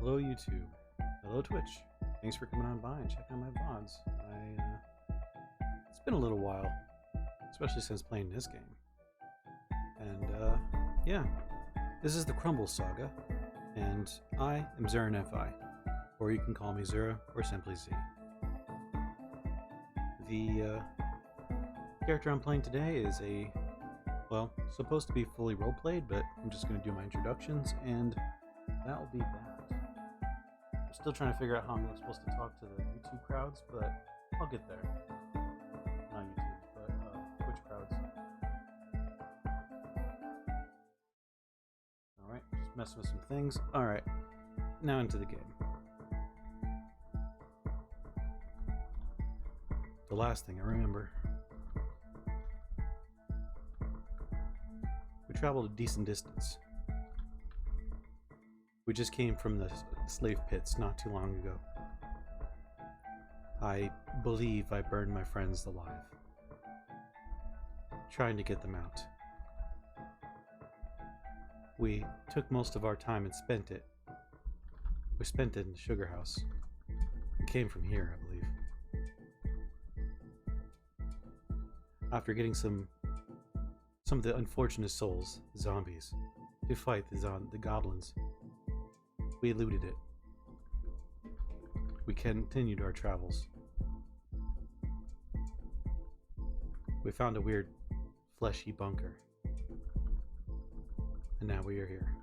Hello YouTube. Hello Twitch. Thanks for coming on by and checking out my VODs. It's been a little while, especially since playing this game. And yeah, this is the Crumbles Saga, and I am ZeronFI, or you can call me Zera or simply Z. The character I'm playing today is supposed to be fully roleplayed, but I'm just going to do my introductions, and that'll be that. I'm still trying to figure out how I'm supposed to talk to the YouTube crowds, but I'll get there. Not YouTube, but Twitch crowds. Alright, just messing with some things. Alright, now into the game. The last thing I remember. We traveled a decent distance. We just came from the slave pits not too long ago. I believe I burned my friends alive, trying to get them out. We took most of our time and spent it. We spent it in the sugar house. We came from here, I believe. After getting some of the unfortunate souls, zombies, to fight the goblins, we eluded it. We continued our travels. We found a weird, fleshy bunker. And now we are here.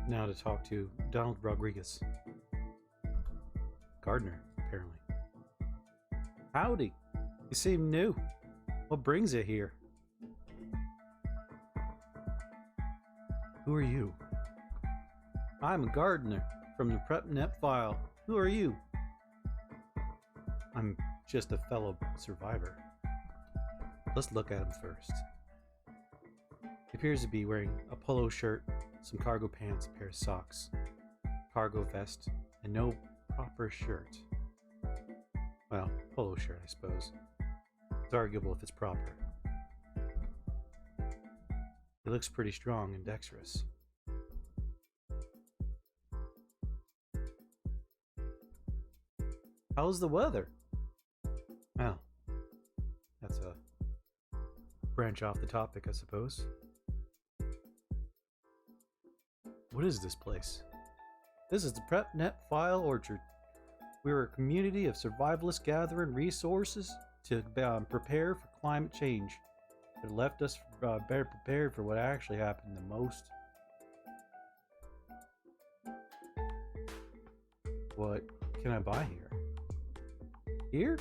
Now to talk to Donald Rodriguez. Gardener, apparently. Howdy. You seem new. What brings you here? Who are you? I'm a gardener from the PrepNet file. Who are you? I'm just a fellow survivor. Let's look at him first. He appears to be wearing a polo shirt, some cargo pants, a pair of socks, cargo vest, and no proper shirt. Well, polo shirt, I suppose. It's arguable if it's proper. He looks pretty strong and dexterous. How's the weather? Well, that's a branch off the topic, I suppose. What is this place? This is the PrepNet File Orchard. We're a community of survivalists gathering resources to prepare for climate change. It left us better prepared for what actually happened the most. What can I buy here? Here?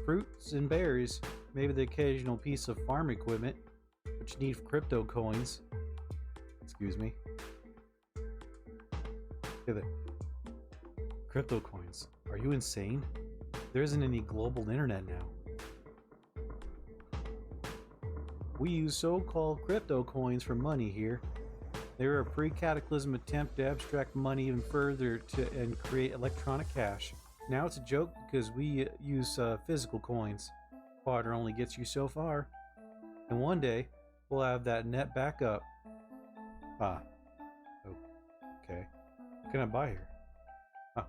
Fruits and berries, maybe the occasional piece of farm equipment, which need crypto coins. Excuse me. Hey there. Crypto coins. Are you insane? There isn't any global internet now. We use so-called crypto coins for money here. They were a pre-cataclysm attempt to abstract money even further and create electronic cash. Now it's a joke because we use physical coins. Barter only gets you so far. And one day, we'll have that net back up. Ah. Okay. What can I buy here? Oh.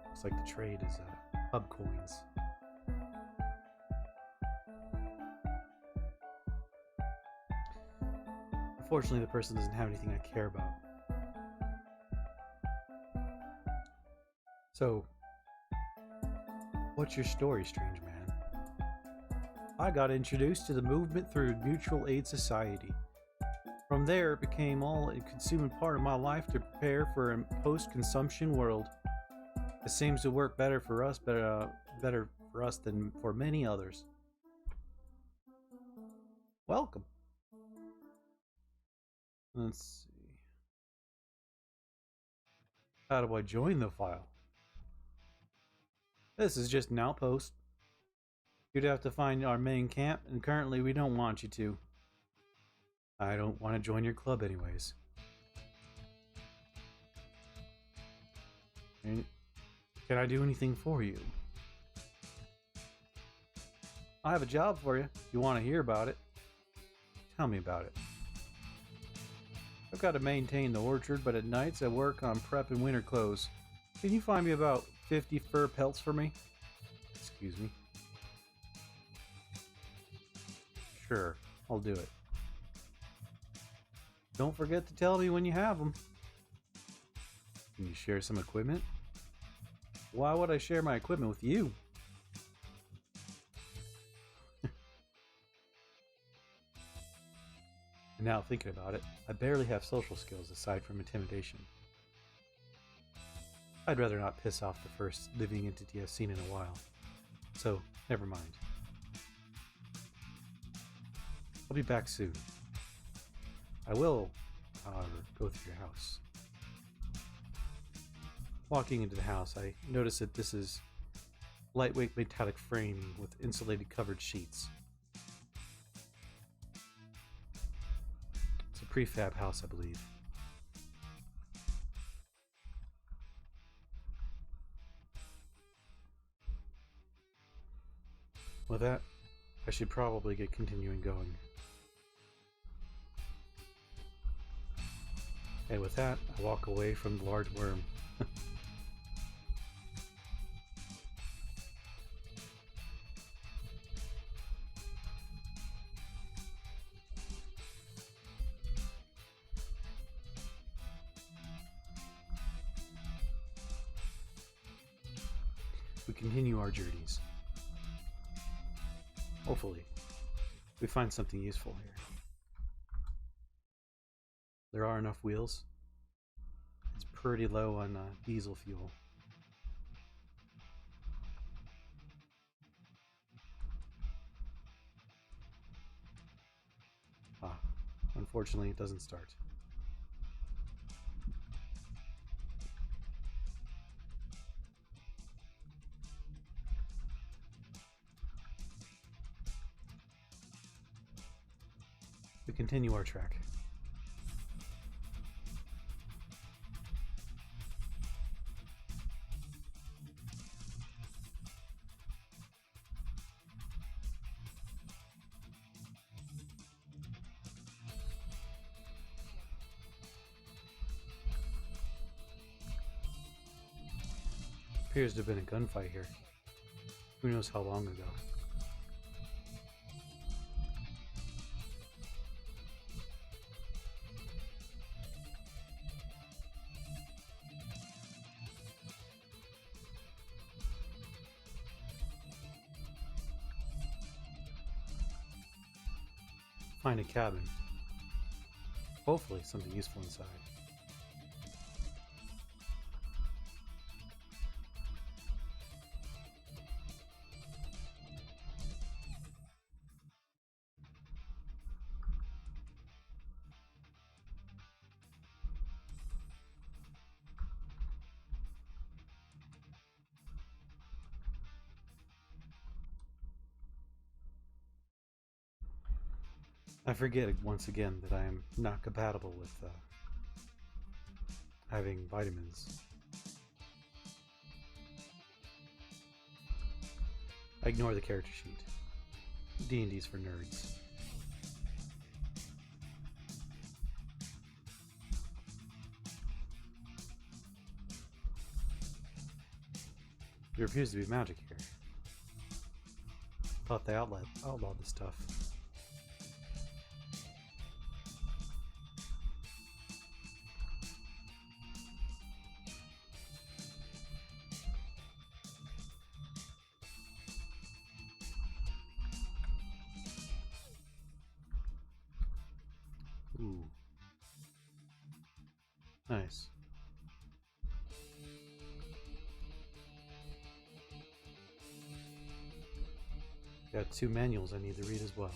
Looks like the trade is hub coins. Unfortunately, the person doesn't have anything I care about. So, what's your story, strange man? I got introduced to the movement through Mutual Aid Society. From there, it became all-consuming part of my life to prepare for a post-consumption world. It seems to work better for us, better for us than for many others. Welcome. Let's see. How do I join the file? This is just an outpost. You'd have to find our main camp, and currently we don't want you to. I don't want to join your club anyways. Can I do anything for you? I have a job for you. You want to hear about it? Tell me about it. I've got to maintain the orchard, but at nights I work on prepping winter clothes. Can you find me about 50 fur pelts for me? Excuse me. Sure, I'll do it. Don't forget to tell me when you have them. Can you share some equipment? Why would I share my equipment with you? And now thinking about it, I barely have social skills aside from intimidation. I'd rather not piss off the first living entity I've seen in a while. So, never mind. I'll be back soon. I will, however, go through your house. Walking into the house, I notice that this is lightweight metallic framing with insulated covered sheets. It's a prefab house, I believe. With that, I should probably get continuing going. And with that, I walk away from the large worm. We continue our journeys. Hopefully, we find something useful here. There are enough wheels. It's pretty low on diesel fuel. Unfortunately, it doesn't start. We continue our trek. Appears to have been a gunfight here. Who knows how long ago. Find a cabin. Hopefully something useful inside. I forget once again that I am not compatible with having vitamins. I ignore the character sheet. D&D's for nerds. There appears to be magic here. Thought they outlawed this stuff. Ooh. Nice. Got 2 manuals I need to read as well.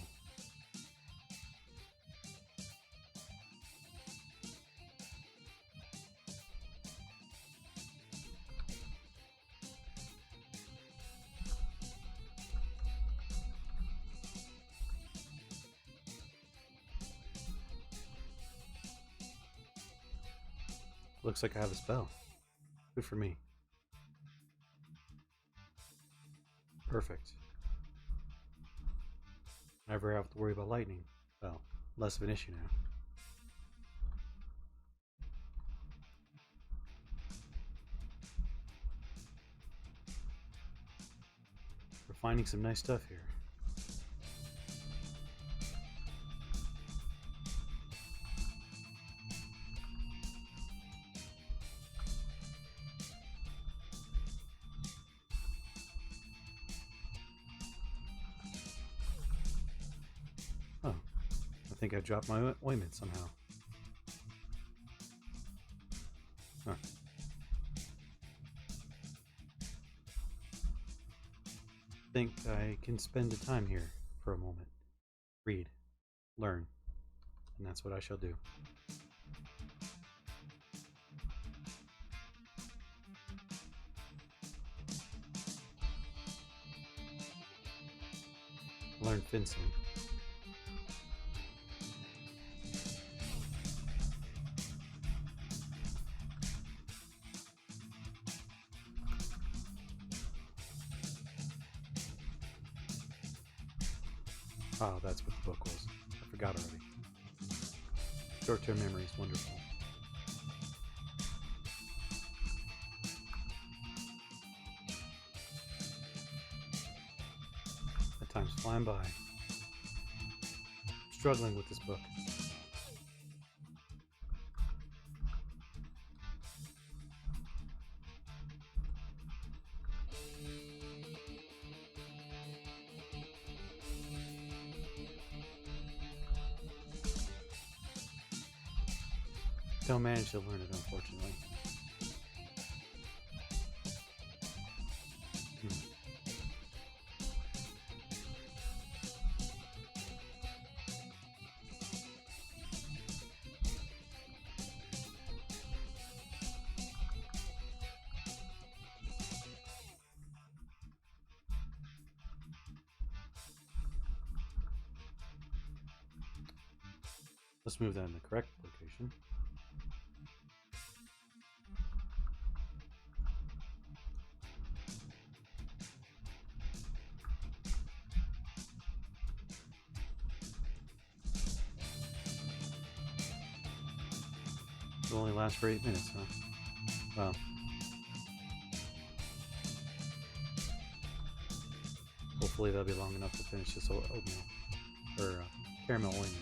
Looks like I have a spell. Good for me. Perfect. Never have to worry about lightning. Well, less of an issue now. We're finding some nice stuff here. Oh, I think I dropped my ointment somehow. Huh. I think I can spend the time here for a moment. Read, learn, and that's what I shall do. Learn fencing. Ah, that's what the book was. I forgot already. Short-term memory is wonderful. At time's flying by. Struggling with this book. Don't manage to learn it, unfortunately. Let's move that in the correct location. It'll only last for 8 minutes, huh? Wow. Hopefully that'll be long enough to finish this oatmeal. Or caramel ointment.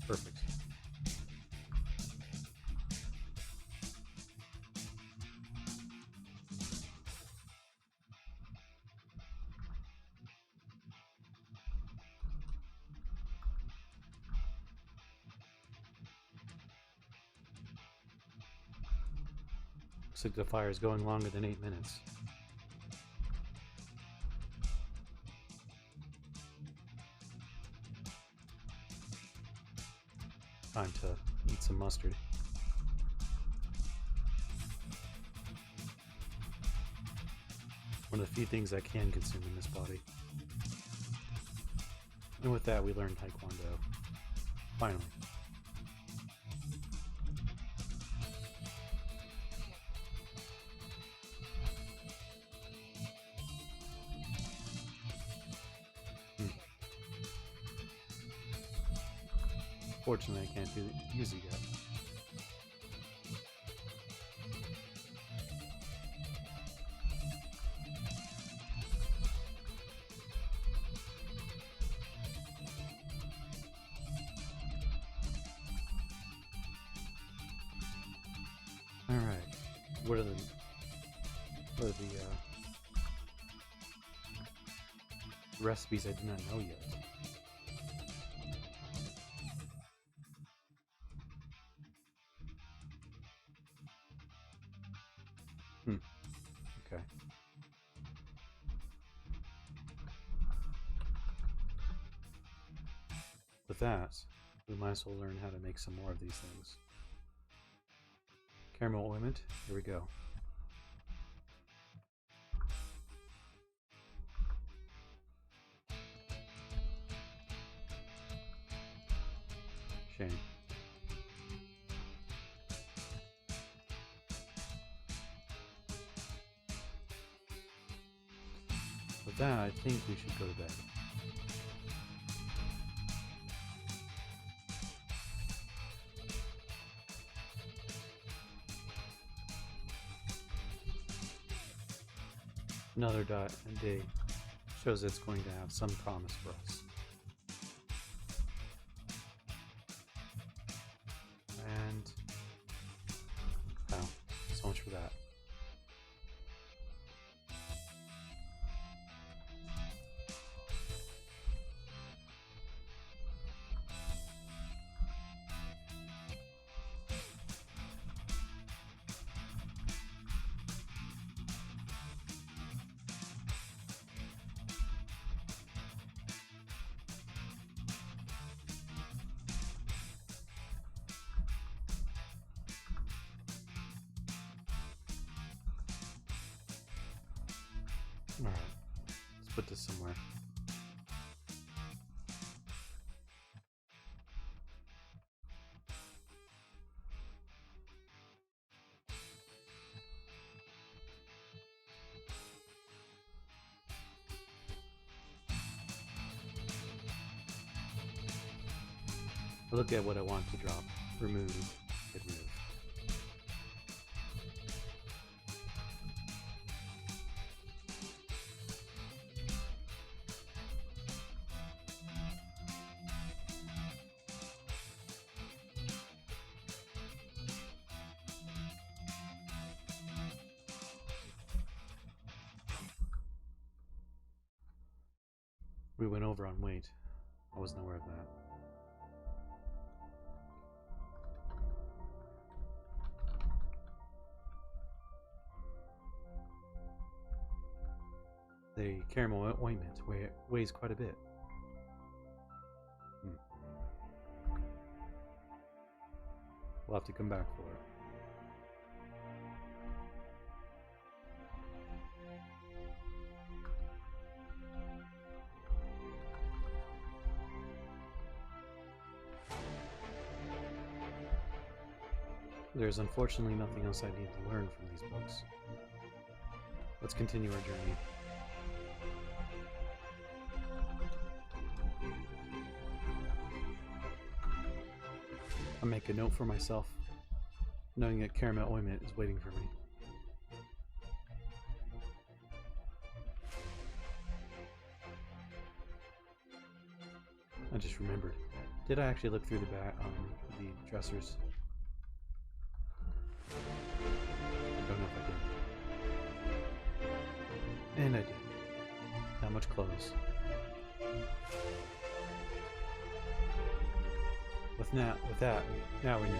Perfect. Looks like the fire is going longer than 8 minutes. Time to eat some mustard. One of the few things I can consume in this body. And with that, we learn Taekwondo. Finally. Fortunately, I can't use it yet. All right. What are the recipes I do not know yet? Okay. With that, we might as well learn how to make some more of these things. Caramel ointment, here we go. Shame. that, I think we should go to bed. Another dot a day shows it's going to have some promise for us. And wow, so much for that. Alright, let's put this somewhere. Look at what I want to drop. Remove. Get rid of. We went over on weight. I wasn't aware of that. The caramel ointment weighs quite a bit. We'll have to come back for it. There's unfortunately nothing else I need to learn from these books. Let's continue our journey. I'll make a note for myself, knowing that caramel ointment is waiting for me. I just remembered. Did I actually look through the dressers? I don't know if I did. And I did. Not much clothes. With that, now we know.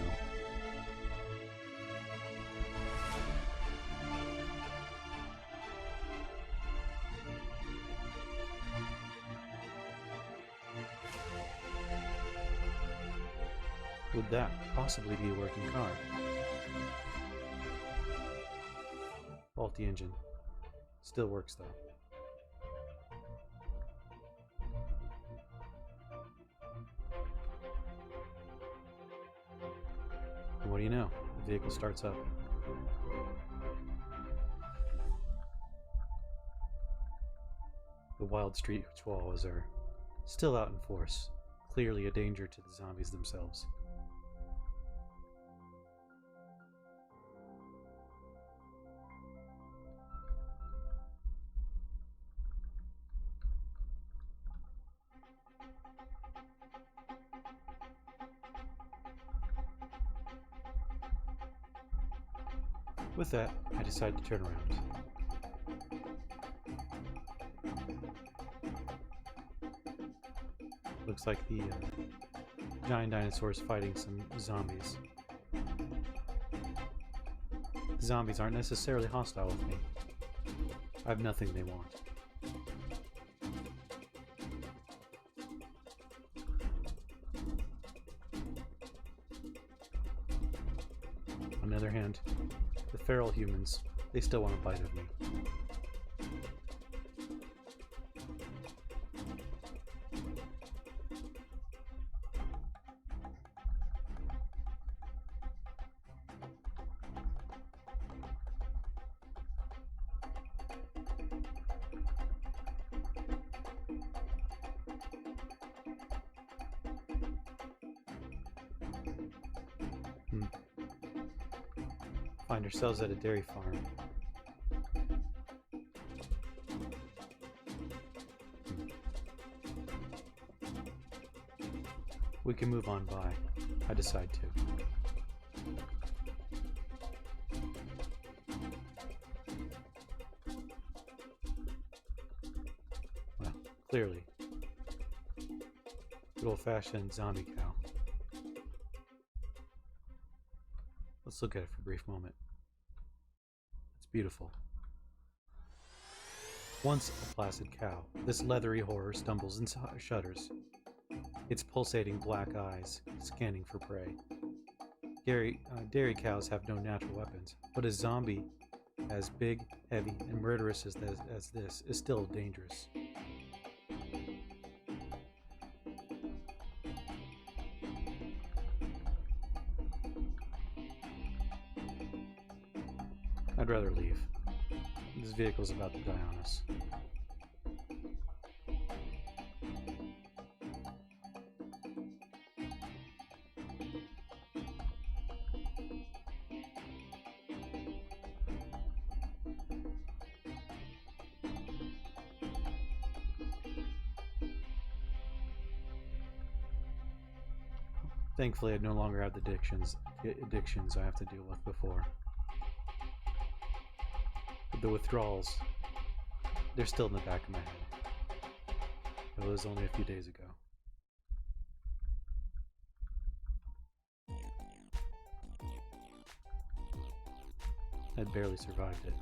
Would that possibly be a working car? Faulty engine. Still works though. And what do you know? The vehicle starts up. The wild street chihuahuas are still out in force, clearly a danger to the zombies themselves. With that, I decide to turn around. Looks like the giant dinosaurs fighting some zombies. The zombies aren't necessarily hostile with me. I have nothing they want. On the other hand, the feral humans, they still want a bite of me. find ourselves at a dairy farm. We can move on by. I decide to. Well, clearly. Good old-fashioned zombie cow. Let's look at it for a brief moment. It's beautiful. Once a placid cow, this leathery horror stumbles and shudders, its pulsating black eyes scanning for prey. Dairy cows have no natural weapons, but a zombie as big, heavy, and murderous as this is still dangerous. I'd rather leave. This vehicle's about to die on us. Thankfully, I no longer have the addictions I have to deal with before. But the withdrawals, they're still in the back of my head. It was only a few days ago. I'd barely survived it.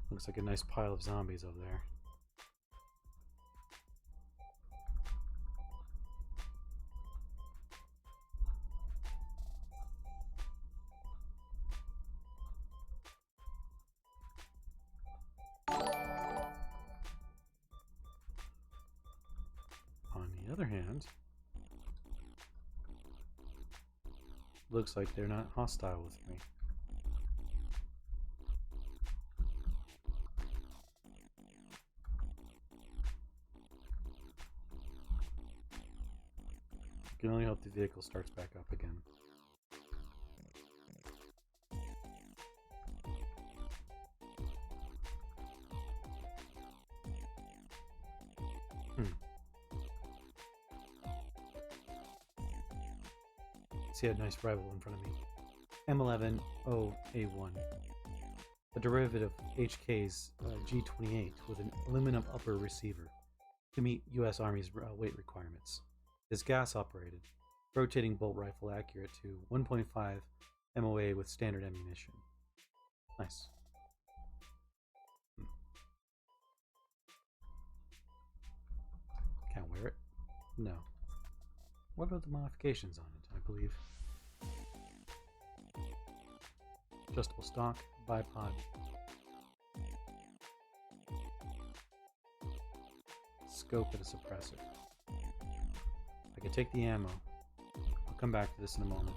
Looks like a nice pile of zombies over there. On the other hand, looks like they're not hostile with me. I can only hope the vehicle starts back up again. See a nice rival in front of me. M11-0A1. A derivative of HK's G28 with an aluminum upper receiver to meet U.S. Army's weight requirements. Is gas operated, rotating bolt rifle accurate to 1.5 MOA with standard ammunition. Nice. Can't wear it? No. What are the modifications on it? I believe adjustable stock, bipod, scope, and a suppressor. I can take the ammo. I'll come back to this in a moment.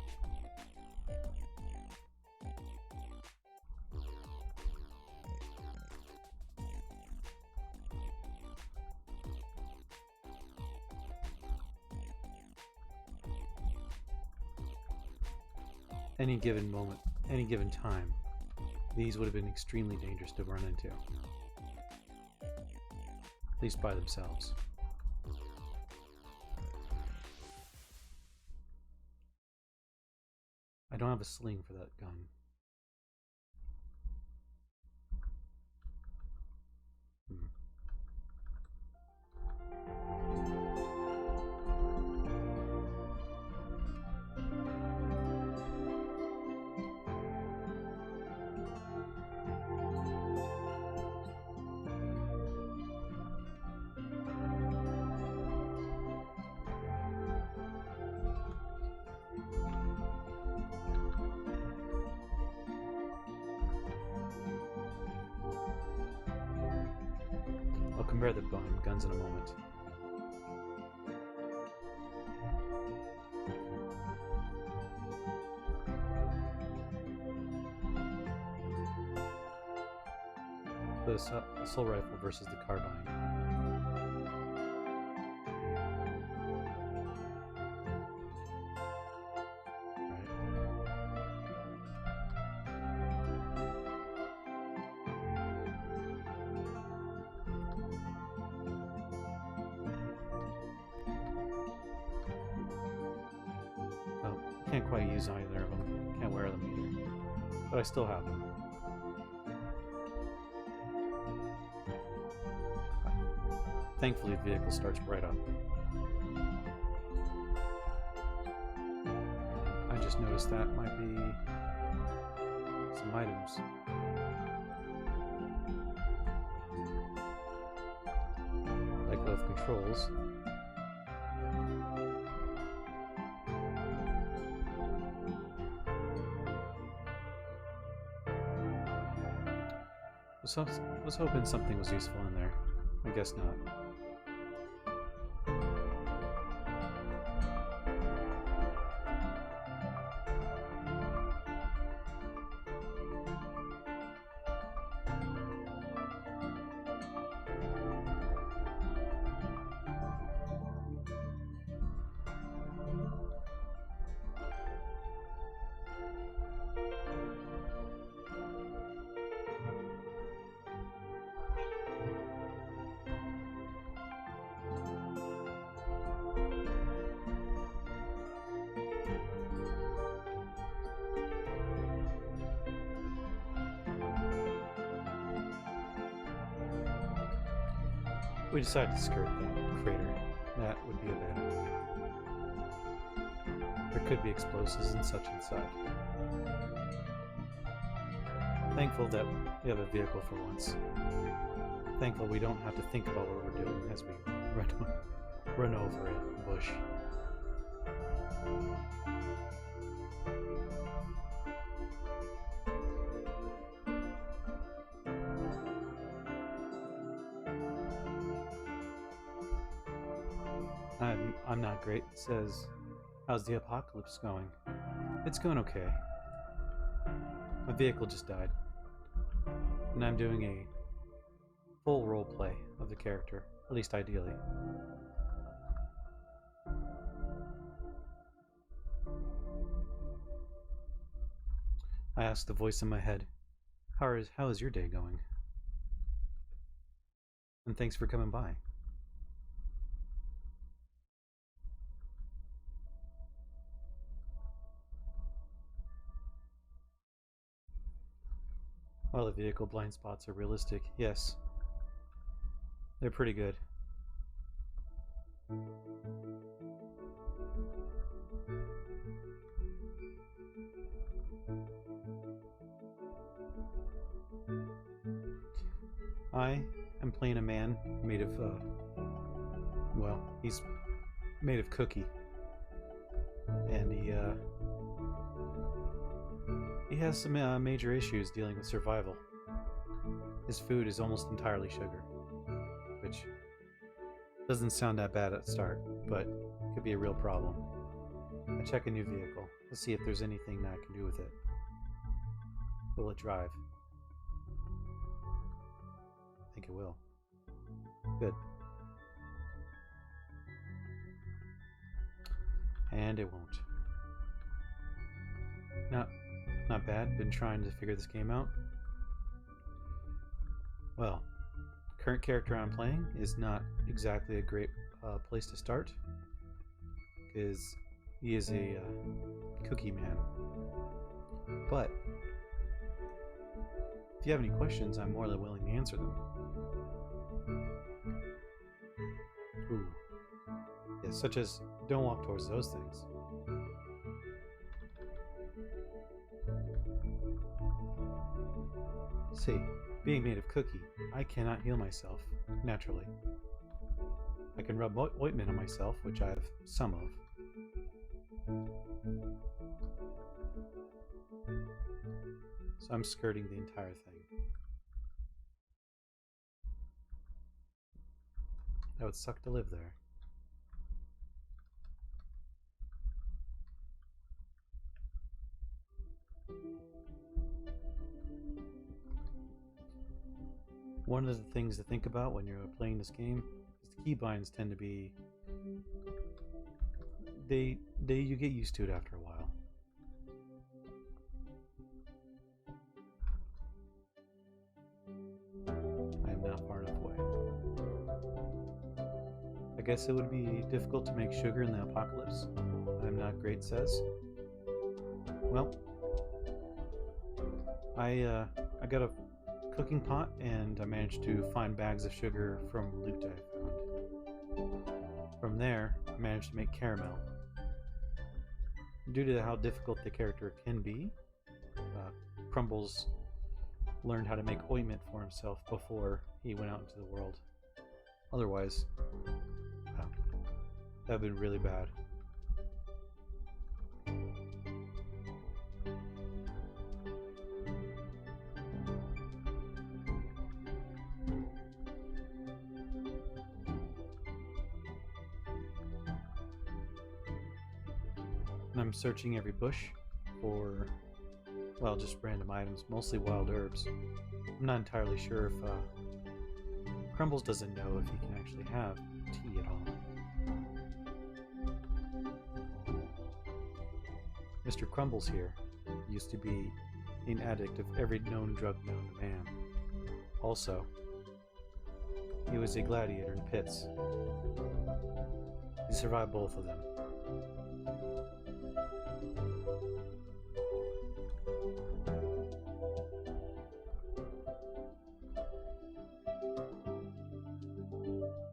Any given moment, any given time, these would have been extremely dangerous to run into. At least by themselves. I don't have a sling for that gun. I'll compare the guns in a moment. assault rifle versus the carbine. Can't quite use either of them. Can't wear them either. But I still have them. Thankfully, the vehicle starts right up. I just noticed that might be some items. Like both controls. Was hoping something was useful in there. I guess not. We decided to skirt that crater. That would be a bad idea. There could be explosives and such inside. Thankful that we have a vehicle for once. Thankful we don't have to think about what we're doing as we run over a bush. I'm not great. It says, how's the apocalypse going? It's going okay. My vehicle just died. And I'm doing a full role play of the character, at least ideally. I asked the voice in my head, how is your day going? And thanks for coming by. While the vehicle blind spots are realistic, yes. They're pretty good. I am playing a man made of, well, he's made of cookie. And he has some major issues dealing with survival. His food is almost entirely sugar, which doesn't sound that bad at the start, but could be a real problem. I check a new vehicle to see if there's anything that I can do with it. Will it drive? I think it will. Good. And it won't. Not bad. Been trying to figure this game out. Well, current character I'm playing is not exactly a great place to start, because he is a cookie man. But if you have any questions, I'm more than willing to answer them. Ooh. Yeah, such as, don't walk towards those things. See, being made of cookie, I cannot heal myself, naturally. I can rub ointment on myself, which I have some of. So I'm skirting the entire thing. That would suck to live there. One of the things to think about when you're playing this game is the keybinds tend to be you get used to it after a while. I am not far enough away. I guess it would be difficult to make sugar in the apocalypse. I'm not great, says. Well, I got a cooking pot and I managed to find bags of sugar from loot I found. From there, I managed to make caramel. Due to how difficult the character can be, Crumbles learned how to make ointment for himself before he went out into the world. Otherwise, that would have been really bad. And I'm searching every bush for, well, just random items, mostly wild herbs. I'm not entirely sure if Crumbles doesn't know if he can actually have tea at all. Mr.Crumbles here used to be an addict of every known drug known to man. Also, he was a gladiator in pits. He survived both of them.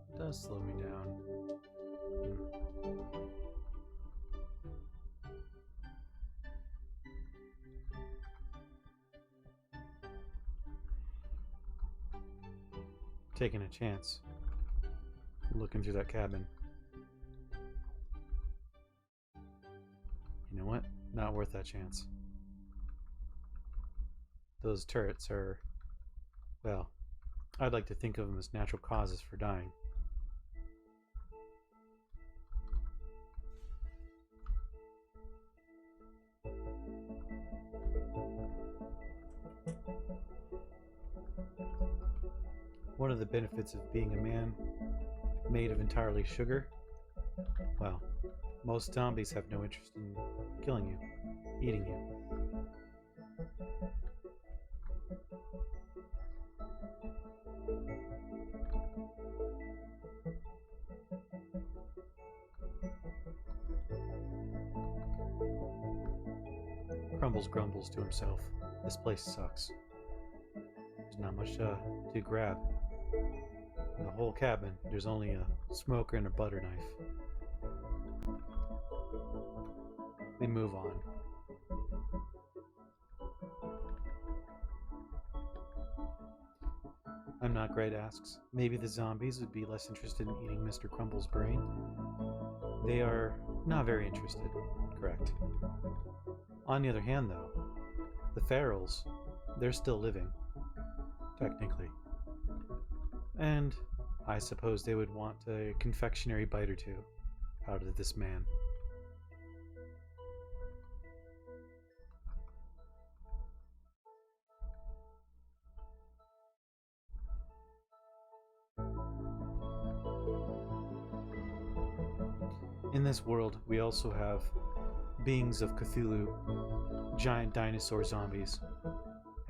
It does slow me down. Taking a chance. Looking through that cabin. You know what? Not worth that chance. Those turrets are, well, I'd like to think of them as natural causes for dying. One of the benefits of being a man made of entirely sugar, well, most zombies have no interest in killing you, eating you. Crumbles grumbles to himself. This place sucks. There's not much to grab. In the whole cabin, there's only a smoker and a butter knife. We move on. I'm not great, asks. Maybe the zombies would be less interested in eating Mr. Crumbles' brain. They are not very interested, correct. On the other hand, though, the ferals, they're still living, technically. And I suppose they would want a confectionery bite or two out of this man. In this world, we also have beings of Cthulhu, giant dinosaur zombies,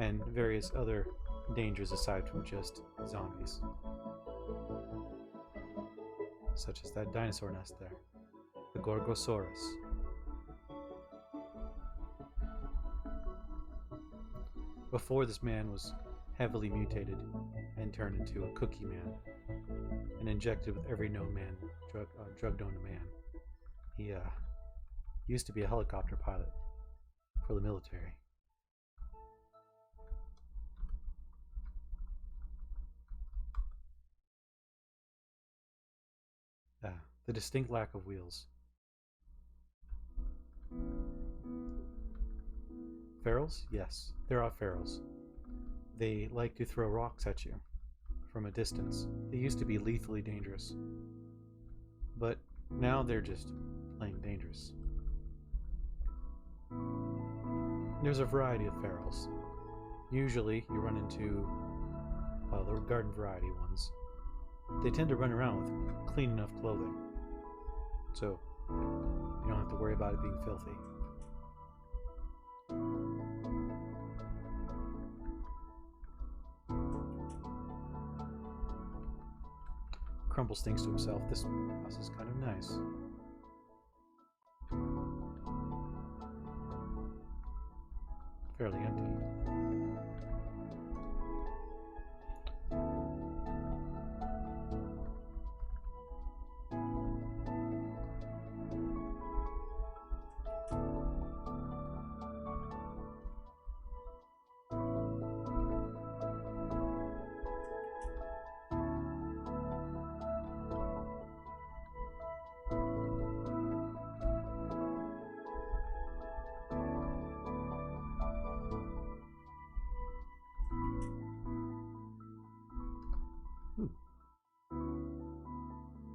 and various other dangers aside from just zombies. Such as that dinosaur nest there, the Gorgosaurus. Before, this man was heavily mutated and turned into a cookie man and injected with every known drug known to man. He used to be a helicopter pilot for the military. The distinct lack of wheels. Ferals? Yes, there are ferals. They like to throw rocks at you from a distance. They used to be lethally dangerous, but now they're just plain dangerous. There's a variety of ferals. Usually you run into Well, the garden variety ones. They tend to run around with clean enough clothing. So, you don't have to worry about it being filthy. Crumbles thinks to himself, this house is kind of nice. Fairly empty.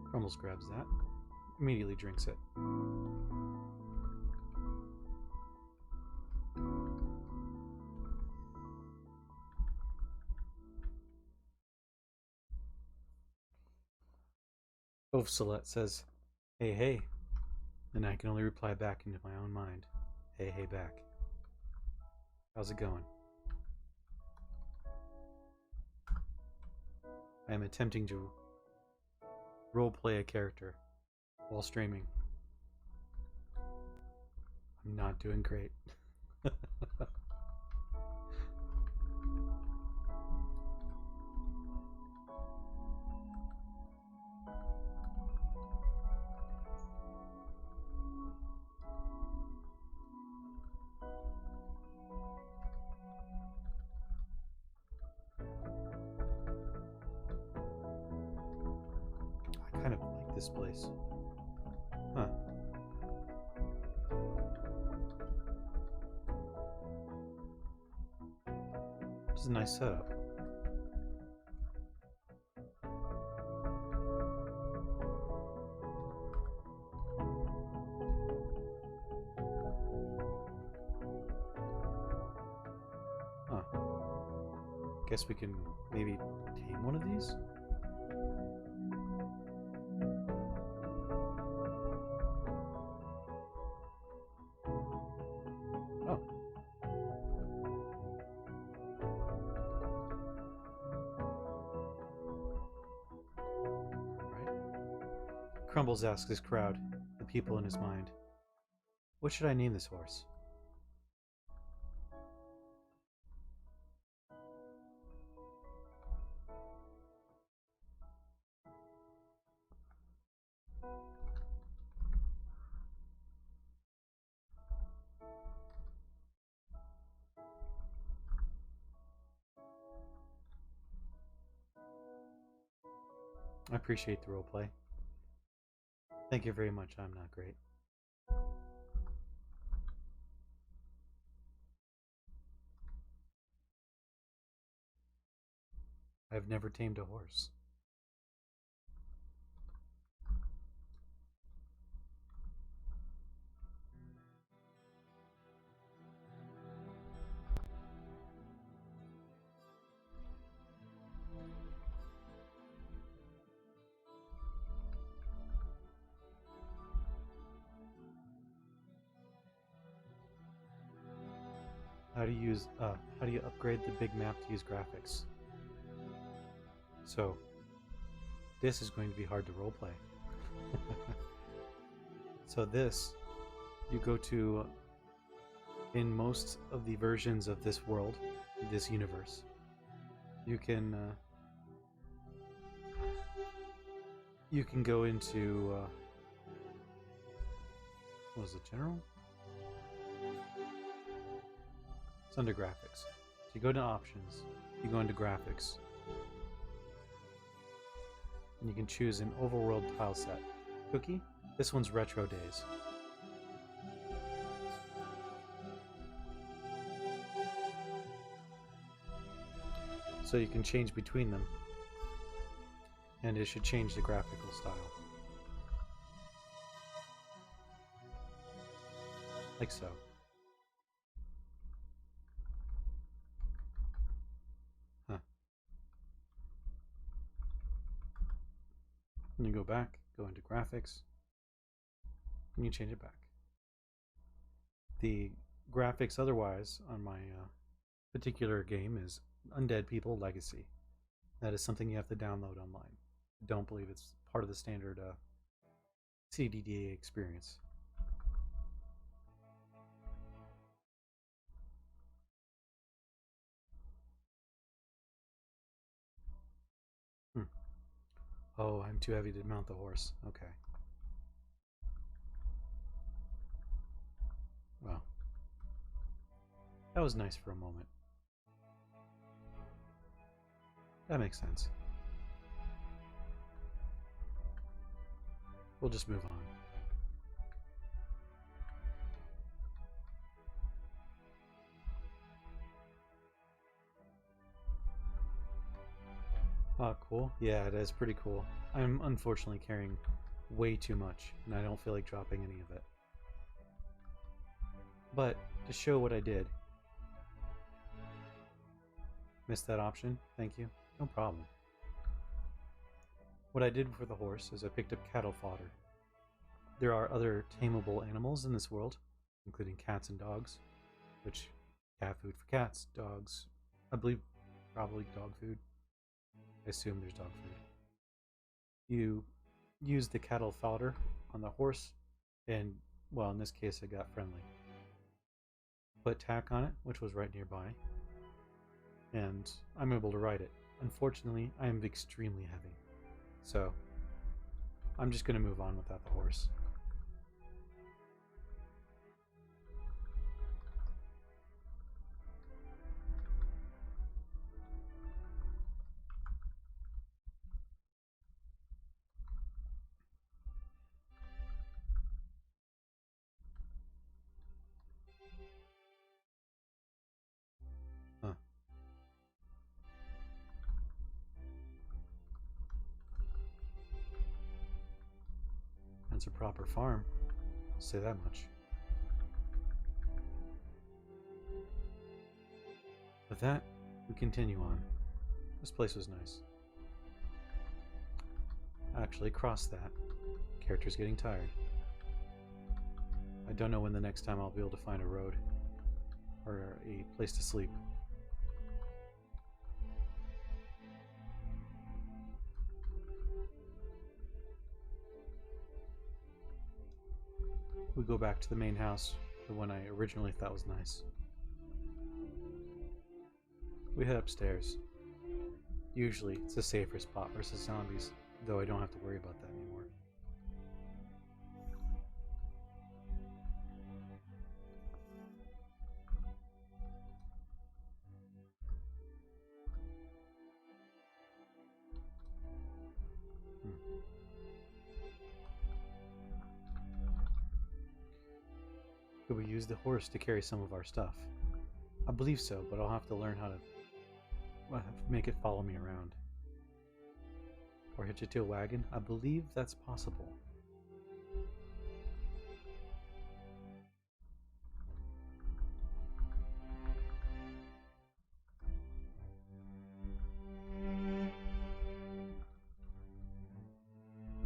Crumbles grabs that, immediately drinks it. Ovsalet says, "Hey, hey," and I can only reply back into my own mind, "Hey, hey, back. How's it going?" I am attempting to roleplay a character while streaming. I'm not doing great. I kind of like this place. Huh. It's a nice setup. Huh. Guess we can maybe tame one of these? Oh. Right. Crumbles asks his crowd, the people in his mind, "What should I name this horse?" I appreciate the roleplay. Thank you very much. I'm not great. I've never tamed a horse. How do you upgrade the big map to use graphics? So, this is going to be hard to roleplay. So this, you go to, in most of the versions of this world, this universe, you can go into, what was it, general? It's under graphics. So you go to options, you go into graphics, and you can choose an overworld tile set. Cookie? This one's retro days. So you can change between them, and it should change the graphical style. Like so. Huh. And you go back, go into graphics, and you change it back. The graphics otherwise on my particular game is Undead People Legacy. That is something you have to download online. I don't believe it's part of the standard CDDA experience. Oh, I'm too heavy to mount the horse. Okay. Well, that was nice for a moment. That makes sense. We'll just move on. Oh, cool. Yeah, it is pretty cool. I'm unfortunately carrying way too much, and I don't feel like dropping any of it. But, to show what I did. Missed that option? Thank you. No problem. What I did for the horse is I picked up cattle fodder. There are other tameable animals in this world, including cats and dogs, which cat food for cats, dogs, I believe probably dog food. I assume there's dog food. You use the cattle fodder on the horse, and, well, in this case I got friendly. Put tack on it, which was right nearby, and I'm able to ride it. Unfortunately, I am extremely heavy, so I'm just going to move on without the horse. Huh. That's a proper farm, I'll say that much. With that, we continue on. This place was nice. Actually, cross that. Character's getting tired. I don't know when the next time I'll be able to find a road or a place to sleep. We go back to the main house, the one I originally thought was nice. We head upstairs. Usually, it's a safer spot versus zombies, though I don't have to worry about that anymore. Could we use the horse to carry some of our stuff? I believe so, but I'll have to learn how to make it follow me around. Or hitch it to a wagon? I believe that's possible.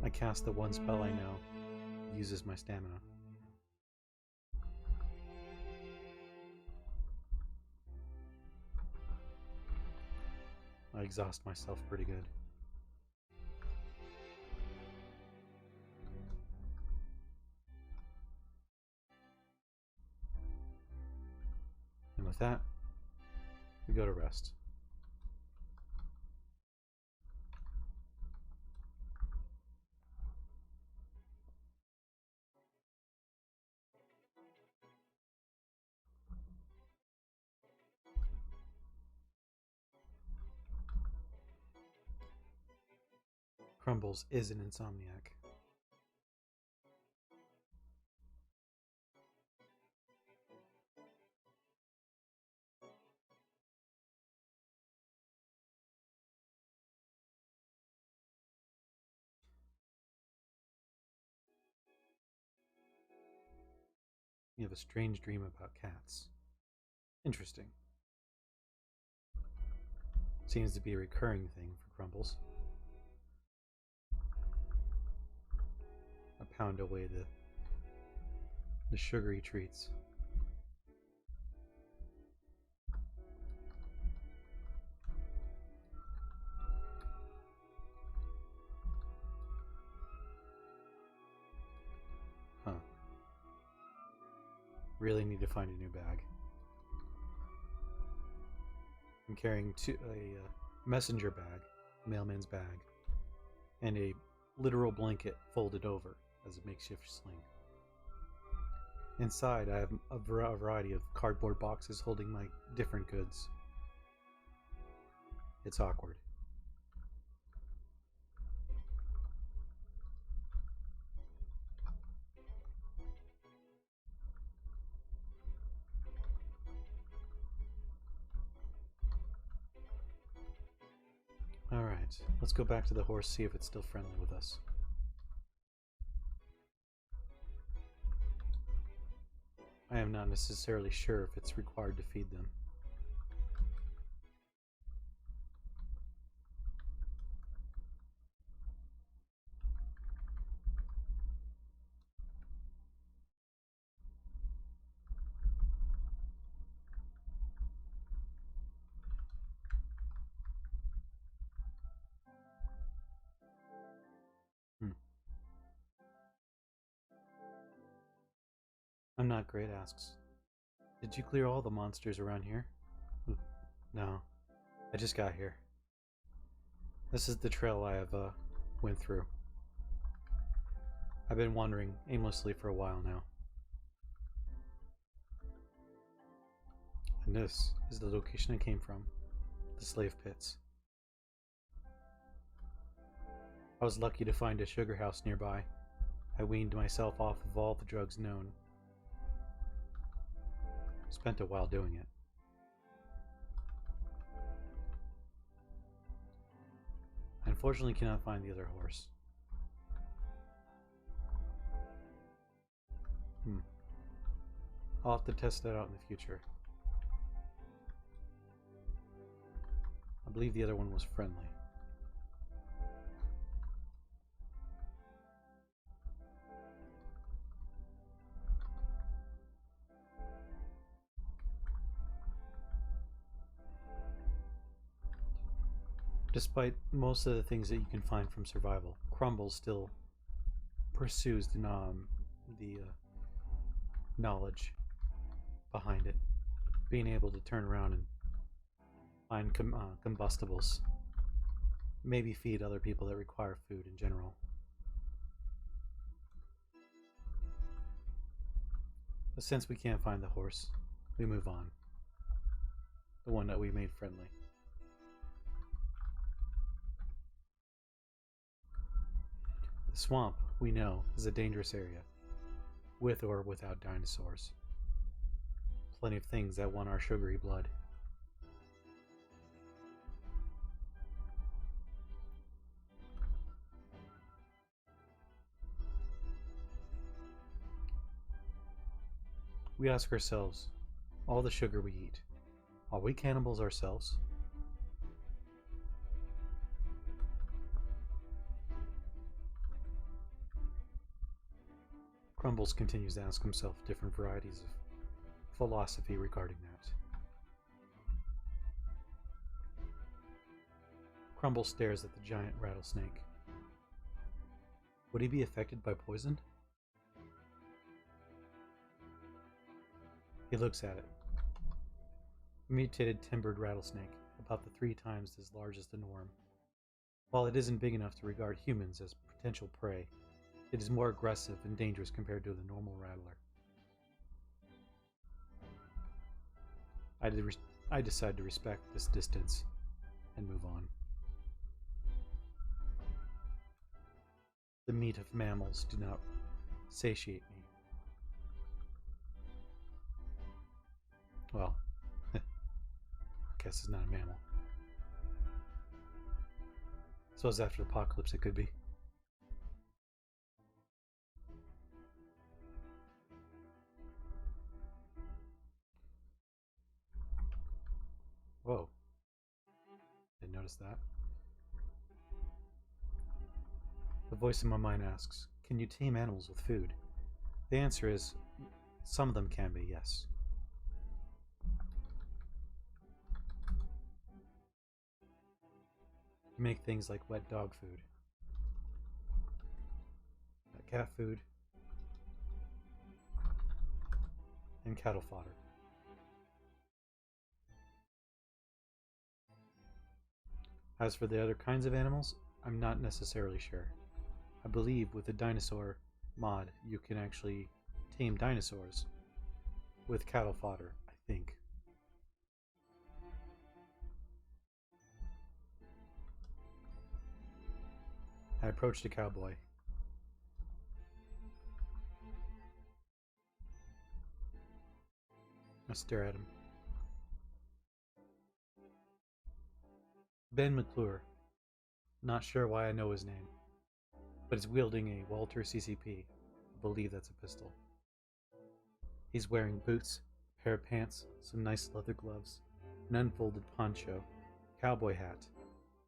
I cast the one spell I know. It uses my stamina. I exhaust myself pretty good. And with that, we go to rest. Crumbles is an insomniac. You have a strange dream about cats. Interesting. Seems to be a recurring thing for Crumbles. pound away the sugary treats. Huh. Really need to find a new bag. I'm carrying a messenger bag, mailman's bag, and a literal blanket folded over as a makeshift sling. Inside, I have a variety of cardboard boxes holding my different goods. It's awkward. Alright, let's go back to the horse, see if it's still friendly with us. I am not necessarily sure if it's required to feed them. I'm not great, asks. Did you clear all the monsters around here? No, I just got here. This is the trail I have went through. I've been wandering aimlessly for a while now. And this is the location I came from, the slave pits. I was lucky to find a sugar house nearby. I weaned myself off of all the drugs known. Spent a while doing it. I unfortunately cannot find the other horse. I'll have to test that out in the future. I believe the other one was friendly. Despite most of the things that you can find from survival, Crumbles still pursues the knowledge behind it. Being able to turn around and find combustibles. Maybe feed other people that require food in general. But since we can't find the horse, we move on. The one that we made friendly. The swamp, we know, is a dangerous area, with or without dinosaurs. Plenty of things that want our sugary blood. We ask ourselves, all the sugar we eat, are we cannibals ourselves? Crumbles continues to ask himself different varieties of philosophy regarding that. Crumbles stares at the giant rattlesnake. Would he be affected by poison? He looks at it. A mutated timbered rattlesnake, about 3 times as large as the norm. While it isn't big enough to regard humans as potential prey, it is more aggressive and dangerous compared to the normal rattler. I decide to respect this distance and move on. The meat of mammals do not satiate me. Well, I guess it's not a mammal. So as after the apocalypse it could be. Whoa. Didn't notice that. The voice in my mind asks, can you tame animals with food? The answer is, some of them can be, yes. You make things like wet dog food, cat food, and cattle fodder. As for the other kinds of animals, I'm not necessarily sure. I believe with the dinosaur mod, you can actually tame dinosaurs with cattle fodder, I think. I approached a cowboy. I stare at him. Ben McClure. Not sure why I know his name, but he's wielding a Walter CCP. I believe that's a pistol. He's wearing boots, a pair of pants, some nice leather gloves, an unfolded poncho, cowboy hat,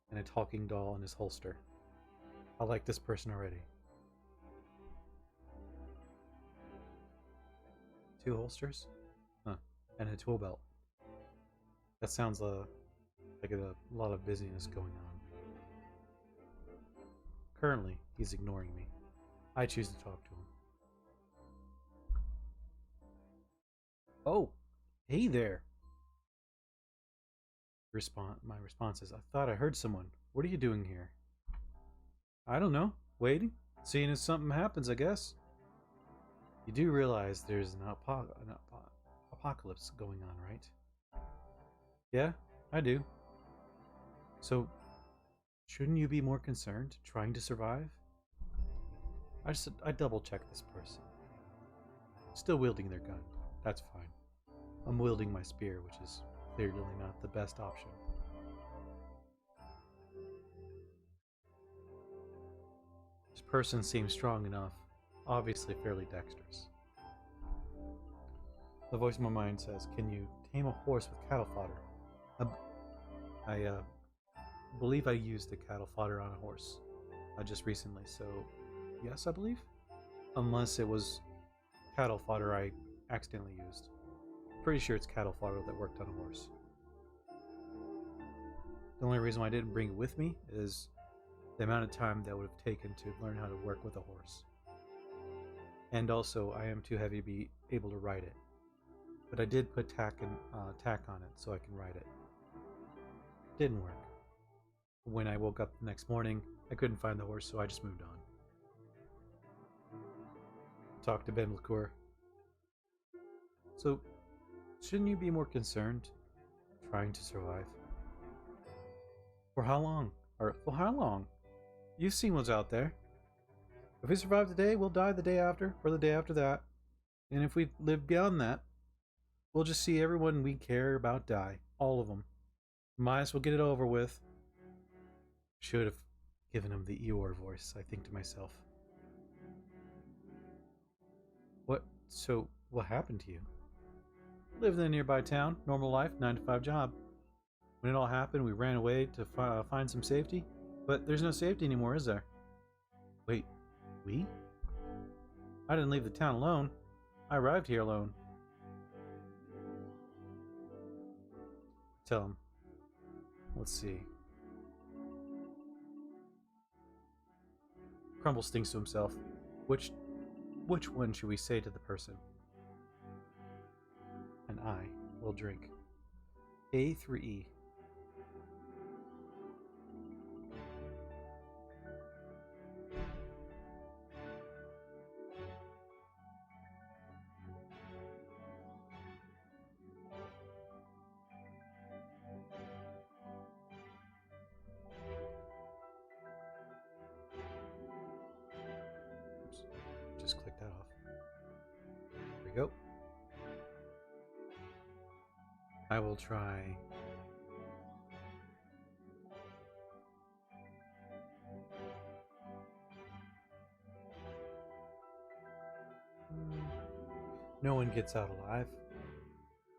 and a talking doll in his holster. I like this person already. 2 holsters? Huh. And a tool belt. That sounds like a lot of busyness going on. Currently, he's ignoring me. I choose to talk to him. Oh, hey there. My response is, I thought I heard someone. What are you doing here? I don't know. Waiting? Seeing if something happens, I guess. You do realize there's an apocalypse going on, right? Yeah, I do. So, shouldn't you be more concerned trying to survive? I double-checked this person. Still wielding their gun. That's fine. I'm wielding my spear, which is clearly not the best option. This person seems strong enough, obviously fairly dexterous. The voice in my mind says, can you tame a horse with cattle fodder? I believe I used the cattle fodder on a horse just recently, so yes, I believe? Unless it was cattle fodder I accidentally used. Pretty sure it's cattle fodder that worked on a horse. The only reason why I didn't bring it with me is the amount of time that would have taken to learn how to work with a horse. And also, I am too heavy to be able to ride it. But I did put tack on it so I can ride it. Didn't work. When I woke up the next morning, I couldn't find the horse, so I just moved on. Talked to Ben McClure. So, shouldn't you be more concerned trying to survive? For how long? Or for how long? You've seen what's out there. If we survive today, we'll die the day after, or the day after that. And if we live beyond that, we'll just see everyone we care about die. All of them. Might as well get it over with. Should have given him the Eeyore voice, I think to myself. What? So, what happened to you? Lived in a nearby town, normal life, 9-to-5 job. When it all happened, we ran away to find some safety. But there's no safety anymore, is there? Wait, we? I didn't leave the town alone. I arrived here alone. Tell him. Let's see. Crumbles thinks to himself, which one should we say to the person? And I will drink. A through E. Oops. Just click that off. There we go. I will try. No one gets out alive.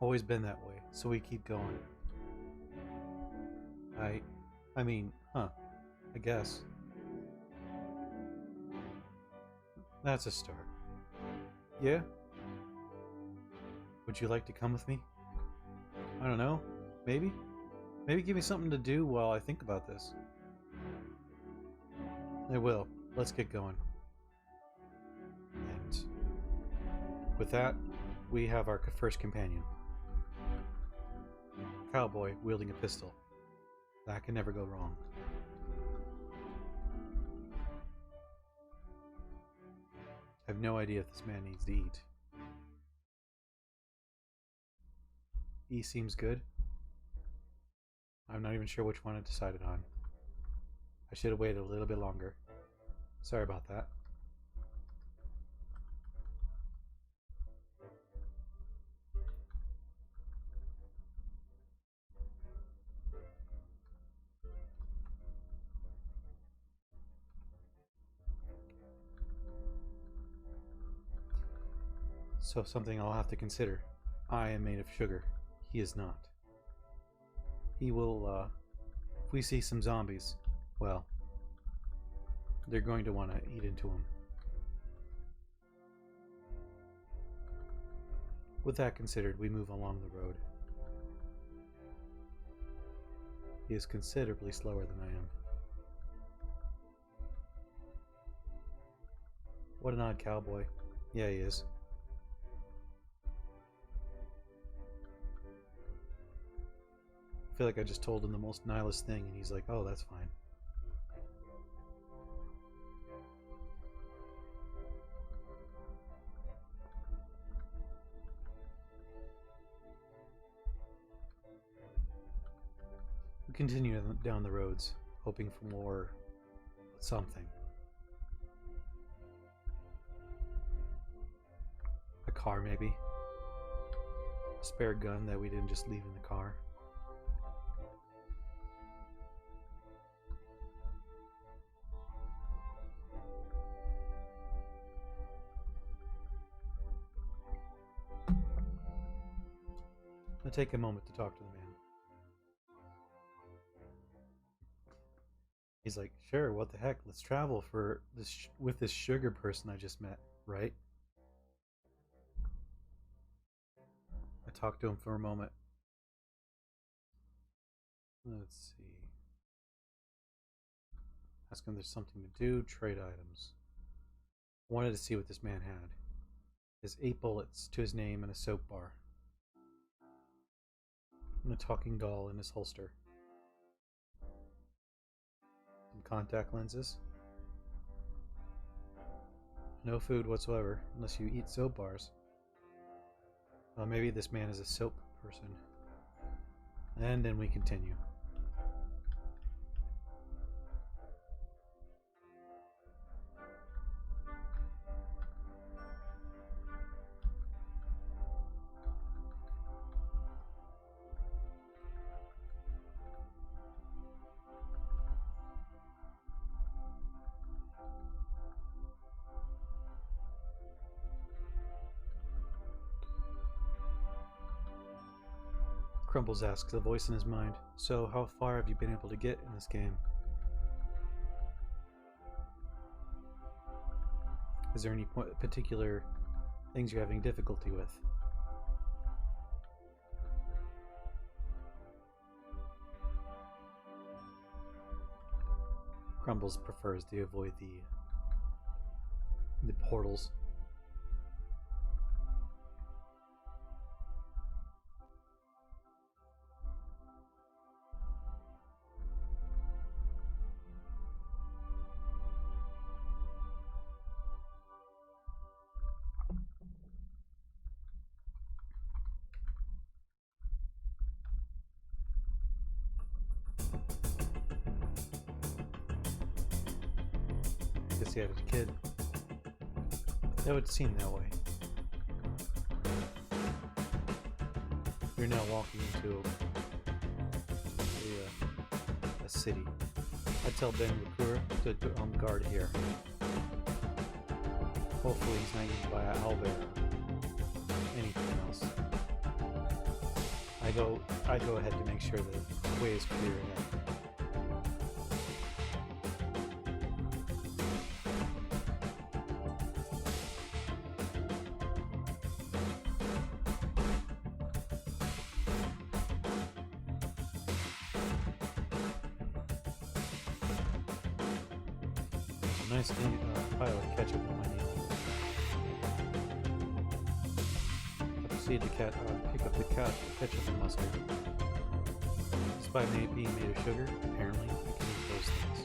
Always been that way, so we keep going. I mean, I guess. That's a start. Yeah? Would you like to come with me? I don't know. Maybe? Maybe give me something to do while I think about this. I will. Let's get going. And with that, we have our first companion. Cowboy wielding a pistol. That can never go wrong. I have no idea if this man needs to eat. E seems good. I'm not even sure which one I decided on. I should have waited a little bit longer. Sorry about that. So something I'll have to consider. I am made of sugar. He is not. He will, if we see some zombies, well, they're going to want to eat into him. With that considered, we move along the road. He is considerably slower than I am. What an odd cowboy. Yeah, he is. I feel like I just told him the most nihilist thing and he's like, oh, that's fine. We continue down the roads, hoping for more something. A car, maybe. A spare gun that we didn't just leave in the car. I'll take a moment to talk to the man. He's like, sure, what the heck, let's travel for this with this sugar person I just met, right? I talked to him for a moment. Let's see. Ask him if there's something to do, trade items. Wanted to see what this man had. His 8 bullets to his name and a soap bar. And a talking doll in his holster. Some contact lenses. No food whatsoever, unless you eat soap bars. Well, maybe this man is a soap person. And then we continue. Crumbles asks, a voice in his mind. So, how far have you been able to get in this game? Is there any particular things you're having difficulty with? Crumbles prefers to avoid the portals. Guess he had a kid. That would seem that way. You're now walking into a city. I tell Ben Recur to put on guard here. Hopefully he's not eaten by an owlbear or anything else. I go ahead to make sure the way is clear ahead. nice pile of ketchup on my knee. Proceed to pick up the ketchup and mustard. Despite being made of sugar, apparently I can eat those things.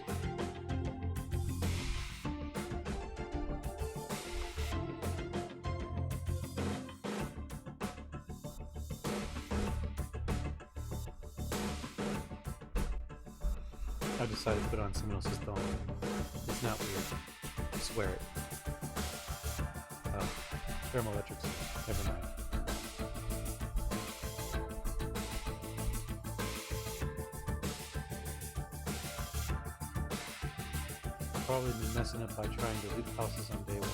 I decided to put on someone else's thumb. It's not weird. I swear it. Oh, thermoelectrics. Never mind. Probably been messing up by trying to loot houses on day one.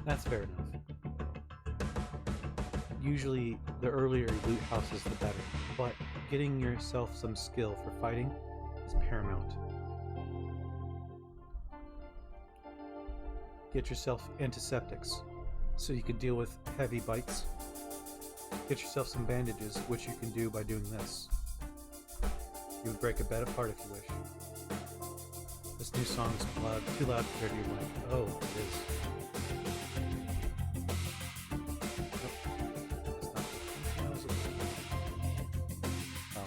That's fair enough. Usually, the earlier you loot houses, the better, but getting yourself some skill for fighting is paramount. Get yourself antiseptics, so you can deal with heavy bites. Get yourself some bandages, which you can do by doing this. You would break a bed apart if you wish. This new song is too loud compared to your mic. Oh, it is.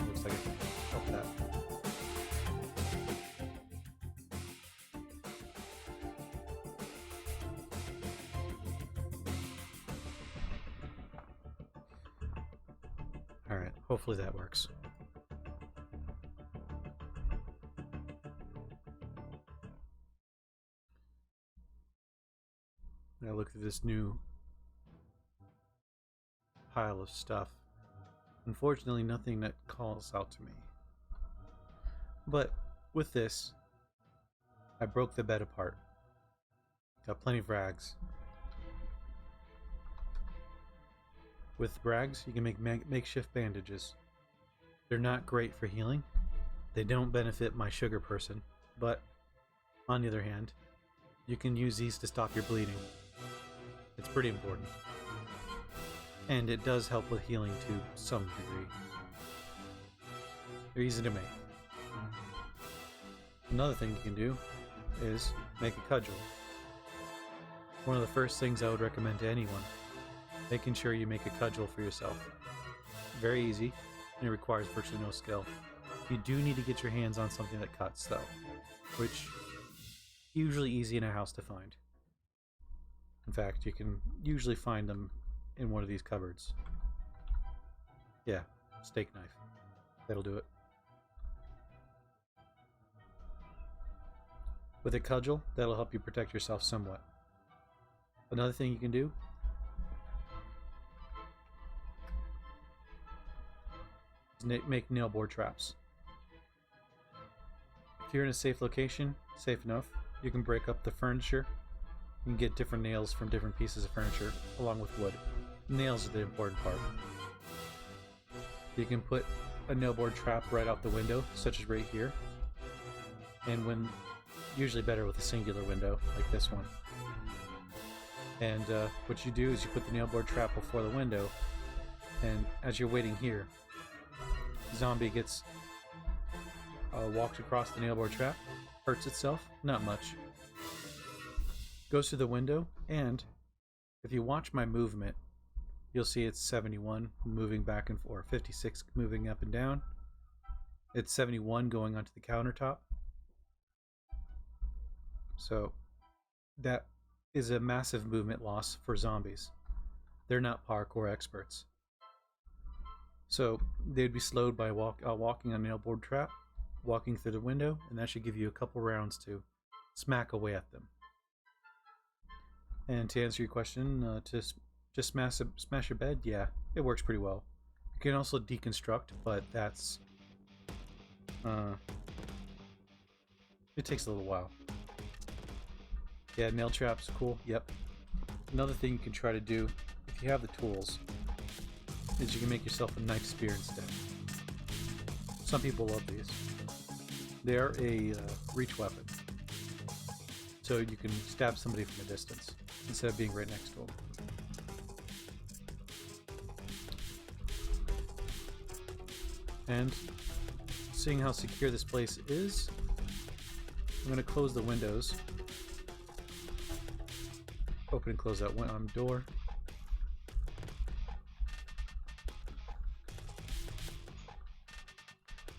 Looks like it helped that. Alright, hopefully that works. Now look at this new pile of stuff. Unfortunately, nothing that calls out to me. But with this, I broke the bed apart. Got plenty of rags. With rags, you can make makeshift bandages. They're not great for healing. They don't benefit my sugar person, but on the other hand, you can use these to stop your bleeding. It's pretty important. And it does help with healing to some degree. They're easy to make. Another thing you can do is make a cudgel. One of the first things I would recommend to anyone, making sure you make a cudgel for yourself. Very easy, and it requires virtually no skill. You do need to get your hands on something that cuts, though, which usually easy in a house to find. In fact, you can usually find them in one of these cupboards. Yeah, steak knife. That'll do it. With a cudgel, that'll help you protect yourself somewhat. Another thing you can do is make nail board traps. If you're in a safe location, safe enough, you can break up the furniture. You can get different nails from different pieces of furniture, along with wood. Nails are the important part. You can put a nail board trap right out the window, such as right here. And usually better with a singular window, like this one. And what you do is you put the nail board trap before the window, and as you're waiting here, zombie gets walked across the nail board trap, hurts itself, not much. Goes through the window, and if you watch my movement, you'll see it's 71 moving back and forth, 56 moving up and down. It's 71 going onto the countertop. So that is a massive movement loss for zombies. They're not parkour experts. So they'd be slowed by walking on a nail board trap, walking through the window, and that should give you a couple rounds to smack away at them. And to answer your question, to just smash your bed, yeah, it works pretty well. You can also deconstruct, but that's it takes a little while. Yeah, nail traps, cool. Yep. Another thing you can try to do, if you have the tools, is you can make yourself a knife spear instead. Some people love these. They are a reach weapon, so you can stab somebody from a distance instead of being right next to them. And Seeing how secure this place is, I'm going to close the windows. Open and close that door.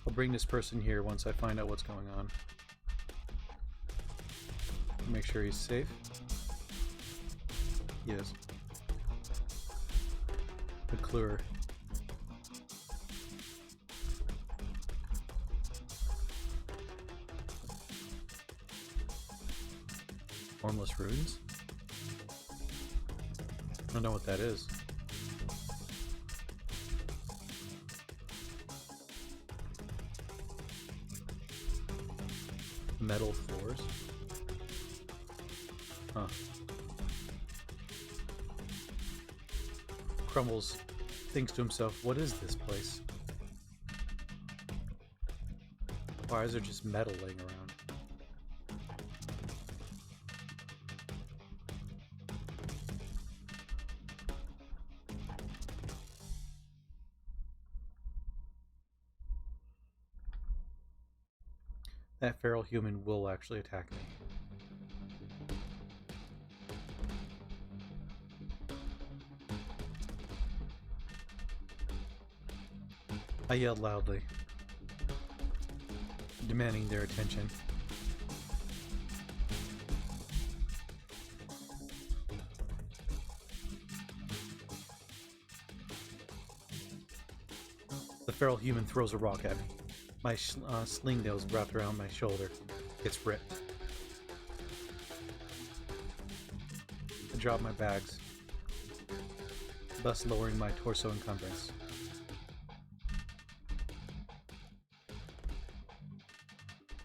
I'll bring this person here once I find out what's going on. Make sure he's safe. He is. McClure. Formless runes? I don't know what that is. Metal floors? Huh. Crumbles thinks to himself, what is this place? Why is there just metal laying around? That feral human will actually attack me. I yelled loudly, demanding their attention. The feral human throws a rock at me. My sling that was wrapped around my shoulder gets ripped. I drop my bags, thus lowering my torso encumbrance.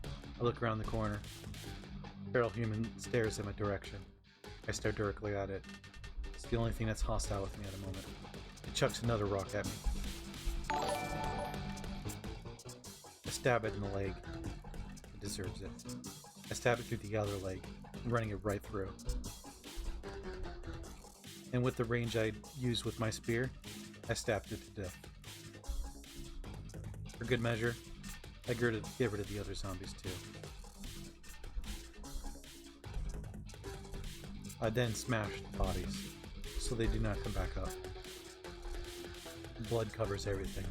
I look around the corner. Feral human stares in my direction. I stare directly at it. It's the only thing that's hostile with me at the moment. It chucks another rock at me. I stab it in the leg. It deserves it. I stab it through the other leg, running it right through. And with the range I used with my spear, I stabbed it to death. For good measure, I get rid of the other zombies too. I then smashed the bodies, so they do not come back up. Blood covers everything.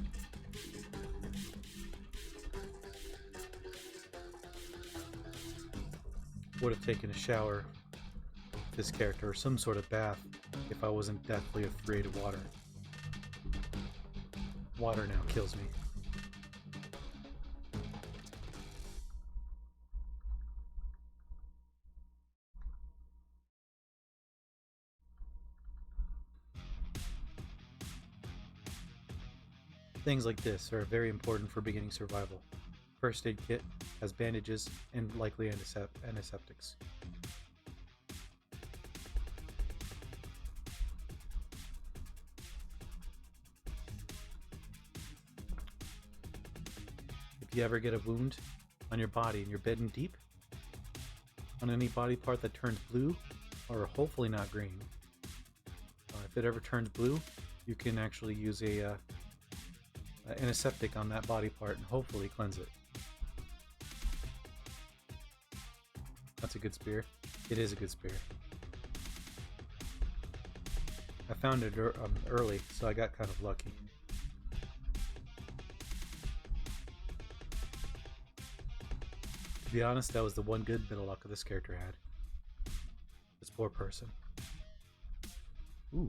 Would have taken a shower, this character, or some sort of bath, if I wasn't deathly afraid of water. Water now kills me. Things like this are very important for beginning survival. First aid kit has bandages and likely antiseptics. If you ever get a wound on your body and you're bitten deep, on any body part that turns blue, or hopefully not green, if it ever turns blue, you can actually use a antiseptic on that body part and hopefully cleanse it. That's a good spear. It is a good spear. I found it early, so I got kind of lucky. To be honest, that was the one good bit of luck this character had. This poor person. Ooh.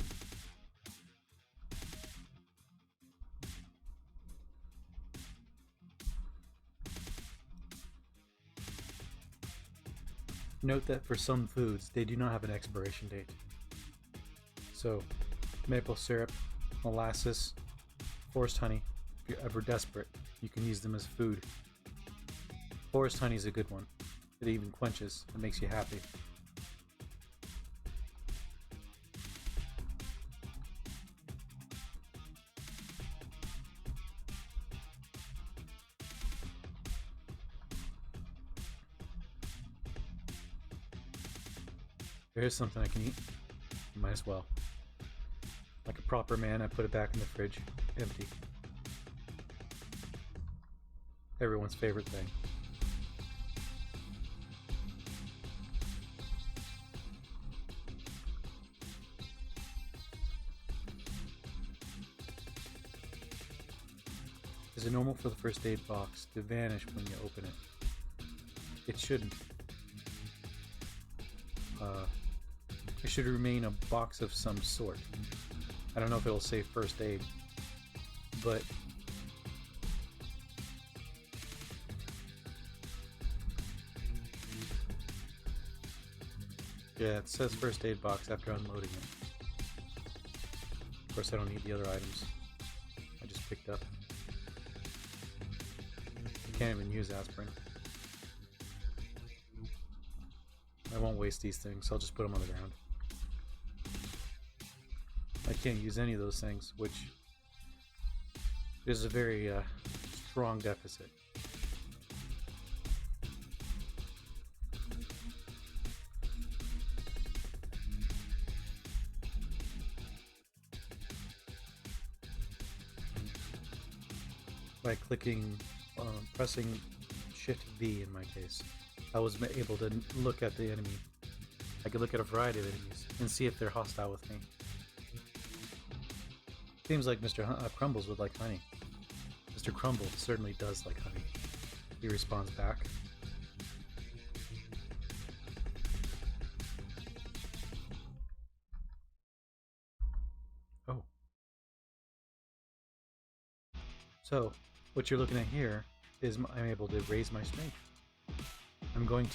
Note that for some foods, they do not have an expiration date. So, maple syrup, molasses, forest honey, if you're ever desperate, you can use them as food. Forest honey is a good one. It even quenches. It makes you happy. Here's something I can eat. Might as well. Like a proper man, I put it back in the fridge, empty. everyone's favorite thing. Is it normal for the first aid box to vanish when you open it? It shouldn't. It should remain a box of some sort. I don't know if it'll say first aid, but yeah, it says first aid box after unloading it. Of course, I don't need the other items I just picked up. I can't even use aspirin. I won't waste these things, I'll just put them on the ground. I can't use any of those things, which is a very strong deficit. By pressing Shift V in my case, I was able to look at the enemy. I could look at a variety of enemies and see if they're hostile with me. Seems like Mr. Crumbles would like honey. Mr. Crumbles certainly does like honey. He responds back. Oh. So, what you're looking at here is I'm able to raise my strength. I'm going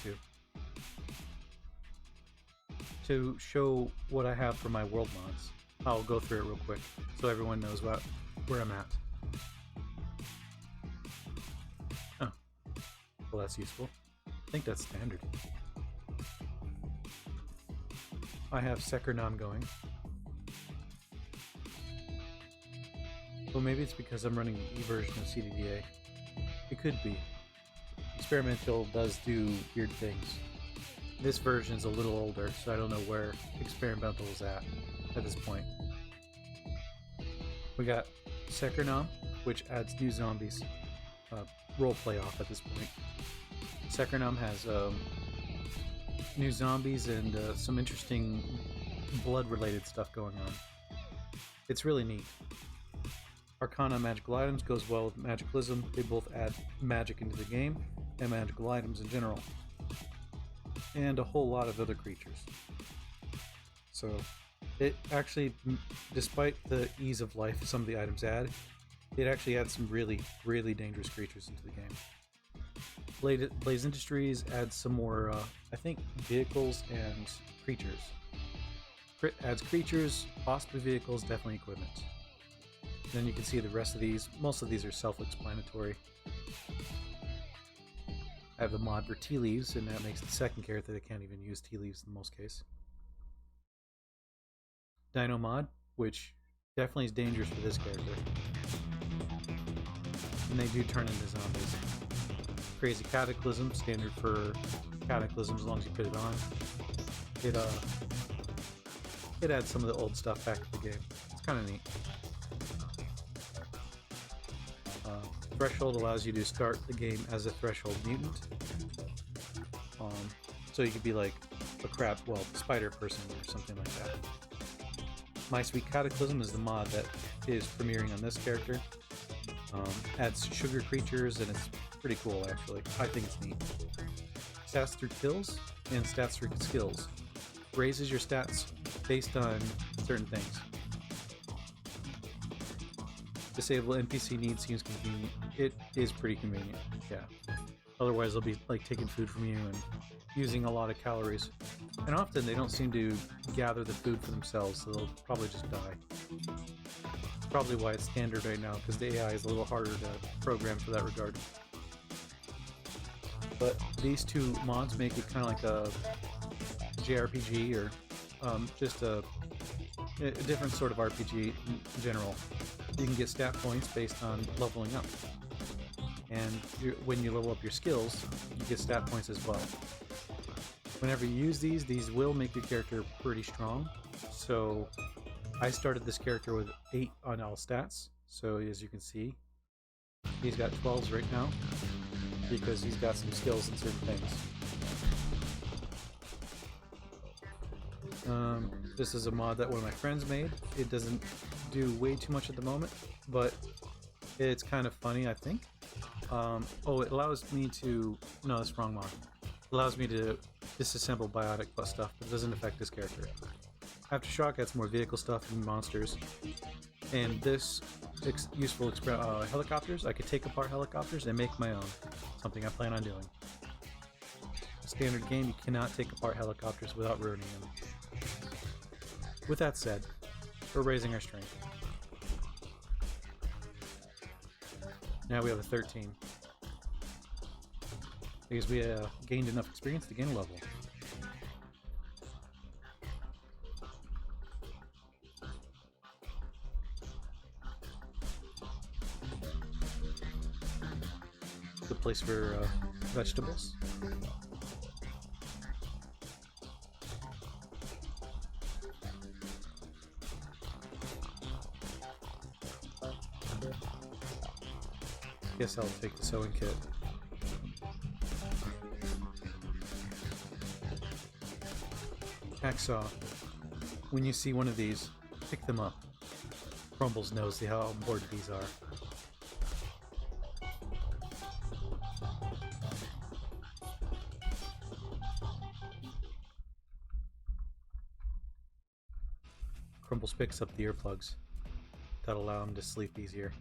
to show what I have for my world mods. I'll go through it real quick so everyone knows where I'm at. Oh, well, that's useful. I think that's standard. I have Sekernam going. Well, maybe it's because I'm running the E version of CDDA. It could be. Experimental does do weird things. This version is a little older, so I don't know where Experimental is at this point. We got Sekernam, which adds new zombies. Roleplay off at this point. Sekernam has new zombies and some interesting blood-related stuff going on. It's really neat. Arcana magical items goes well with magicalism. They both add magic into the game and magical items in general. And a whole lot of other creatures. So it actually, despite the ease of life some of the items add, it actually adds some really, really dangerous creatures into the game. Blaze Industries adds some more, I think, vehicles and creatures. Crit adds creatures, possibly vehicles, definitely equipment. Then you can see the rest of these. Most of these are self-explanatory. I have the mod for tea leaves, and that makes the second character that can't even use tea leaves in most cases. Dino mod, which definitely is dangerous for this character. And they do turn into zombies. Crazy Cataclysm, standard for Cataclysm as long as you put it on. It adds some of the old stuff back to the game. It's kind of neat. Threshold allows you to start the game as a Threshold mutant. So you could be like a spider person or something like that. My Sweet Cataclysm is the mod that is premiering on this character. Adds sugar creatures and it's pretty cool actually. I think it's neat. Stats through kills and stats through skills. Raises your stats based on certain things. Disable NPC needs seems convenient. It is pretty convenient, yeah. Otherwise they'll be like taking food from you and using a lot of calories. And often they don't seem to gather the food for themselves, so they'll probably just die. Probably why it's standard right now, because the AI is a little harder to program for that regard. But these two mods make it kind of like a JRPG or just a different sort of RPG in general. You can get stat points based on leveling up. And when you level up your skills, you get stat points as well. Whenever you use these will make your character pretty strong. So I started this character with 8 on all stats. So as you can see, he's got 12s right now. because he's got some skills in certain things. This is a mod that one of my friends made. It doesn't do way too much at the moment, but it's kind of funny, I think. Oh, it allows me to... No, that's the wrong mod. It allows me to disassemble biotic plus stuff, but it doesn't affect this character. Aftershock adds more vehicle stuff and monsters. And this useful helicopters, I could take apart helicopters and make my own. Something I plan on doing. Standard game, you cannot take apart helicopters without ruining them. With that said, we're raising our strength. Now we have a 13. Because we gained enough experience to gain a level. The place for vegetables. Guess I'll take the sewing kit. Hacksaw. When you see one of these, pick them up. Crumbles knows how important these are. Crumbles picks up the earplugs. That'll allow him to sleep easier.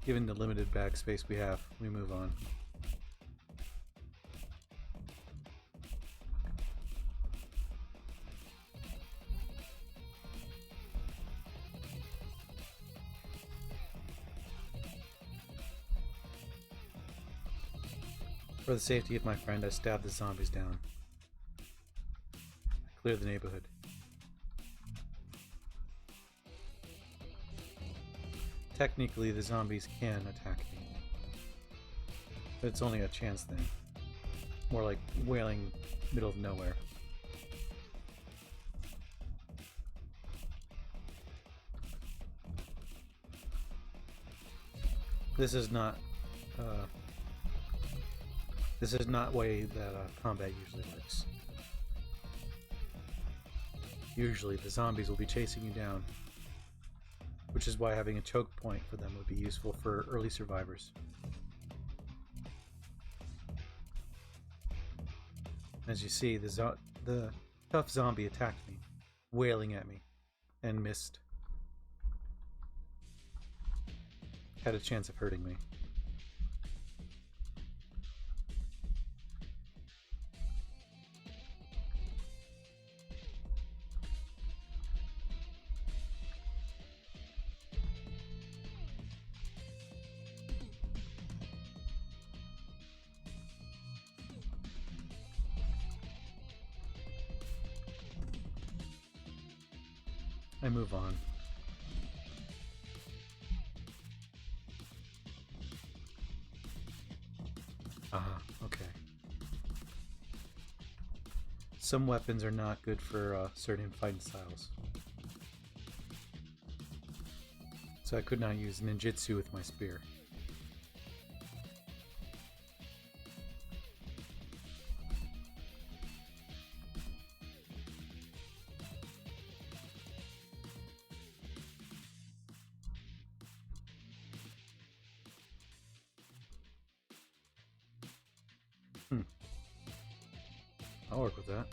Given the limited bag space we have, we move on. For the safety of my friend, I stab the zombies down. Clear the neighborhood. Technically, the zombies can attack me. But it's only a chance thing. More like wailing middle of nowhere. This is not way that combat usually works. Usually the zombies will be chasing you down, which is why having a choke point for them would be useful for early survivors. As you see, the tough zombie attacked me, wailing at me, and missed. Had a chance of hurting me. I move on. Okay. Some weapons are not good for certain fighting styles. So I could not use ninjutsu with my spear. I'll work with that.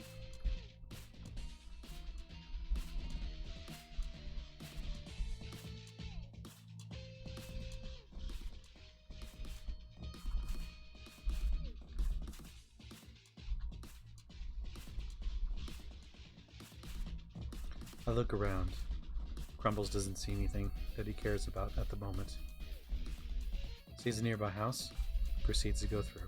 I look around. Crumbles doesn't see anything that he cares about at the moment. Sees a nearby house, proceeds to go through.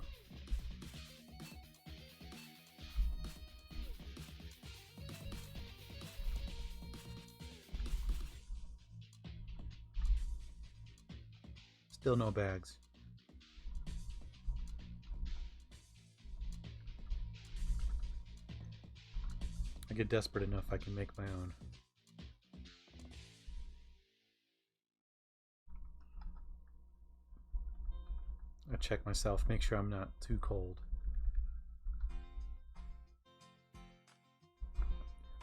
Still no bags. I get desperate enough I can make my own. I check myself, make sure I'm not too cold.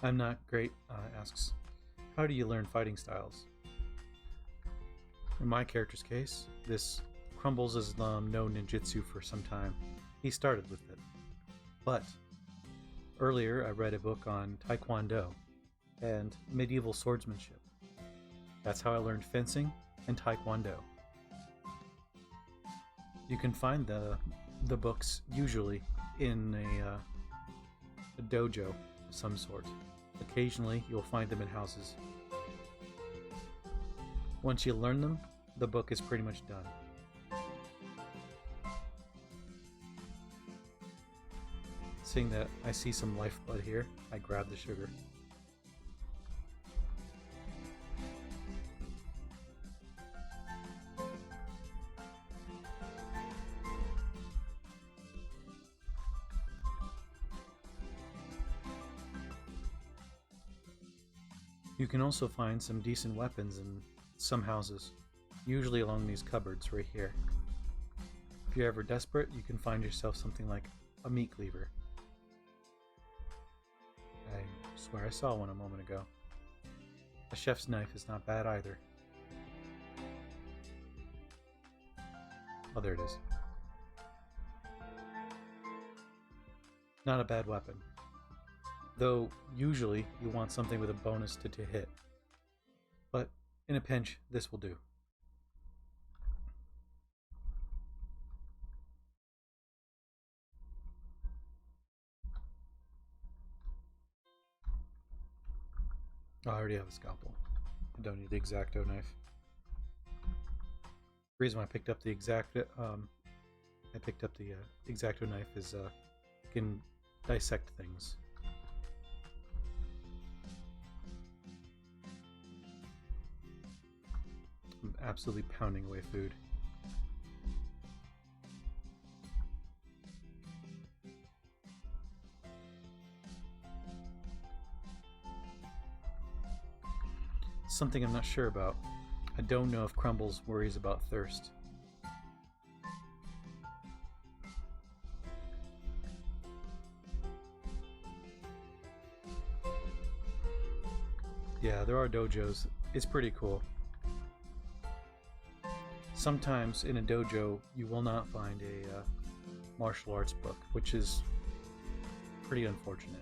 I'm not great, asks, how do you learn fighting styles? In my character's case, this Crumbles has known ninjutsu for some time. He started with it. But earlier I read a book on Taekwondo and medieval swordsmanship. That's how I learned fencing and Taekwondo. You can find the books usually in a dojo of some sort. Occasionally you'll find them in houses. Once you learn them, the book is pretty much done. Seeing that I see some lifeblood here, I grab the sugar. You can also find some decent weapons in some houses, usually along these cupboards right here. If you're ever desperate, you can find yourself something like a meat cleaver. I swear I saw one a moment ago. A chef's knife is not bad either. Oh, there it is. Not a bad weapon. Though, usually, you want something with a bonus to hit. But, in a pinch, this will do. Oh, I already have a scalpel. I don't need the X-Acto knife. The reason why I picked up the X-Acto knife is you can dissect things. I'm absolutely pounding away food. Something I'm not sure about. I don't know if Crumbles worries about thirst. Yeah, there are dojos. It's pretty cool. Sometimes in a dojo you will not find a martial arts book, which is pretty unfortunate.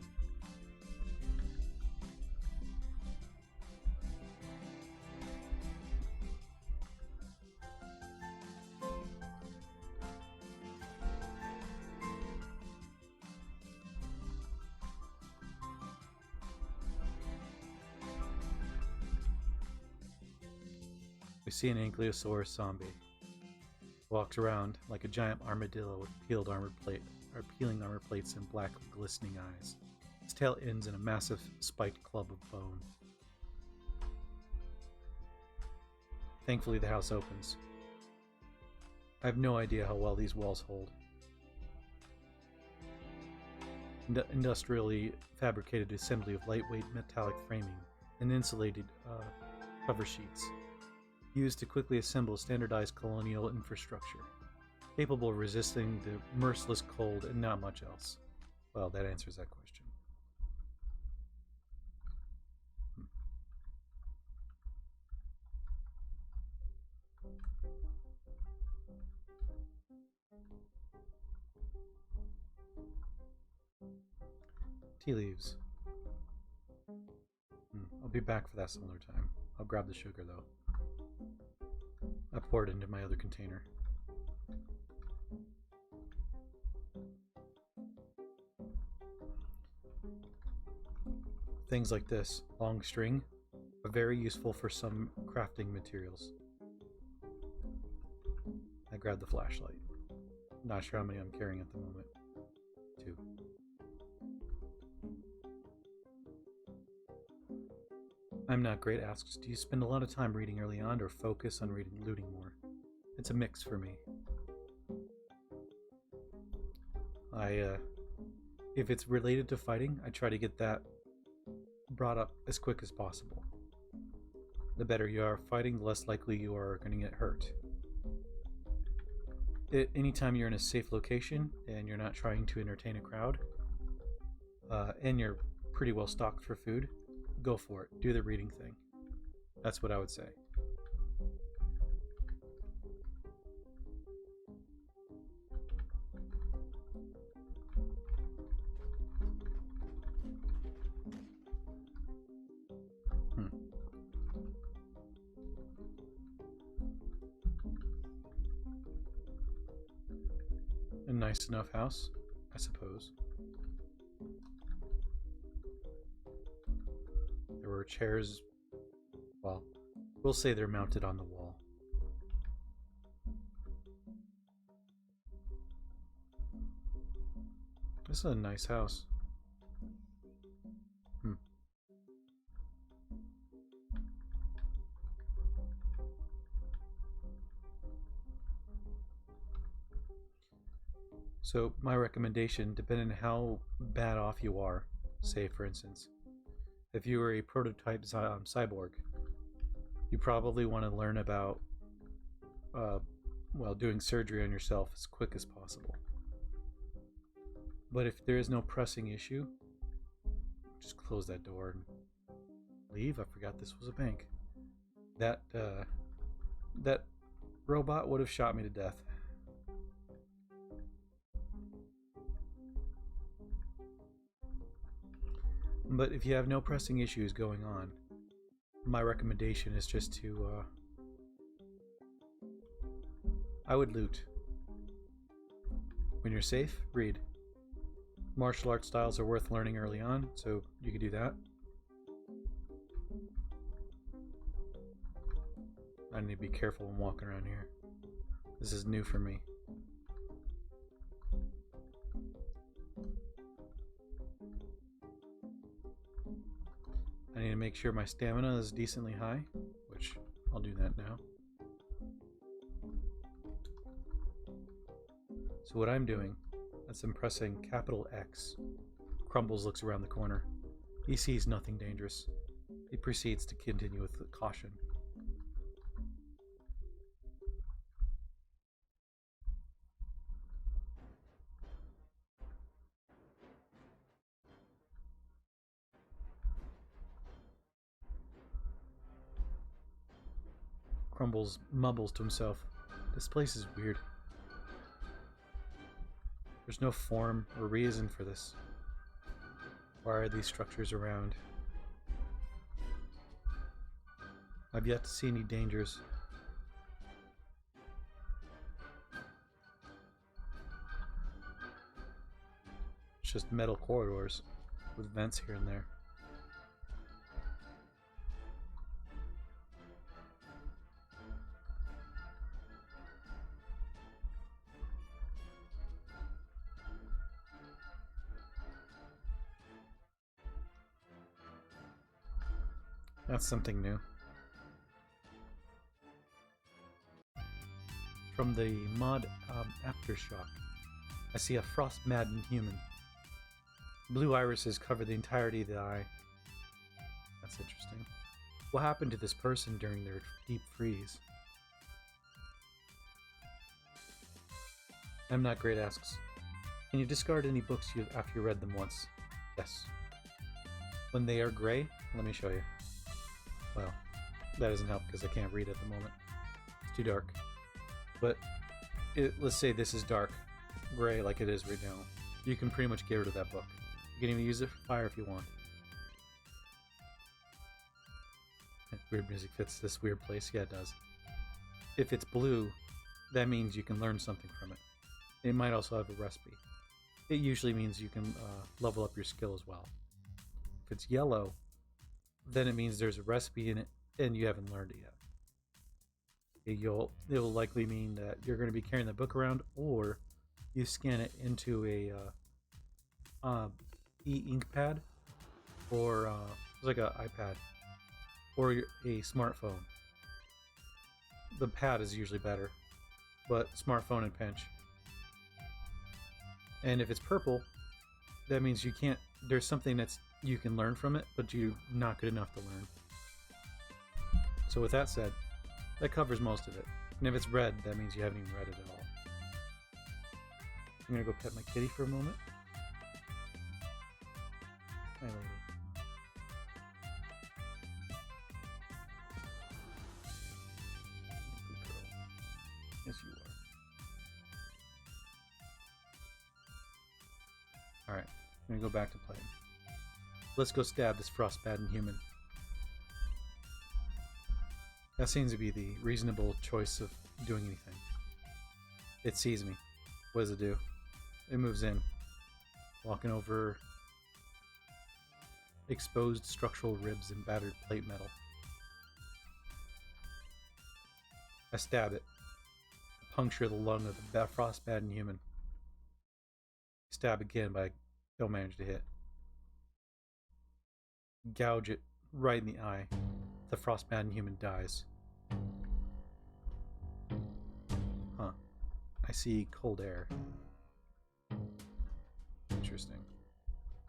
We see an ankylosaurus zombie. Walks around like a giant armadillo with peeling armor plates and black glistening eyes. Its tail ends in a massive spiked club of bone. Thankfully the house opens. I have no idea how well these walls hold. Industrially fabricated assembly of lightweight metallic framing and insulated cover sheets, used to quickly assemble standardized colonial infrastructure, capable of resisting the merciless cold and not much else. Well, that answers that question. Tea leaves. I'll be back for that some other time. I'll grab the sugar though. I pour it into my other container. Things like this, long string, are very useful for some crafting materials. I grab the flashlight. Not sure how many I'm carrying at the moment. 2. I'm Not Great asks, do you spend a lot of time reading early on or focus on looting more? It's a mix for me. If it's related to fighting, I try to get that brought up as quick as possible. The better you are fighting, the less likely you are going to get hurt. Anytime you're in a safe location and you're not trying to entertain a crowd, and you're pretty well stocked for food, go for it. Do the reading thing. That's what I would say. A nice enough house, I suppose. There were chairs, well, we'll say they're mounted on the wall. This is a nice house. So my recommendation, depending on how bad off you are, say for instance, if you were a prototype cyborg, you probably want to learn about doing surgery on yourself as quick as possible. But if there is no pressing issue, just close that door and leave. I forgot this was a bank. That robot would have shot me to death. But if you have no pressing issues going on, my recommendation is just to I would loot. When you're safe, read. Martial arts styles are worth learning early on, so you could do that. I need to be careful when walking around here. This is new for me. I need to make sure my stamina is decently high, which I'll do that now. So what I'm doing, I'm pressing capital X. Crumbles looks around the corner. He sees nothing dangerous. He proceeds to continue with caution. Crumbles mumbles to himself. This place is weird. There's no form or reason for this. Why are these structures around? I've yet to see any dangers. It's just metal corridors with vents here and there. That's something new. From the mod Aftershock, I see a frost-maddened human. Blue irises cover the entirety of the eye. That's interesting. What happened to this person during their deep freeze? I'm Not Great asks, can you discard any books after you read them once? Yes. When they are gray, let me show you. Well, that doesn't help because I can't read at the moment. It's too dark. But let's say this is dark, gray like it is right now. You can pretty much get rid of that book. You can even use it for fire if you want. Weird music fits this weird place. Yeah, it does. If it's blue, that means you can learn something from it. It might also have a recipe. It usually means you can level up your skill as well. If it's yellow, then it means there's a recipe in it and you haven't learned it yet. It will likely mean that you're going to be carrying the book around, or you scan it into a e-ink pad, or like an iPad, or a smartphone. The pad is usually better. but smartphone and pinch. And if it's purple, that means you can't. There's something that's you can learn from it, but you're not good enough to learn. So with that said, that covers most of it. And if it's red, that means you haven't even read it at all. I'm gonna go pet my kitty for a moment. Hi, lady. Good girl. Yes, you are. Alright, I'm gonna go back to playing. Let's go stab this frostbitten human. That seems to be the reasonable choice of doing anything. It sees me. What does it do? It moves in, walking over exposed structural ribs and battered plate metal. I stab it. I puncture the lung of the frostbitten human. Stab again, but I don't manage to hit. Gouge it right in the eye. The frostbitten human dies. Huh. I see cold air. Interesting.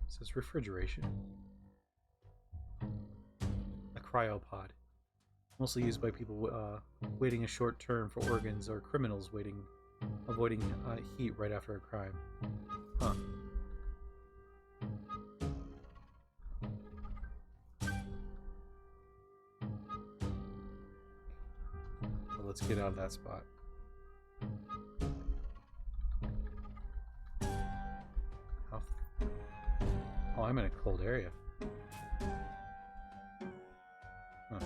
It says refrigeration. A cryopod. Mostly used by people waiting a short term for organs or criminals avoiding heat right after a crime. Huh. Well, let's get out of that spot. Oh, I'm in a cold area. Huh.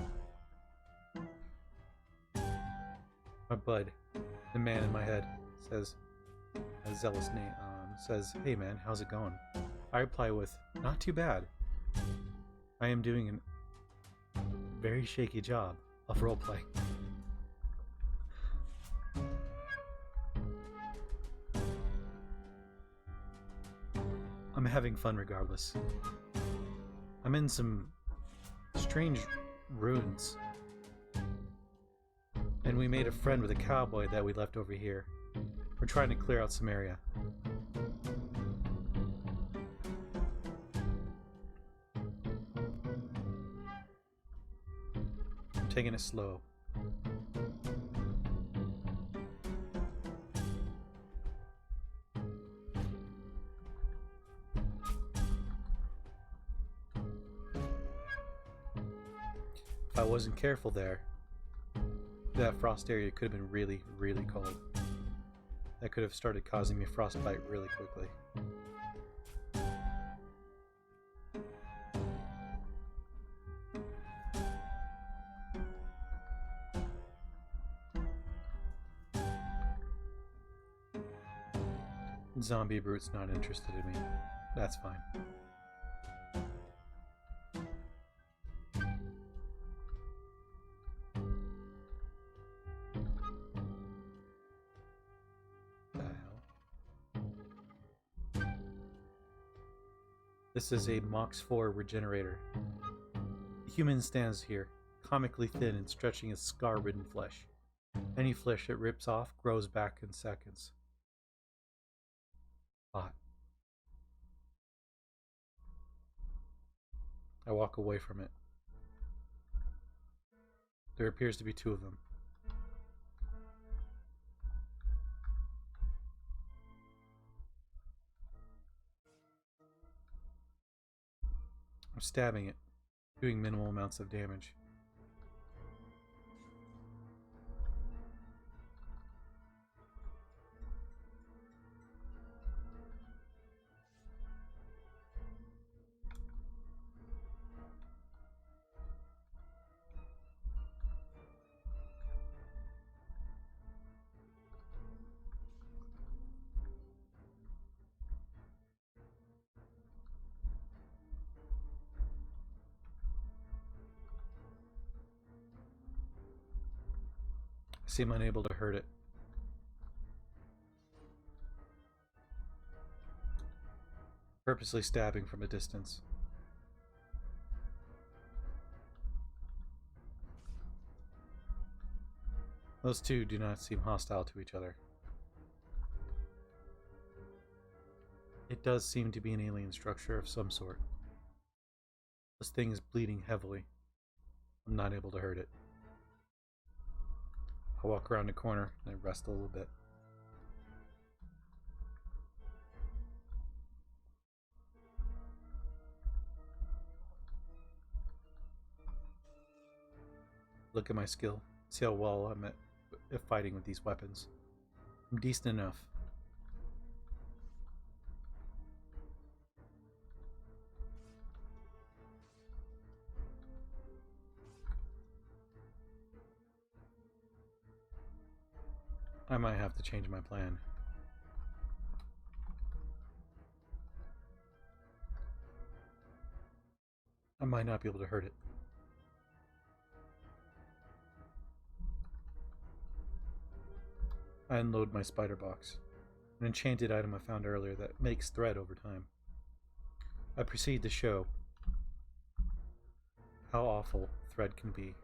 My bud, the man in my head, says, a zealous name, says, "Hey man, how's it going?" I reply with, "Not too bad. I am doing a very shaky job of roleplay." I'm having fun regardless. I'm in some strange ruins. And we made a friend with a cowboy that we left over here. We're trying to clear out some area. I'm taking it slow. If I wasn't careful there, that frost area could have been really, really cold. That could have started causing me frostbite really quickly. Zombie brute's not interested in me. That's fine. This is a Mox 4 regenerator. The human stands here, comically thin and stretching its scar-ridden flesh. Any flesh it rips off grows back in seconds. Hot. I walk away from it. There appears to be two of them. I'm stabbing it, doing minimal amounts of damage. I seem unable to hurt it. Purposely stabbing from a distance. Those two do not seem hostile to each other. It does seem to be an alien structure of some sort. This thing is bleeding heavily. I'm not able to hurt it. I walk around the corner and I rest a little bit. Look at my skill. See how well I'm at fighting with these weapons. I'm decent enough. I might have to change my plan. I might not be able to hurt it. I unload my spider box, an enchanted item I found earlier that makes thread over time. I proceed to show how awful thread can be.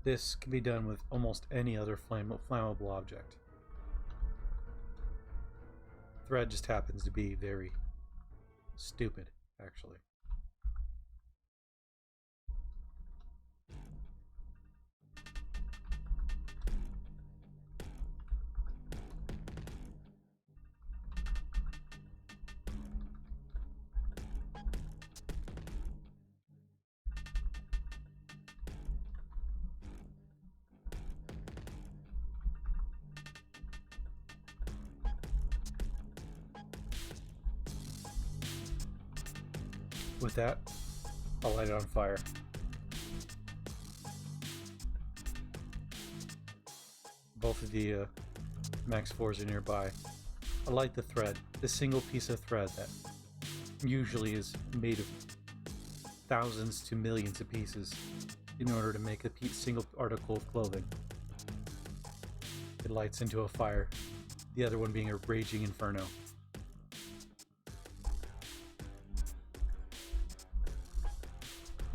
This can be done with almost any other flammable object. Thread just happens to be very stupid, actually. With that, I'll light it on fire. Both of the Max 4s are nearby. I light the thread, this single piece of thread that usually is made of thousands to millions of pieces in order to make a single article of clothing. It lights into a fire, the other one being a raging inferno.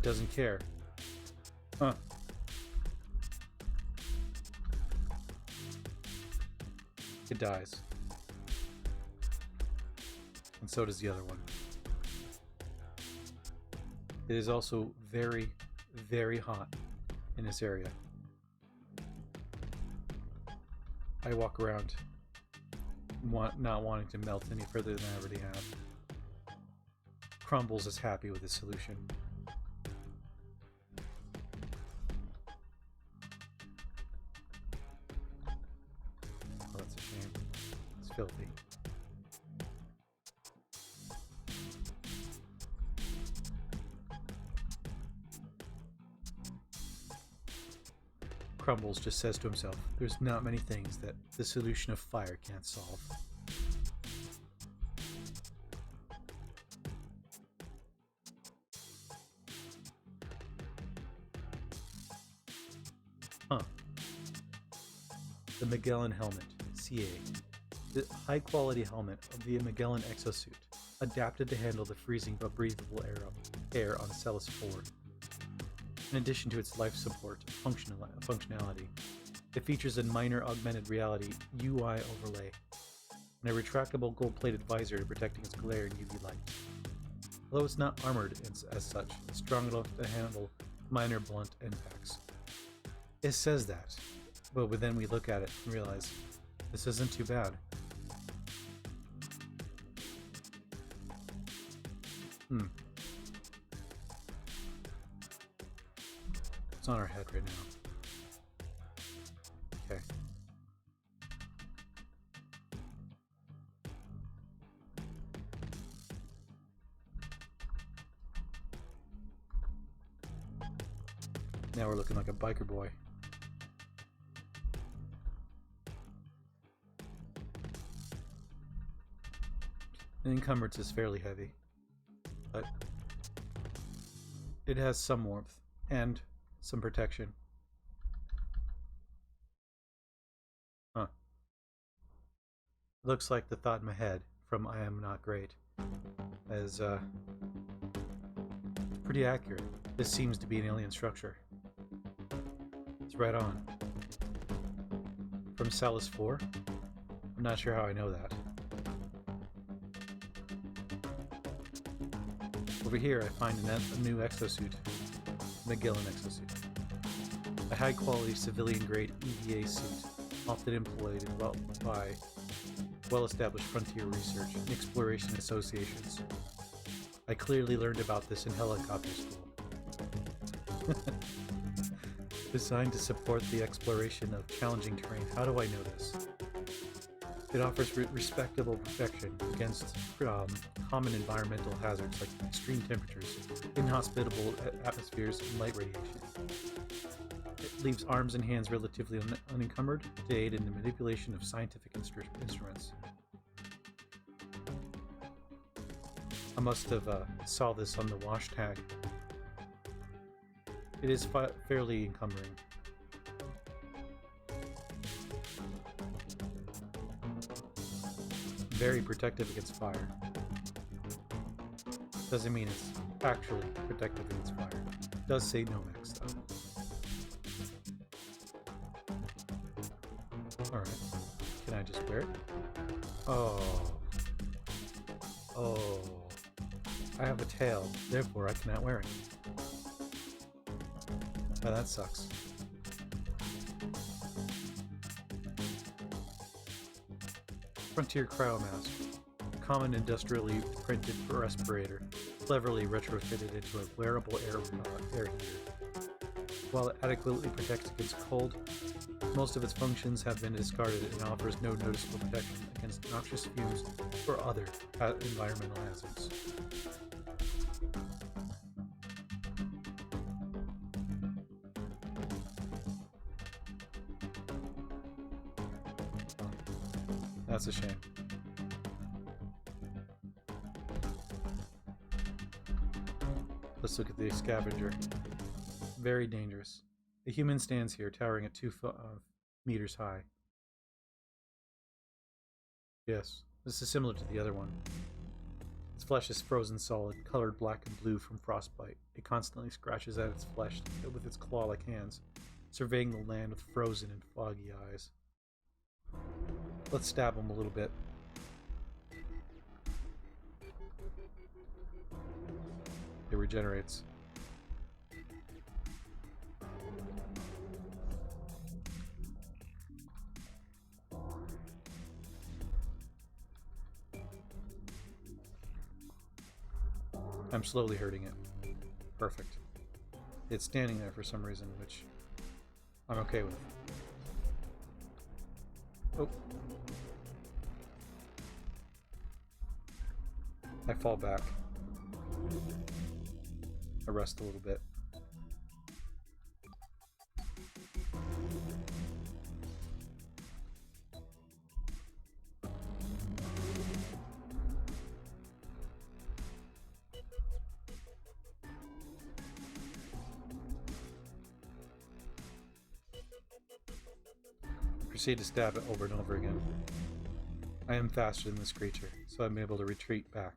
Doesn't care. Huh. It dies. And so does the other one. It is also very, very hot in this area. I walk around not wanting to melt any further than I already have. Crumbles is happy with his solution. Filthy. Crumbles just says to himself, there's not many things that the solution of fire can't solve. Huh. The Magellan helmet, CA. The high-quality helmet of the Magellan exosuit, adapted to handle the freezing but breathable air on Celis 4. In addition to its life support functionality, it features a minor augmented reality UI overlay and a retractable gold-plated visor protecting its glare and UV light. Although it's not armored as such, it's strong enough to handle minor blunt impacts. It says that, but then we look at it and realize this isn't too bad. It's on our head right now. Okay. Now we're looking like a biker boy. The encumbrance is fairly heavy, but it has some warmth and some protection. Huh. Looks like the thought in my head from I Am Not Great is pretty Pretty accurate. This seems to be an alien structure. It's right on. From Salus 4? I'm not sure how I know that. Over here I find a new exosuit. Magellan exosuit. A high-quality civilian-grade EVA suit, often employed by well-established frontier research and exploration associations. I clearly learned about this in helicopter school. Designed to support the exploration of challenging terrain. How do I know this? It offers respectable protection against common environmental hazards like extreme temperatures, inhospitable atmospheres, and light radiation. It leaves arms and hands relatively unencumbered to aid in the manipulation of scientific instruments. I must have saw this on the wash tag. It is fairly encumbering. Very protective against fire. Doesn't mean it's actually protective against fire. It does say Nomex though. Alright. Can I just wear it? Oh. Oh. I have a tail, therefore I cannot wear it. Oh, that sucks. Frontier Cryo Mask. Common industrially printed respirator, cleverly retrofitted into a wearable air heater. While it adequately protects against cold, most of its functions have been discarded and offers no noticeable protection against noxious fumes or other environmental hazards. That's a shame. Let's look at the scavenger. Very dangerous. A human stands here, towering at 2 meters high. Yes, this is similar to the other one. Its flesh is frozen solid, colored black and blue from frostbite. It constantly scratches at its flesh with its claw-like hands, surveying the land with frozen and foggy eyes. Let's stab him a little bit. It regenerates. I'm slowly hurting it. Perfect. It's standing there for some reason, which I'm okay with. Oh. I fall back. I rest a little bit. Proceed to stab it over and over again. I am faster than this creature, so I'm able to retreat back.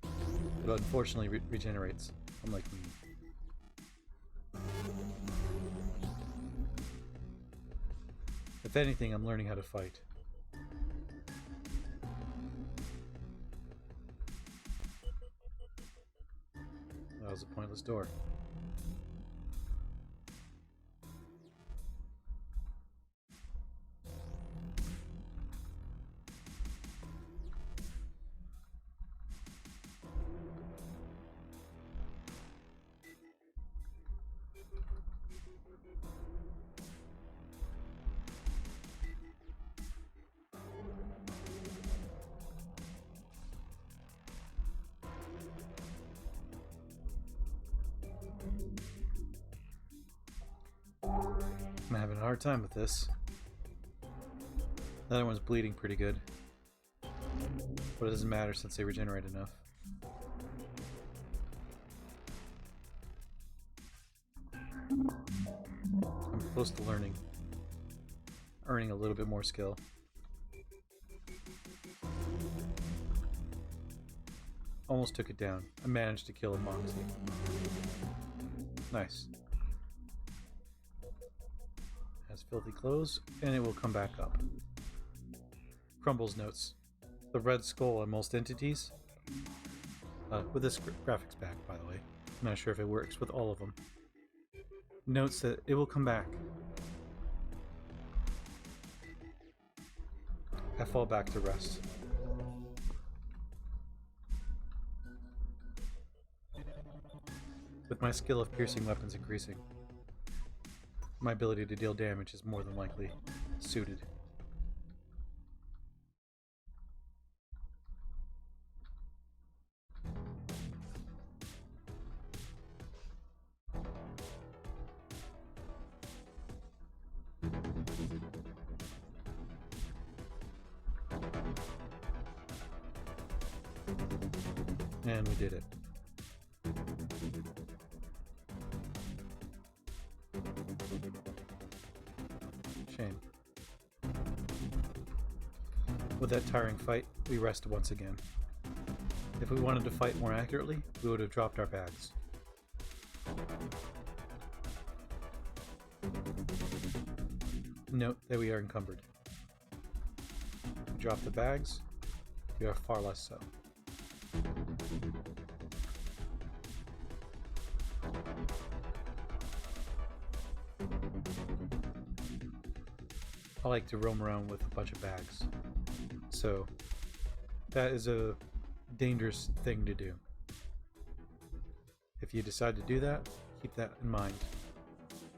It unfortunately regenerates, unlike me. If anything, I'm learning how to fight. That was a pointless door. I'm having a hard time with this. The other one's bleeding pretty good. But it doesn't matter since they regenerate enough. I'm close to earning a little bit more skill. Almost took it down. I managed to kill a moxie. Nice. Has filthy clothes, and it will come back up. Crumbles notes. The red skull on most entities. With this graphics pack, by the way. I'm not sure if it works with all of them. Notes that it will come back. I fall back to rest. With my skill of piercing weapons increasing, my ability to deal damage is more than likely suited. And we did it. Shame. With that tiring fight, we rested once again. If we wanted to fight more accurately, we would have dropped our bags. Note that we are encumbered. If we drop the bags, we are far less so. I like to roam around with a bunch of bags, so that is a dangerous thing to do. If you decide to do that, keep that in mind.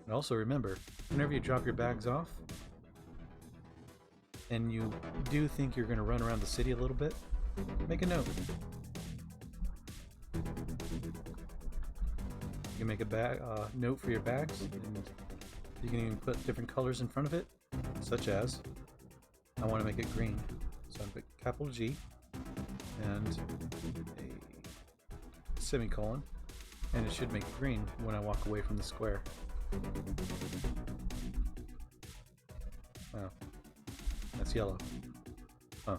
And also remember, whenever you drop your bags off, and you do think you're going to run around the city a little bit, make a note. You can make a note for your bags, and you can even put different colors in front of it, such as, I want to make it green, so I'm going to put capital G and a semicolon, and it should make it green when I walk away from the square. Wow, that's yellow. Huh.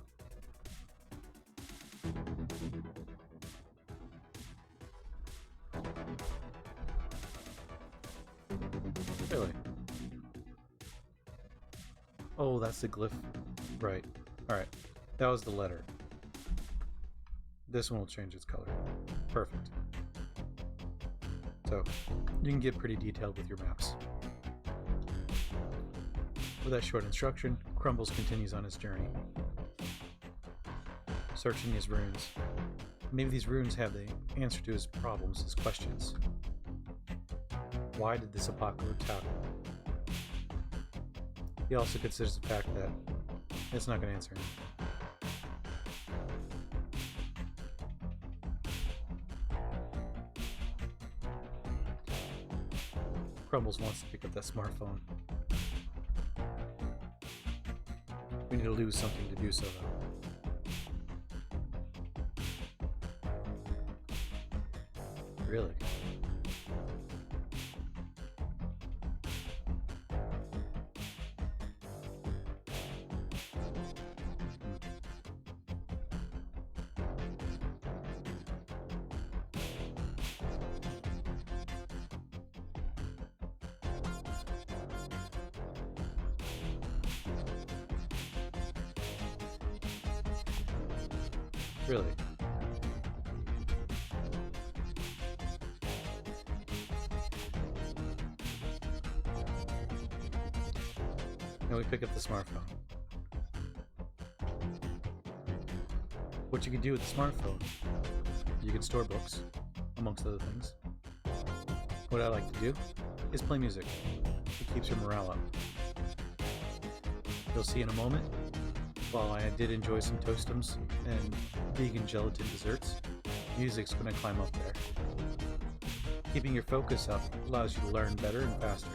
Really? Oh, that's the glyph. Right. Alright. That was the letter. This one will change its color. Perfect. So, you can get pretty detailed with your maps. With that short instruction, Crumbles continues on his journey. Searching his runes. Maybe these runes have the answer to his problems, his questions. Why did this apocalypse happen? He also considers the fact that it's not going to answer anything. Crumbles wants to pick up that smartphone. We need to lose something to do so, though. Really? Really? Now we pick up the smartphone. What you can do with the smartphone, you can store books, amongst other things. What I like to do is play music. It keeps your morale up. You'll see in a moment, while I did enjoy some Toastums and vegan gelatin desserts, music's going to climb up there. Keeping your focus up allows you to learn better and faster.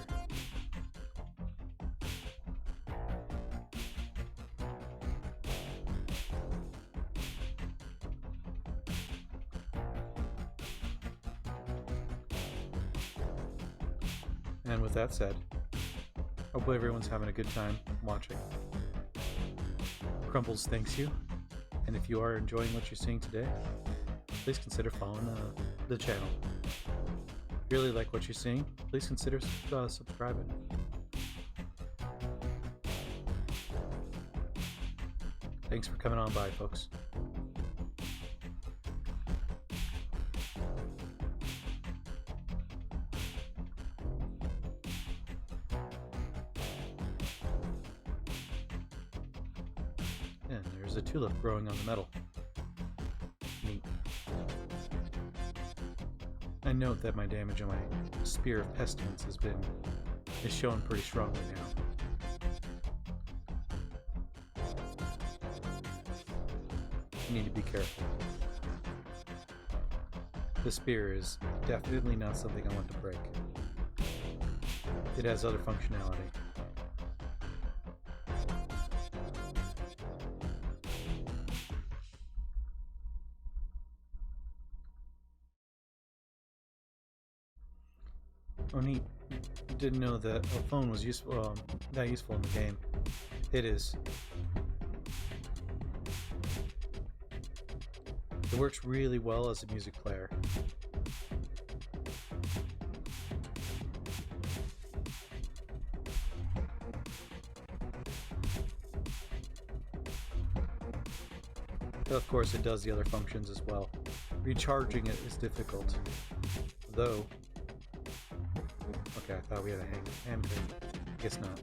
And with that said, I hope everyone's having a good time watching. Crumbles thanks you, and if you are enjoying what you're seeing today, please consider following the channel. If you really like what you're seeing, please consider subscribing. Thanks for coming on by, folks. And there's a tulip growing on the metal. Neat. I note that my damage on my Spear of Pestilence is shown pretty strongly now. I need to be careful. The spear is definitely not something I want to break. It has other functionality. Oh neat. Didn't know that a phone was useful, that useful in the game. It is. It works really well as a music player. Of course, it does the other functions as well. Recharging it is difficult, though. Okay, I thought we had a hand grenade. Guess not.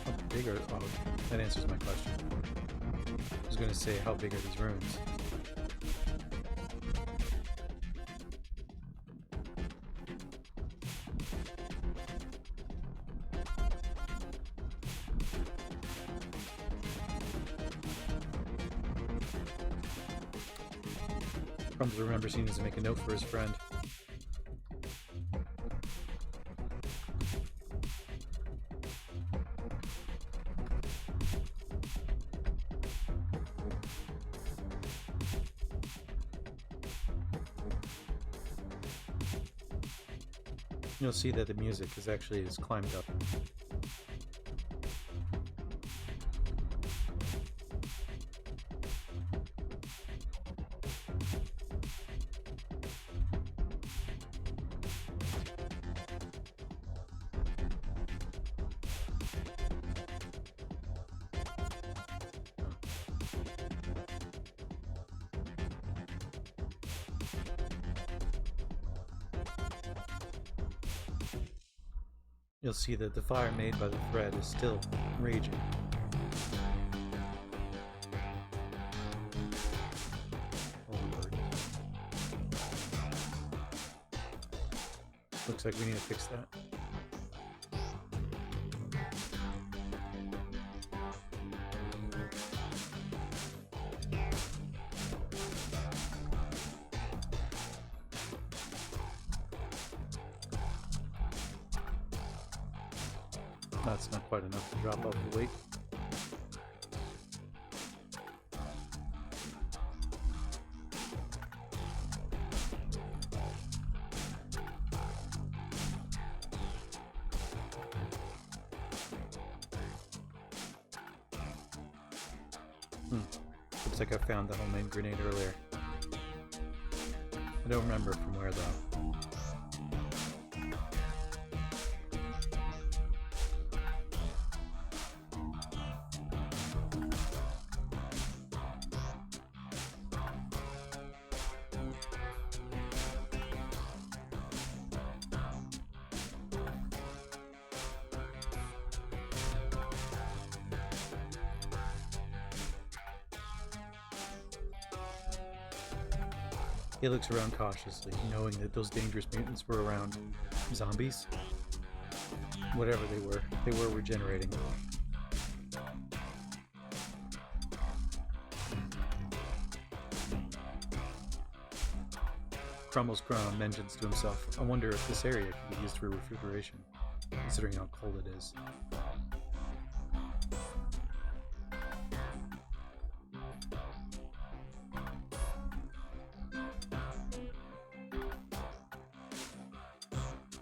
How big are... Oh, that answers my question. I was going to say, how big are these runes? Crumbles remembers he needs to make a note for his friend. You'll see that the music is climbed up. You'll see that the fire made by the thread is still raging. Looks like we need to fix that. That's not quite enough to drop off the weight. Looks like I found the homemade grenade earlier. I don't remember from where though. He looks around cautiously, knowing that those dangerous mutants were around. Zombies? Whatever they were regenerating. Crumbles mentions to himself, I wonder if this area can be used for refrigeration, considering how cold it is.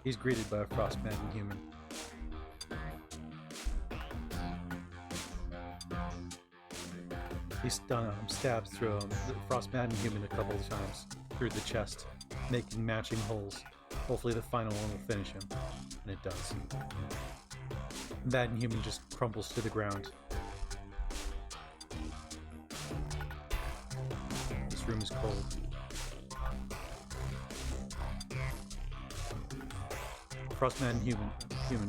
He's greeted by a frost-maddened human. He stabs through the frost-maddened human a couple of times through the chest, making matching holes. Hopefully the final one will finish him, and it does. Maddened human just crumbles to the ground. This room is cold. Frost-maddened human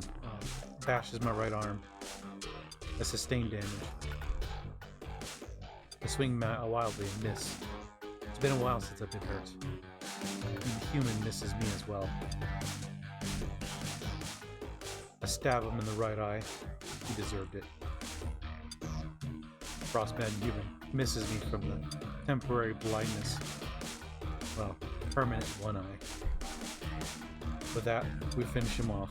bashes my right arm. A sustained damage. I swing wildly and miss. It's been a while since I've been hurt. And the human misses me as well. I stab him in the right eye. He deserved it. Frostmaddened human misses me from the temporary blindness. Well, permanent one eye. With that, we finish him off.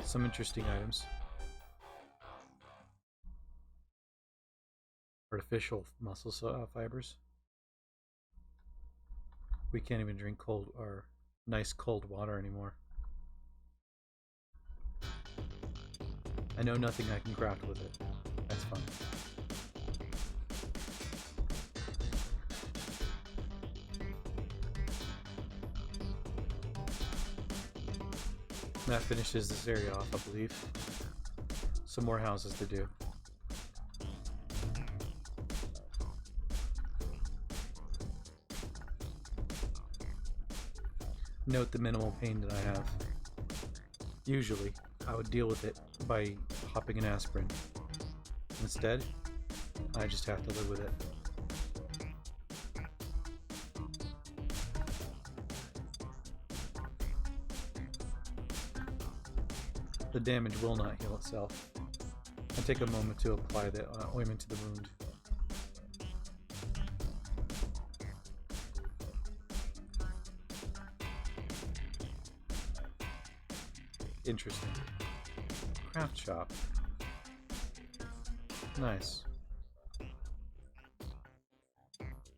Some interesting items. Artificial muscle fibers. We can't even drink cold or nice cold water anymore. I know nothing I can craft with it. That's fun. That finishes this area off, I believe. Some more houses to do. Note the minimal pain that I have. Usually, I would deal with it by hopping an aspirin. Instead, I just have to live with it. The damage will not heal itself. I take a moment to apply the ointment to the wound. Interesting. Craft shop. Nice.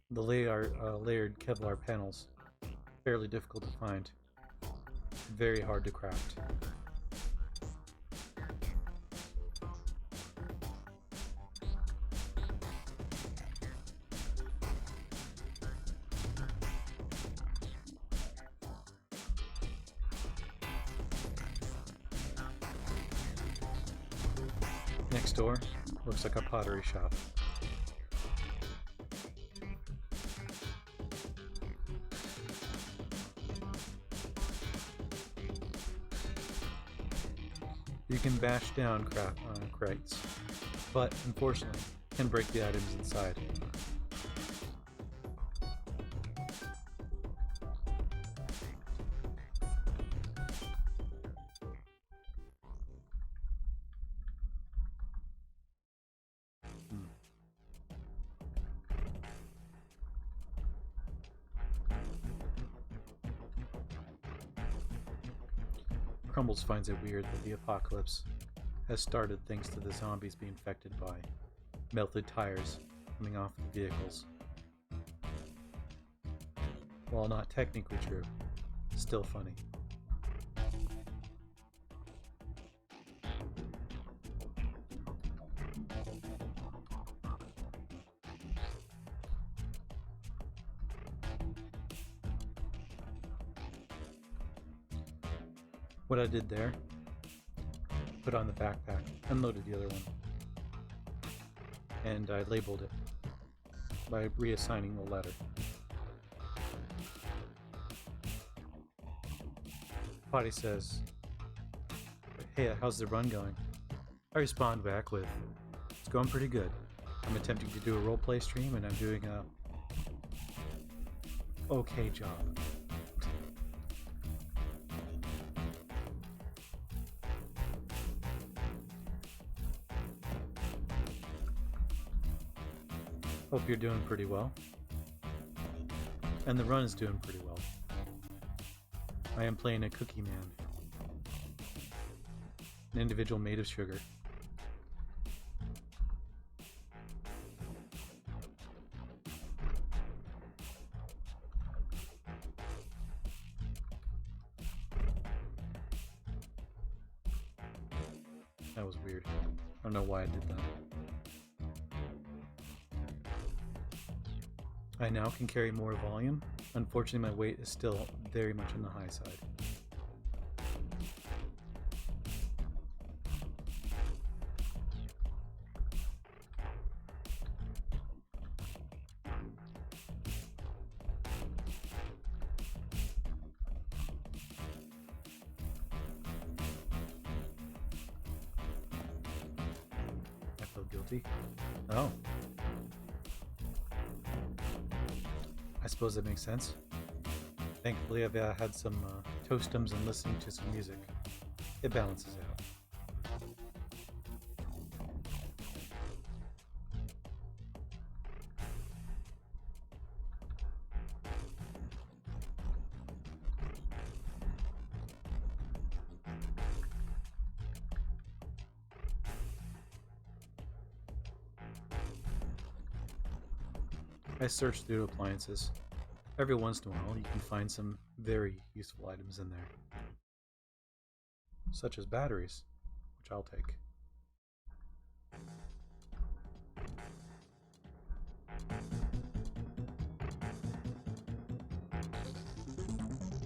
The layered Kevlar panels. Fairly difficult to find. Very hard to craft. Next door looks like a pottery shop. You can bash down crates, but unfortunately can break the items inside. Crumbles finds it weird that the apocalypse has started thanks to the zombies being infected by melted tires coming off the vehicles. While not technically true, still funny. What I did there, put on the backpack, unloaded the other one, and I labeled it by reassigning the letter. Potty says, "Hey, how's the run going?" I respond back with, "It's going pretty good. I'm attempting to do a roleplay stream and I'm doing a okay job." Hope you're doing pretty well. And the run is doing pretty well. I am playing a cookie man. An individual made of sugar. That was weird. I don't know why I did that. I now can carry more volume. Unfortunately, my weight is still very much on the high side. I feel guilty. Oh. I suppose that makes sense. Thankfully, I've had some toastums and listening to some music. It balances out. I searched through appliances. Every once in a while, you can find some very useful items in there. Such as batteries, which I'll take.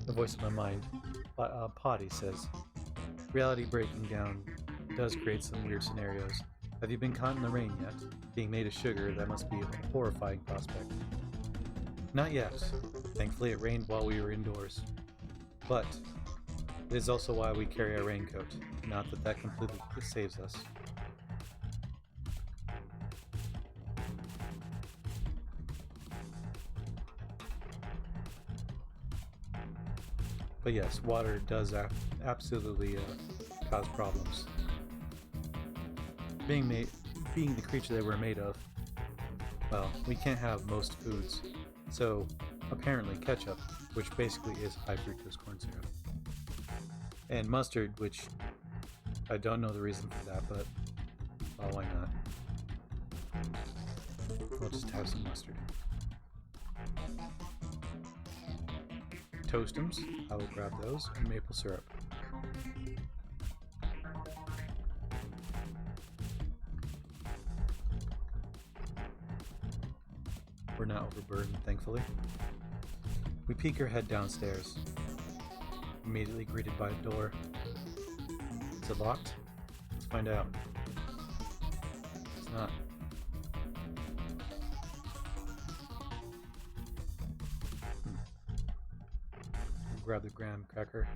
The voice of my mind, Potty, says, reality breaking down does create some weird scenarios. Have you been caught in the rain yet? Being made of sugar, that must be a horrifying prospect. Not yet. Thankfully, it rained while we were indoors. But it is also why we carry our raincoat. Not that that completely saves us. But yes, water does absolutely cause problems. Being the creature that we're made of, well, we can't have most foods. So, apparently ketchup, which basically is high fructose corn syrup. And mustard, which I don't know the reason for that, but well, why not? We'll just have some mustard. Toastums, I will grab those, and maple syrup. We're not overburdened, thankfully. We peek our head downstairs, immediately greeted by a door. Is it locked? Let's find out. It's not. We'll grab the graham cracker.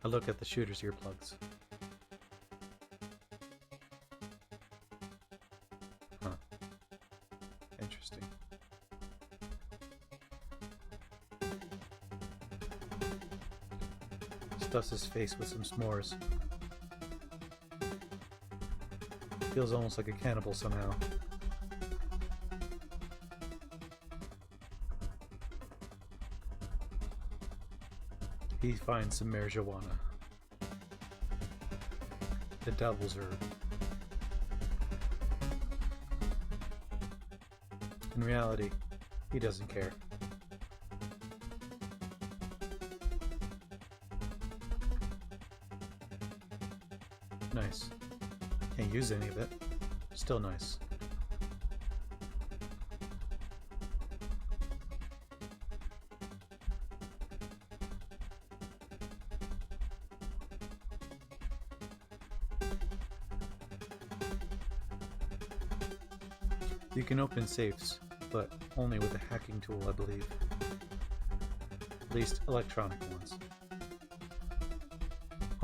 I look at the shooter's earplugs. Huh. Interesting. Stuffs his face with some s'mores. Feels almost like a cannibal somehow. He finds some marijuana. The devil's herb. In reality, he doesn't care. Nice. Can't use any of it. Still nice. You can open safes, but only with a hacking tool, I believe. At least electronic ones.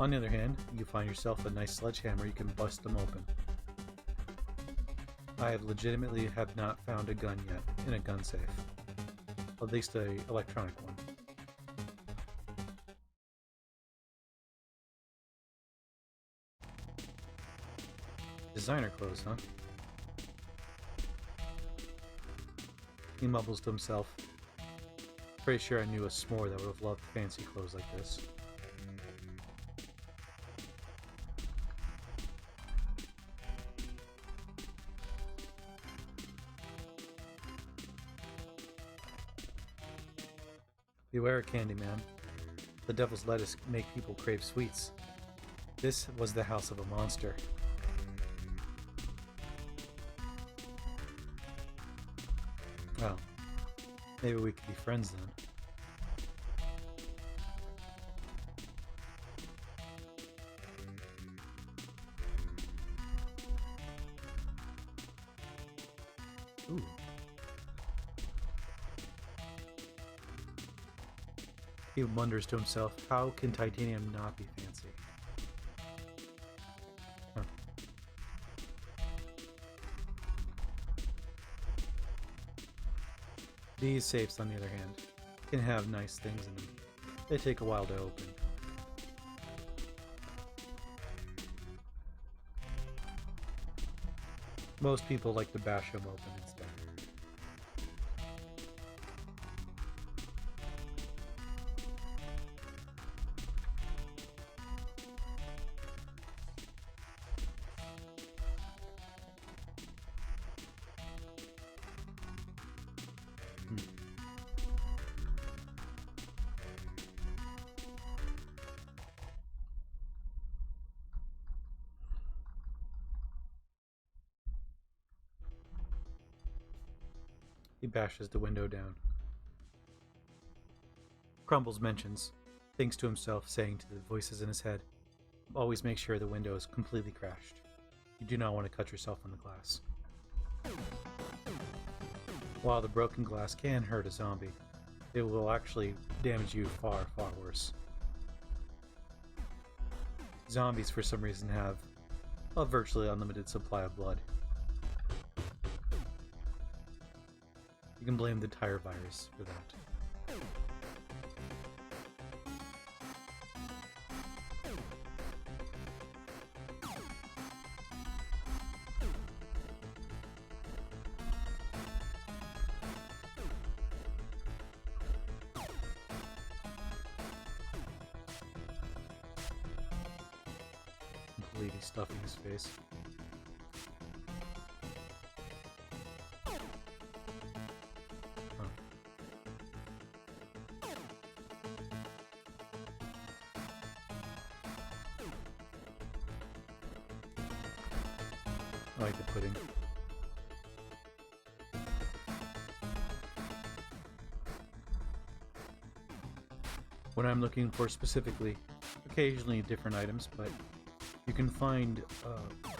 On the other hand, you find yourself a nice sledgehammer, you can bust them open. I legitimately have not found a gun yet in a gun safe. At least an electronic one. Designer clothes, huh? He mumbles to himself. Pretty sure I knew a s'more that would have loved fancy clothes like this. Beware, Candyman. The devil's lettuce make people crave sweets. This was the house of a monster. Well, maybe we could be friends then. Ooh. He wonders to himself, how can titanium not be fancy? Huh. These safes, on the other hand, can have nice things in them. They take a while to open. Most people like to bash them open instead. He bashes the window down. Crumbles mentions, thinks to himself, saying to the voices in his head, always make sure the window is completely crashed. You do not want to cut yourself on the glass. While the broken glass can hurt a zombie, it will actually damage you far, far worse. Zombies, for some reason, have a virtually unlimited supply of blood. You can blame the tire virus for that. Completely stuffing his face. I like the pudding. What I'm looking for specifically, occasionally different items, but you can find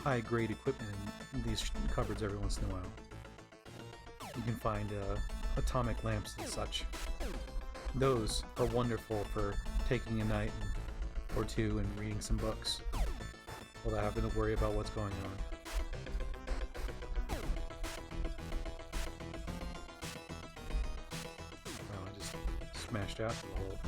high-grade equipment in these cupboards every once in a while. You can find atomic lamps and such. Those are wonderful for taking a night or two and reading some books without having to worry about what's going on. Smashed out the hole.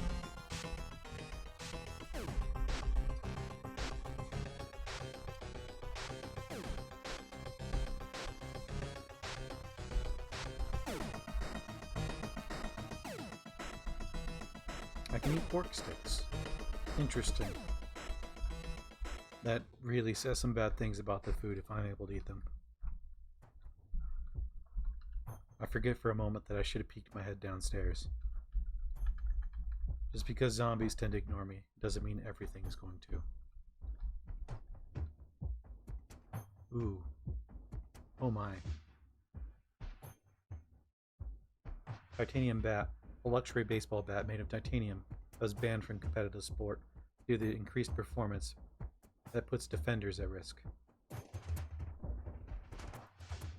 I can eat pork sticks. Interesting. That really says some bad things about the food if I'm able to eat them. I forget for a moment that I should have peeked my head downstairs. Just because zombies tend to ignore me doesn't mean everything is going to. Ooh. Oh my. Titanium bat. A luxury baseball bat made of titanium was banned from competitive sport due to the increased performance that puts defenders at risk.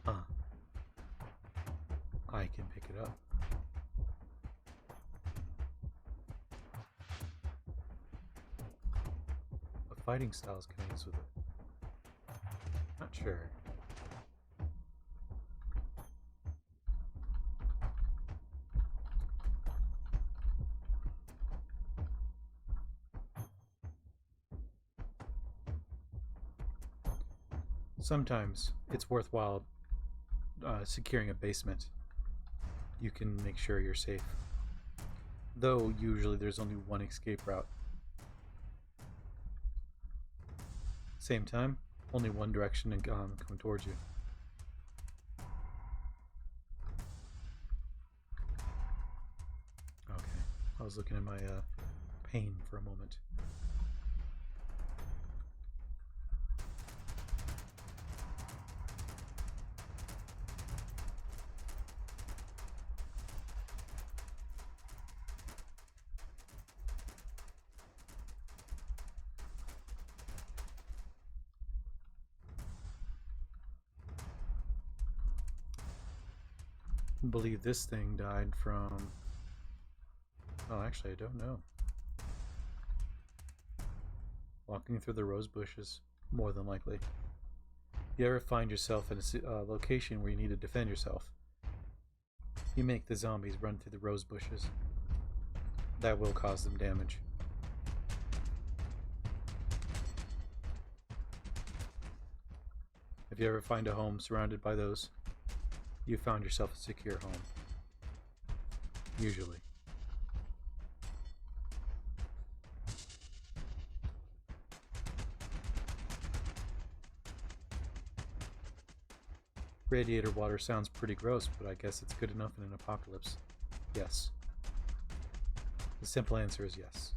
Huh. I can pick it up. Fighting styles can I use with it? Not sure. Sometimes it's worthwhile securing a basement. You can make sure you're safe. Though usually there's only one escape route. Same time, only one direction and come towards you. Okay, I was looking at my pane for a moment. I believe this thing died from... Oh, actually, I don't know. Walking through the rose bushes, more than likely. You ever find yourself in a location where you need to defend yourself? You make the zombies run through the rose bushes. That will cause them damage. If you ever find a home surrounded by those, you found yourself a secure home. Usually. Radiator water sounds pretty gross, but I guess it's good enough in an apocalypse. Yes. The simple answer is yes.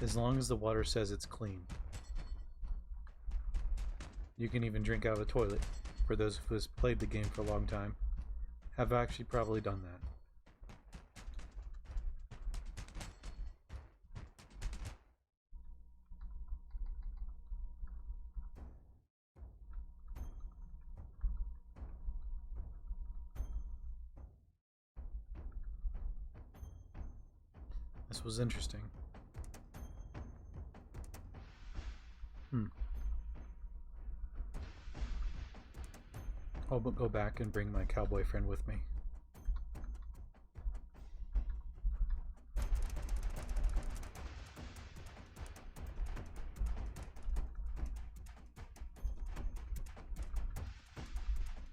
As long as the water says it's clean. You can even drink out of a toilet. For those who have played the game for a long time, have actually probably done that. This was interesting. I'll go back and bring my cowboy friend with me.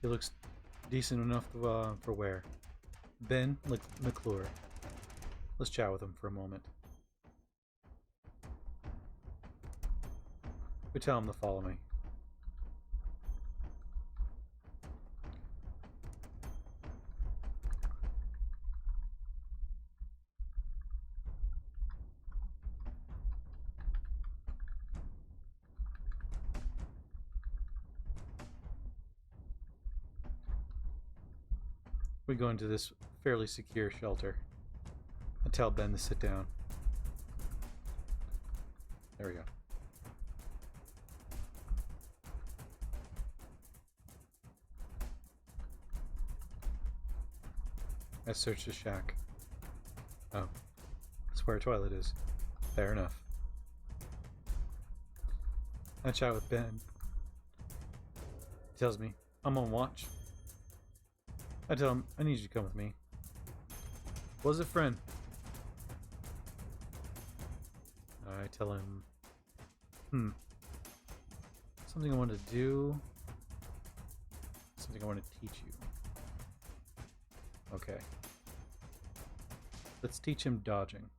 He looks decent enough for wear. Ben McClure. Let's chat with him for a moment. We tell him to follow me. We go into this fairly secure shelter. I tell Ben to sit down. There we go. I searched the shack. Oh, that's where a toilet is. Fair enough. I chat with Ben. He tells me, I'm on watch. I tell him, I need you to come with me. Was a friend. I tell him, something I want to do. Something I want to teach you. Okay. Let's teach him dodging.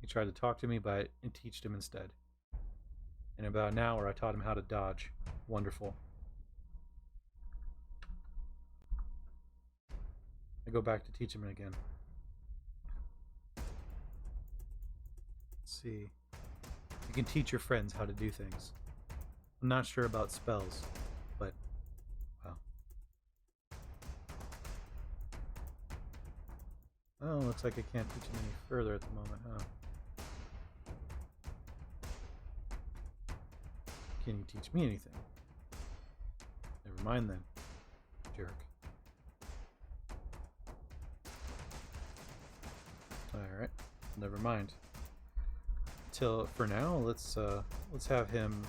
He tried to talk to me, but I teached him instead. In about an hour, I taught him how to dodge. Wonderful. I go back to teach him again. Let's see. You can teach your friends how to do things. I'm not sure about spells, but, well. Oh, looks like I can't teach him any further at the moment, huh? Can you teach me anything? Never mind then, jerk. Alright, never mind. For now, let's have him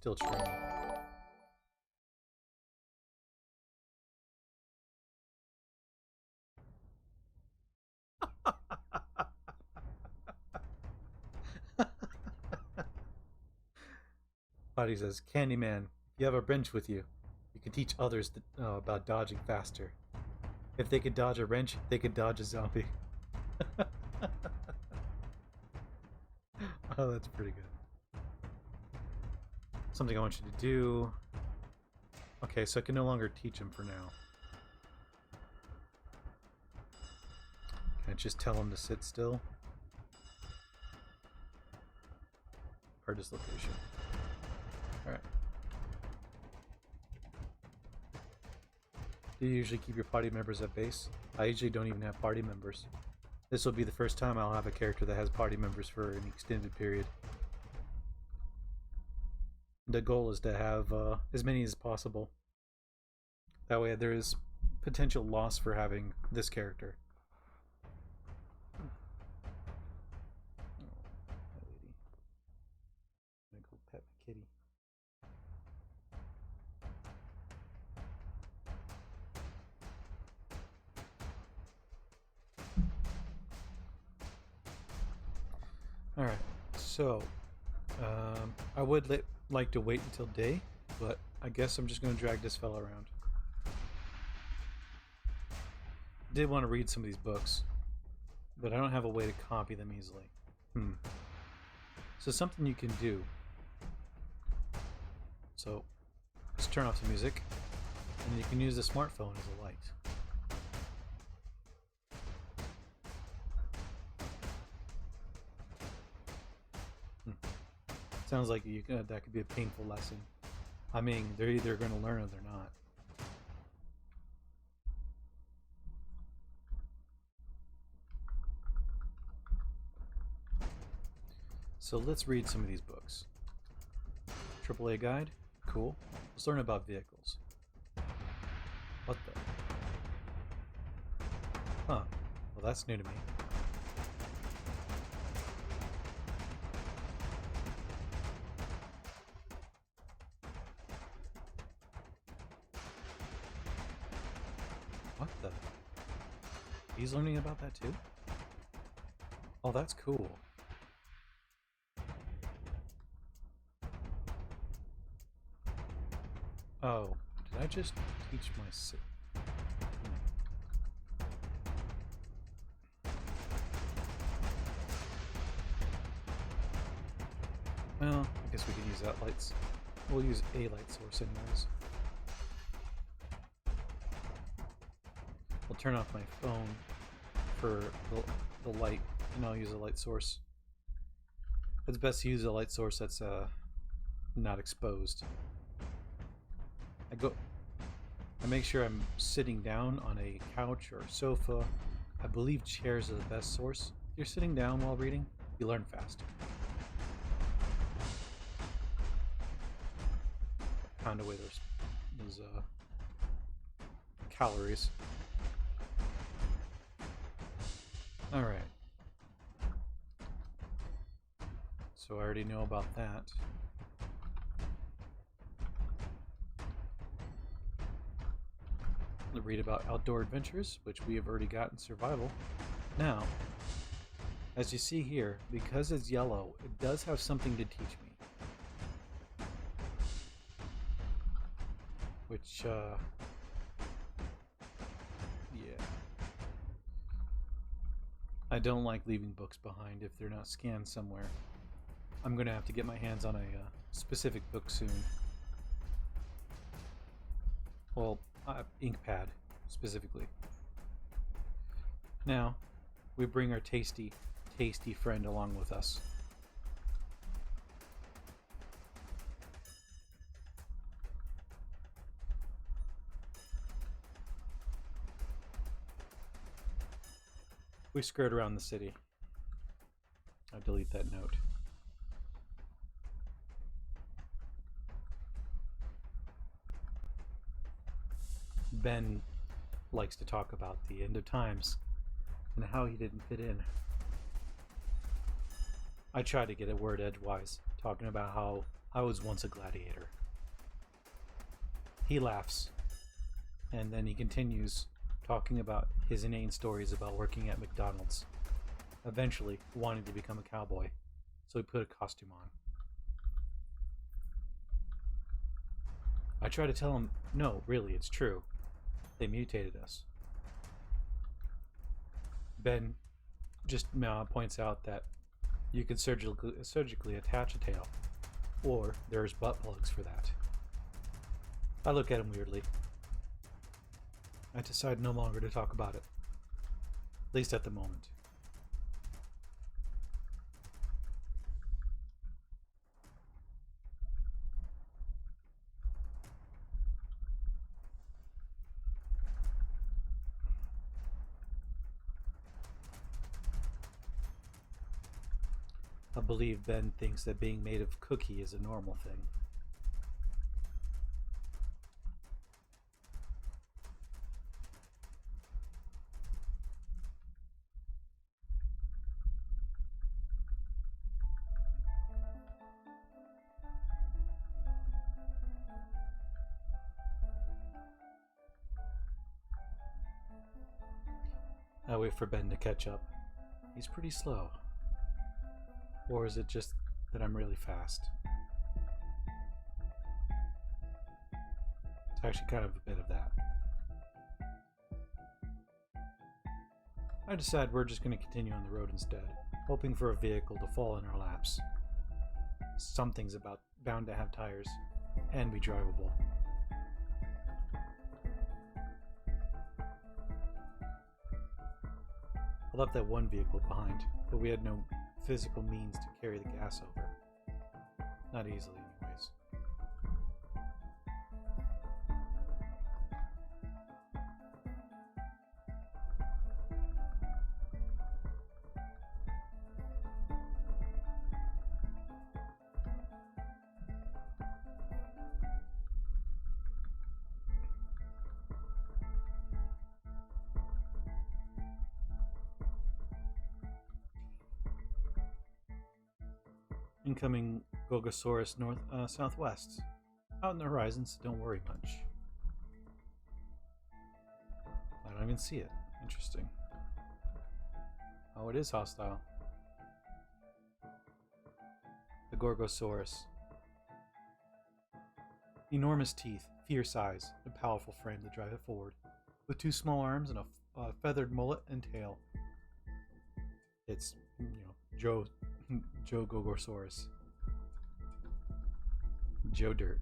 still training. Potty says, Candyman, if you have a wrench with you, you can teach others about dodging faster. If they could dodge a wrench, they could dodge a zombie. Oh, that's pretty good. Something I want you to do. Okay, so I can no longer teach him for now. Can I just tell him to sit still? Or dislocation. Alright. Do you usually keep your party members at base? I usually don't even have party members. This will be the first time I'll have a character that has party members for an extended period. The goal is to have as many as possible. That way there is potential loss for having this character. Oh, that lady. I'm gonna go pet my kitty. Alright, so I would like to wait until day, but I guess I'm just going to drag this fella around. I did want to read some of these books, but I don't have a way to copy them easily. So something you can do. So just turn off the music, and you can use the smartphone as a light. Sounds like that could be a painful lesson. I mean, they're either going to learn or they're not. So let's read some of these books. AAA guide, cool. Let's learn about vehicles. What the? Huh. Well, that's new to me. What the? He's learning about that too? Oh, that's cool. Oh, did I just teach my Well, I guess we can use that lights. We'll use a light source anyways. I'll turn off my phone for the light, and I'll use a light source. It's best to use a light source that's not exposed. I make sure I'm sitting down on a couch or sofa. I believe chairs are the best source. If you're sitting down while reading, you learn faster. Pound away those calories. Alright. So I already know about that. We'll read about outdoor adventures, which we have already got in survival. Now, as you see here, because it's yellow, it does have something to teach me. Which, yeah. I don't like leaving books behind if they're not scanned somewhere. I'm going to have to get my hands on a specific book soon. Well, ink pad, specifically. Now, we bring our tasty friend along with us. We skirt around the city. I'll delete that note. Ben likes to talk about the end of times and how he didn't fit in. I try to get a word edgewise, talking about how I was once a gladiator. He laughs, and then he continues talking about his inane stories about working at McDonald's, eventually wanting to become a cowboy, so he put a costume on. I try to tell him, no, really, it's true. They mutated us. Ben just points out that you can surgically attach a tail, or there's butt plugs for that. I look at him weirdly. I decide no longer to talk about it, at least at the moment. I believe Ben thinks that being made of cookie is a normal thing. I wait for Ben to catch up. He's pretty slow. Or is it just that I'm really fast? It's actually kind of a bit of that. I decide we're just going to continue on the road instead, hoping for a vehicle to fall in our laps. Something's bound to have tires and be drivable. I left that one vehicle behind, but we had no physical means to carry the gas over. Not easily, anyways. Incoming Gogosaurus southwest. Out in the horizons, don't worry much. I don't even see it. Interesting. Oh, it is hostile. The Gorgosaurus. Enormous teeth, fierce eyes, and powerful frame to drive it forward. With two small arms and a feathered mullet and tail. It's, Joe Gogosaurus. Joe Dirt.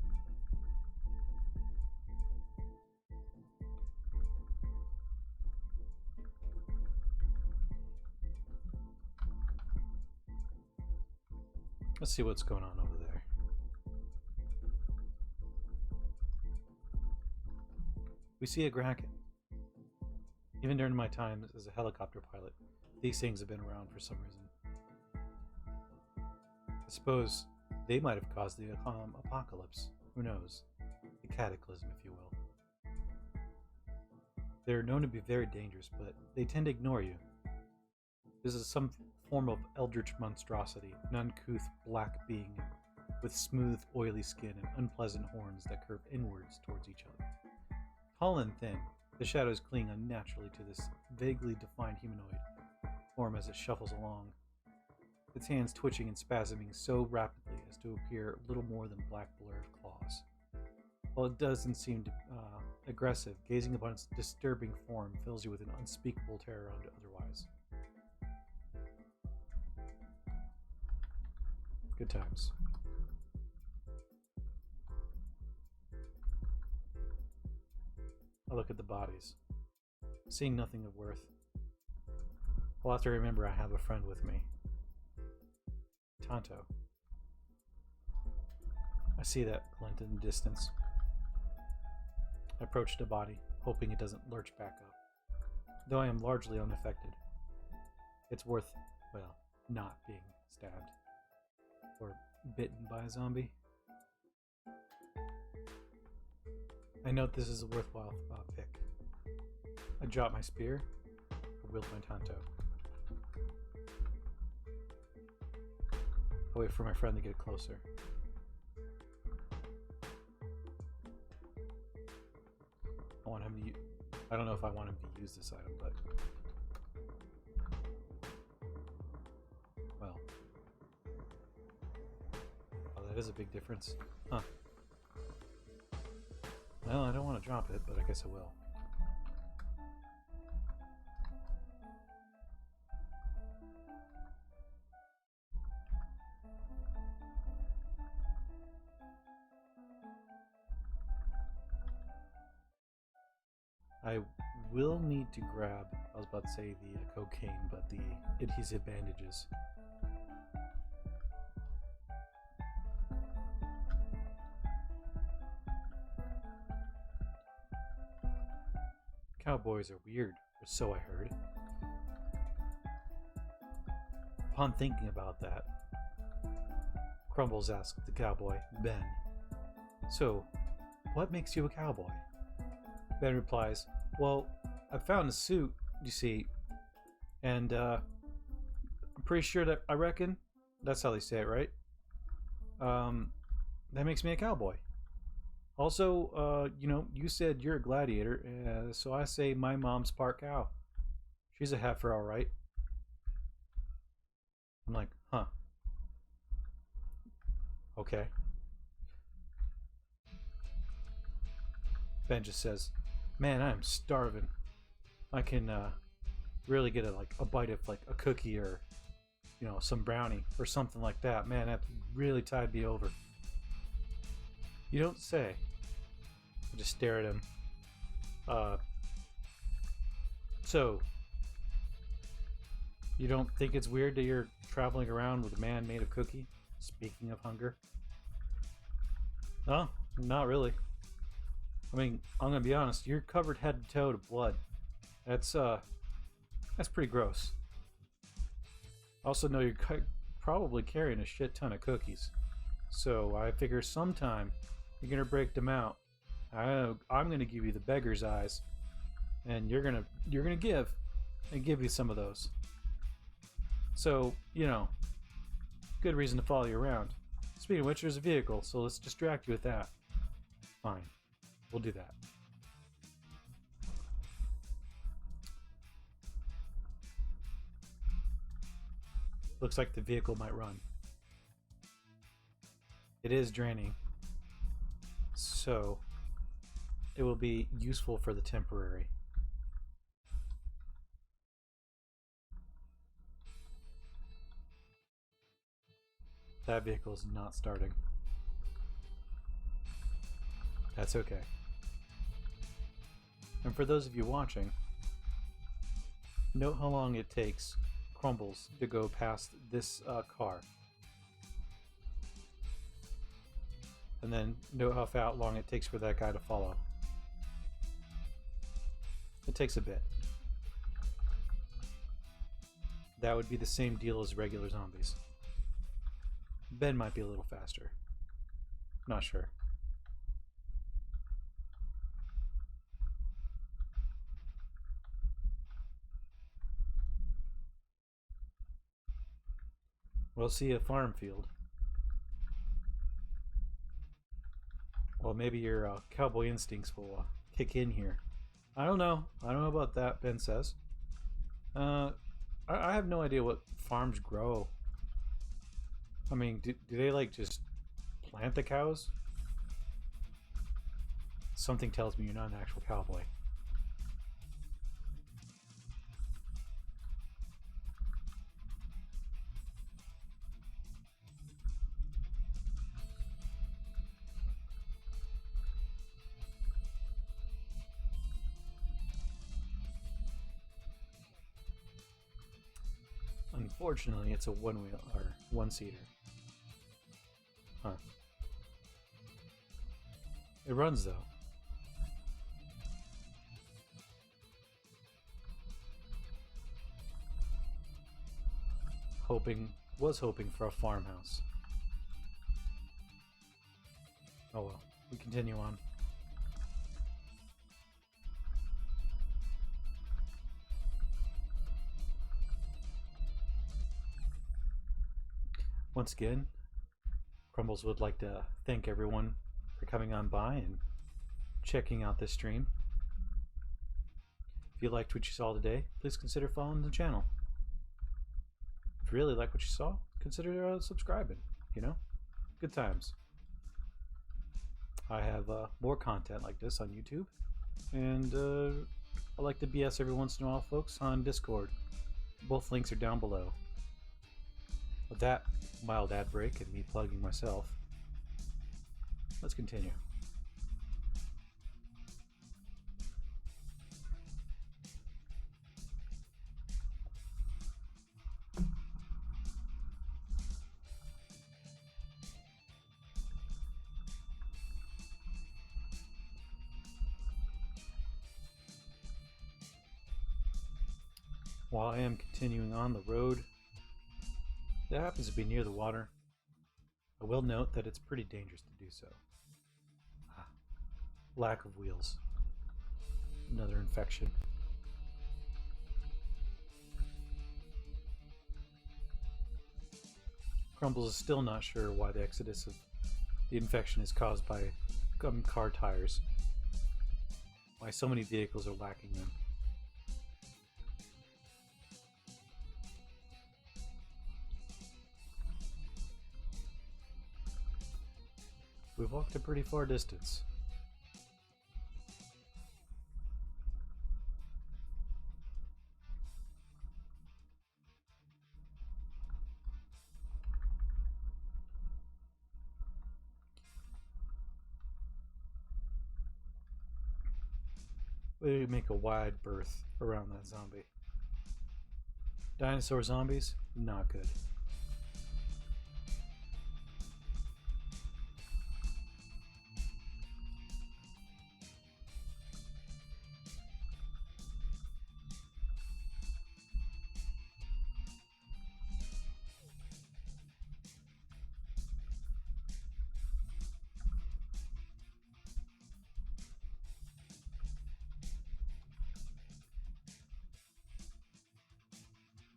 Let's see what's going on over there. We see a Kraken. Even during my time as a helicopter pilot, these things have been around for some reason. I suppose they might have caused the apocalypse. Who knows? The cataclysm, if you will. They're known to be very dangerous, but they tend to ignore you. This is some form of eldritch monstrosity, an uncouth black being with smooth, oily skin and unpleasant horns that curve inwards towards each other. Tall and thin, the shadows cling unnaturally to this vaguely defined humanoid form as it shuffles along, its hands twitching and spasming so rapidly as to appear little more than black blurred claws. While it doesn't seem aggressive, gazing upon its disturbing form fills you with an unspeakable terror otherwise. Good times. I look at the bodies, seeing nothing of worth. I'll have to remember I have a friend with me. Tonto. I see that glint in the distance. I approach the body, hoping it doesn't lurch back up. Though I am largely unaffected, it's worth, well, not being stabbed. Or bitten by a zombie. I note this is a worthwhile pick. I drop my spear, I wield my Tonto. I wait for my friend to get closer. want him to. I don't know if I want him to use this item, but well, oh, that is a big difference, huh? Well, I don't want to drop it, but I guess I will. I will need to grab, I was about to say the cocaine, but the adhesive bandages. Cowboys are weird, or so I heard. Upon thinking about that, Crumbles asked the cowboy, Ben, "So, what makes you a cowboy?" Ben replies, "Well, I found a suit, you see, and I'm pretty sure that, I reckon, that's how they say it, right? That makes me a cowboy. Also, you know, you said you're a gladiator, so I say my mom's part cow. She's a heifer, all right." I'm like, huh. Okay. Ben just says, "Man, I'm starving. I can really get a bite of like a cookie or, you know, some brownie or something like that. Man, that really tied me over." "You don't say." I just stare at him. So, you don't think it's weird that you're traveling around with a man made of cookie? Speaking of hunger. No, not really. I mean, I'm gonna be honest, you're covered head to toe to blood. That's pretty gross. I also know you're probably carrying a shit ton of cookies. So I figure sometime you're gonna break them out. I'm gonna give you the beggar's eyes, and you're gonna give you some of those. So, you know, good reason to follow you around. Speaking of which, there's a vehicle, so let's distract you with that. Fine, we'll do that. Looks like the vehicle might run. It is draining, so it will be useful for the temporary. That vehicle is not starting. That's okay. And for those of you watching, note how long it takes Crumbles to go past this car. And then note how long it takes for that guy to follow. It takes a bit. That would be the same deal as regular zombies. Ben might be a little faster. Not sure. We'll see a farm field. Well, maybe your cowboy instincts will kick in here. I don't know. I don't know about that, Ben says. I have no idea what farms grow. I mean, do they like just plant the cows? Something tells me you're not an actual cowboy. Unfortunately, it's a one-wheel or one-seater. Huh. It runs though. Was hoping for a farmhouse. Oh well, we continue on. Once again, Crumbles would like to thank everyone for coming on by and checking out this stream. If you liked what you saw today, please consider following the channel. If you really like what you saw, consider subscribing, you know? Good times. I have more content like this on YouTube, and I like to BS every once in a while, folks, on Discord. Both links are down below. With that mild ad break and me plugging myself, let's continue. While I am continuing on the road that happens to be near the water, I will note that it's pretty dangerous to do so. Lack of wheels. Another infection. Crumbles is still not sure why the exodus of the infection is caused by car tires. Why so many vehicles are lacking them. We've walked a pretty far distance. We make a wide berth around that zombie. Dinosaur zombies, not good.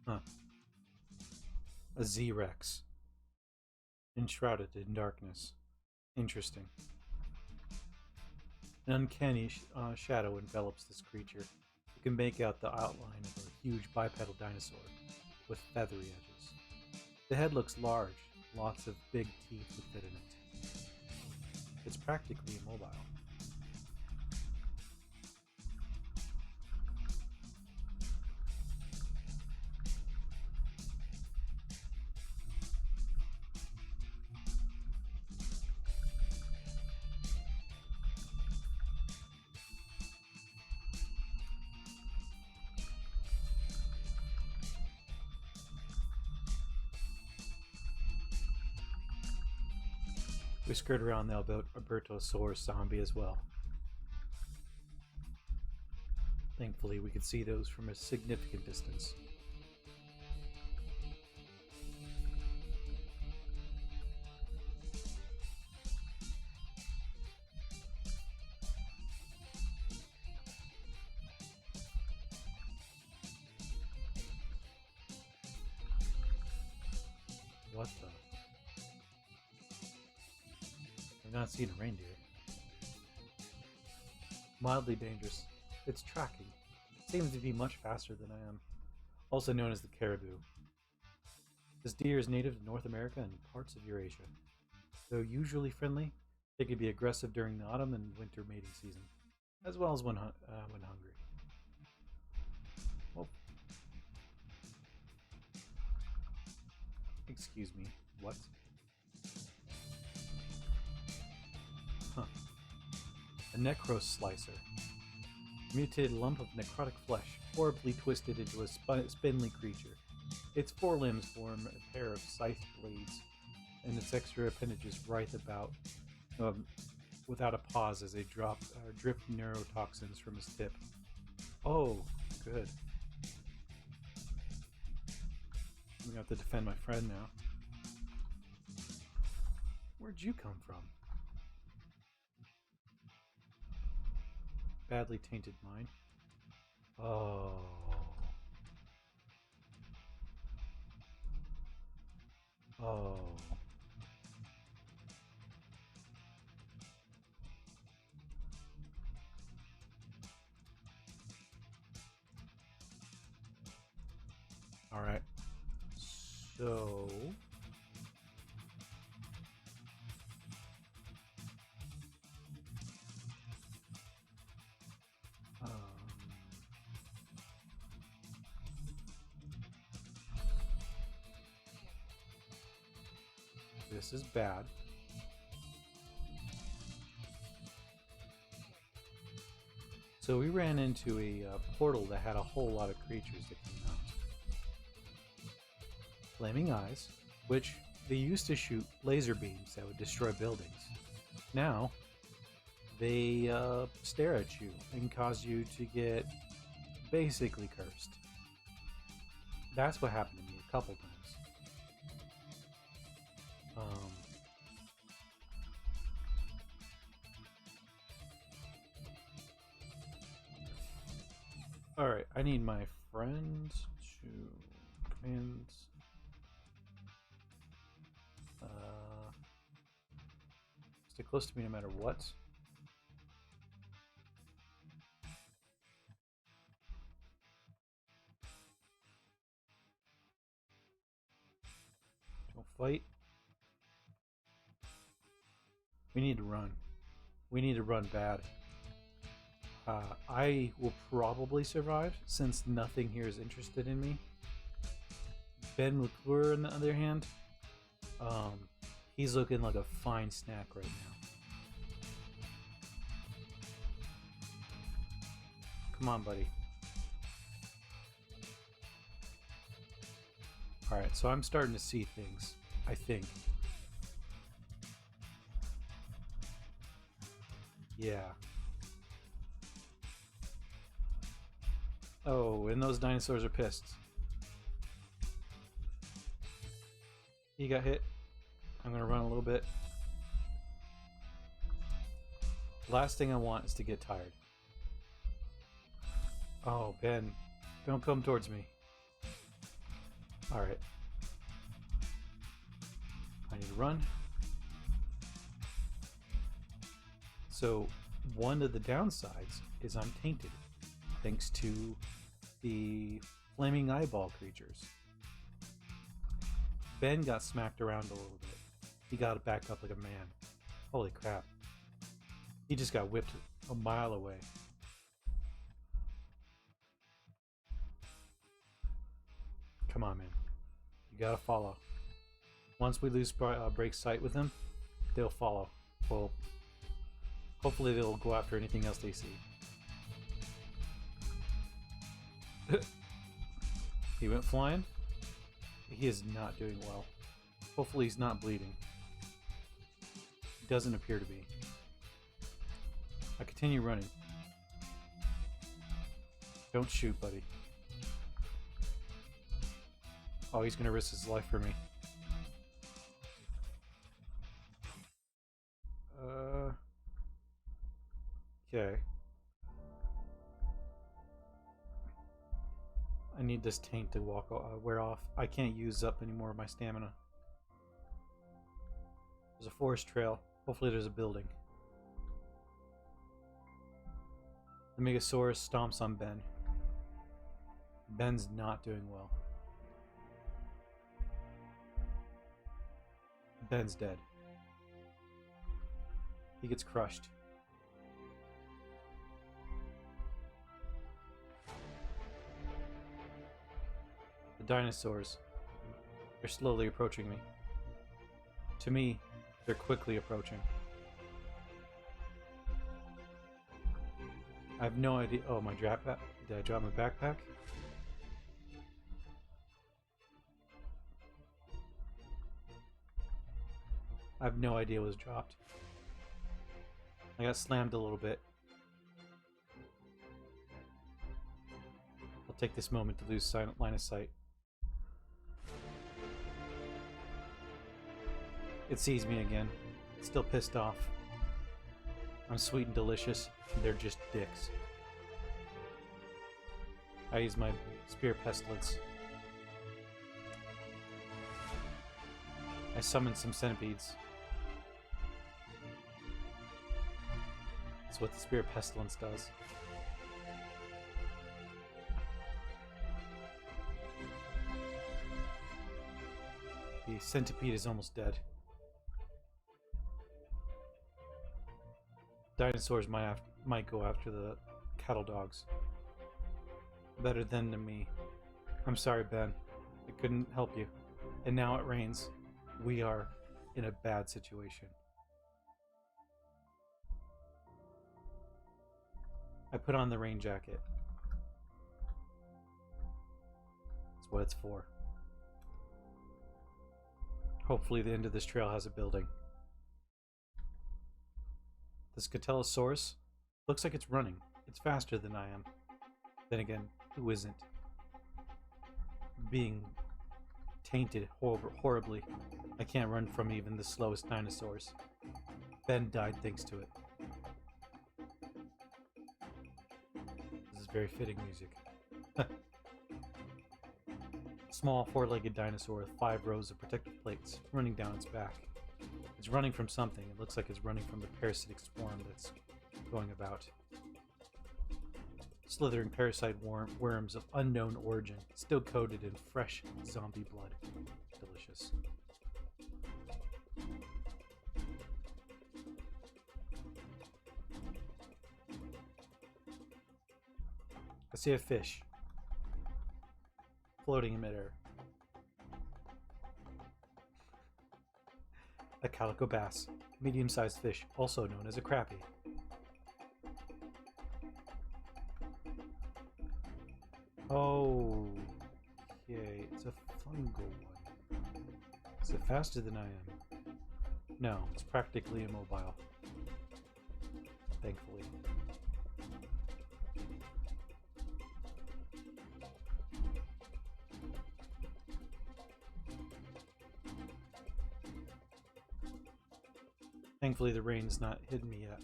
Huh. A Z-Rex. Enshrouded in darkness. Interesting. An uncanny shadow envelops this creature. You can make out the outline of a huge bipedal dinosaur with feathery edges. The head looks large, lots of big teeth would fit in it. It's practically immobile. We skirt around the Albertosaurus zombie as well. Thankfully, we could see those from a significant distance. What the? I've not seen a reindeer. Mildly dangerous. It's tracking. It seems to be much faster than I am. Also known as the caribou. This deer is native to North America and parts of Eurasia. Though usually friendly, they can be aggressive during the autumn and winter mating season, as well as when hungry. Oh. Excuse me, what? Huh. A necros slicer. A mutated lump of necrotic flesh, horribly twisted into a spindly creature. Its forelimbs form a pair of scythe blades, and its extra appendages writhe about without a pause as they drip neurotoxins from his tip. Oh, good. I'm gonna have to defend my friend now. Where'd you come from? Badly tainted mind. Oh. Oh. Alright. So... this is bad. So we ran into a portal that had a whole lot of creatures that came out. Flaming eyes, which they used to shoot laser beams that would destroy buildings. Now, they stare at you and cause you to get basically cursed. That's what happened to me a couple times. Alright, I need my friend to command. Stay close to me no matter what. Don't fight. We need to run. We need to run bad. I will probably survive since nothing here is interested in me. Ben McClure, on the other hand, he's looking like a fine snack right now. Come on, buddy. Alright, so I'm starting to see things, I think. Yeah. Oh, and those dinosaurs are pissed. He got hit. I'm gonna run a little bit. Last thing I want is to get tired. Oh, Ben, don't come towards me. Alright. I need to run. So, one of the downsides is I'm tainted, thanks to the flaming eyeball creatures. Ben got smacked around a little bit. He got back up like a man. Holy crap. He just got whipped a mile away. Come on, man. You gotta follow. Once we lose break sight with them, they'll follow. Well, hopefully they'll go after anything else they see. He went flying. He is not doing well. Hopefully he's not bleeding. Doesn't appear to be. I continue running. Don't shoot, buddy. Oh, he's gonna risk his life for me. Okay. I need this taint to wear off. I can't use up any more of my stamina. There's a forest trail. Hopefully there's a building. The Megasaurus stomps on Ben. Ben's not doing well. Ben's dead. He gets crushed. The dinosaurs, they're slowly approaching me. To me, they're quickly approaching. I have no idea. Oh, my backpack. Did I drop my backpack? I have no idea what was dropped. I got slammed a little bit. I'll take this moment to lose line of sight. It sees me again. It's still pissed off. I'm sweet and delicious, and they're just dicks. I use my spear pestilence. I summon some centipedes. That's what the spear pestilence does. The centipede is almost dead. Dinosaurs might go after the cattle dogs. Better than to me. I'm sorry, Ben. I couldn't help you. And now it rains. We are in a bad situation. I put on the rain jacket. That's what it's for. Hopefully the end of this trail has a building. The Scatellosaurus looks like it's running. It's faster than I am. Then again, who isn't? Being tainted horribly. I can't run from even the slowest dinosaurs. Ben died thanks to it. This is very fitting music. Small four-legged dinosaur with 5 rows of protective plates running down its back. It's running from something. It looks like it's running from the parasitic swarm that's going about. Slithering parasite worms of unknown origin, still coated in fresh zombie blood. Delicious. I see a fish floating in midair. A calico bass, medium-sized fish, also known as a crappie. Oh, okay, it's a fungal one. Is it faster than I am? No, it's practically immobile. Thankfully. Thankfully, the rain's not hidden me yet.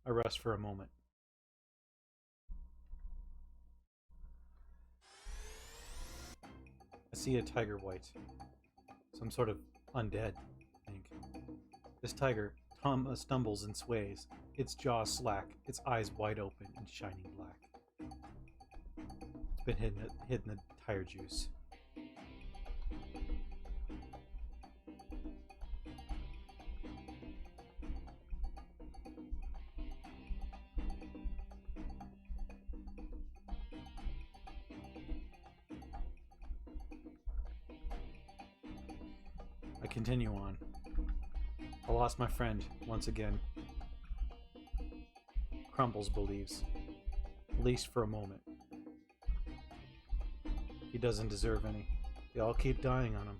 I rest for a moment. I see a tiger white. Some sort of undead, I think. This tiger stumbles and sways, its jaws slack, its eyes wide open and shining black. It's been hidden in the tire juice. I continue on. I lost my friend once again. Crumbles believes, at least for a moment. He doesn't deserve any. They all keep dying on him.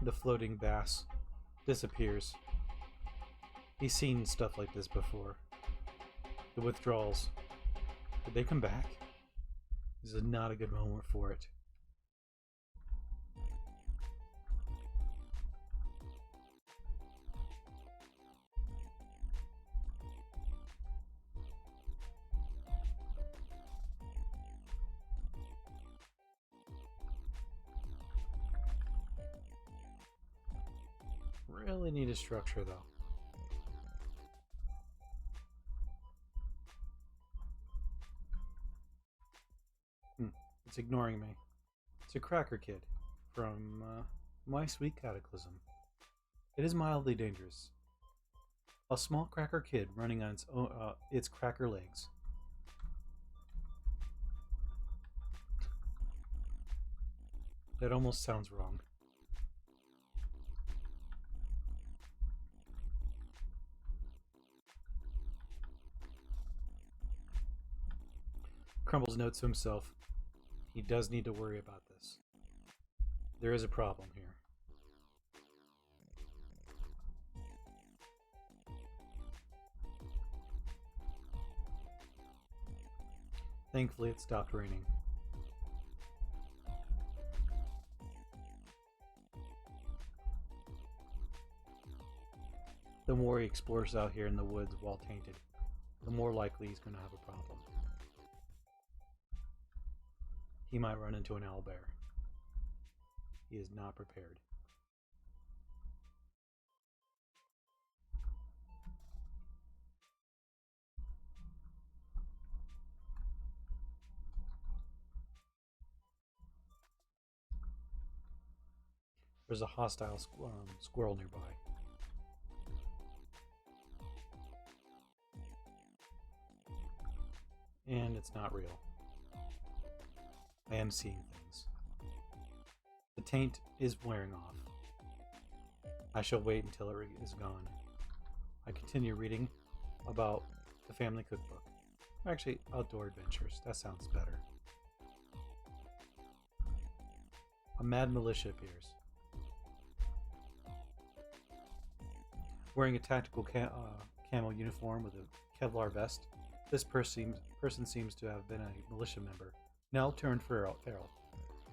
The floating bass disappears. He's seen stuff like this before. The withdrawals. Did they come back? This is not a good moment for it. Really need a structure though. It's ignoring me. It's a cracker kid from My Sweet Cataclysm. It is mildly dangerous. A small cracker kid running on its cracker legs. That almost sounds wrong. Crumbles notes to himself, he does need to worry about this. There is a problem here. Thankfully, it stopped raining. The more he explores out here in the woods while tainted, the more likely he's going to have a problem. He might run into an owlbear. He is not prepared. There's a hostile squirrel nearby. And it's not real. I am seeing things. The taint is wearing off. I shall wait until it is gone. I continue reading about the family cookbook. Actually, outdoor adventures. That sounds better. A mad militia appears. Wearing a tactical camo uniform with a Kevlar vest, this person seems to have been a militia member, now turned feral.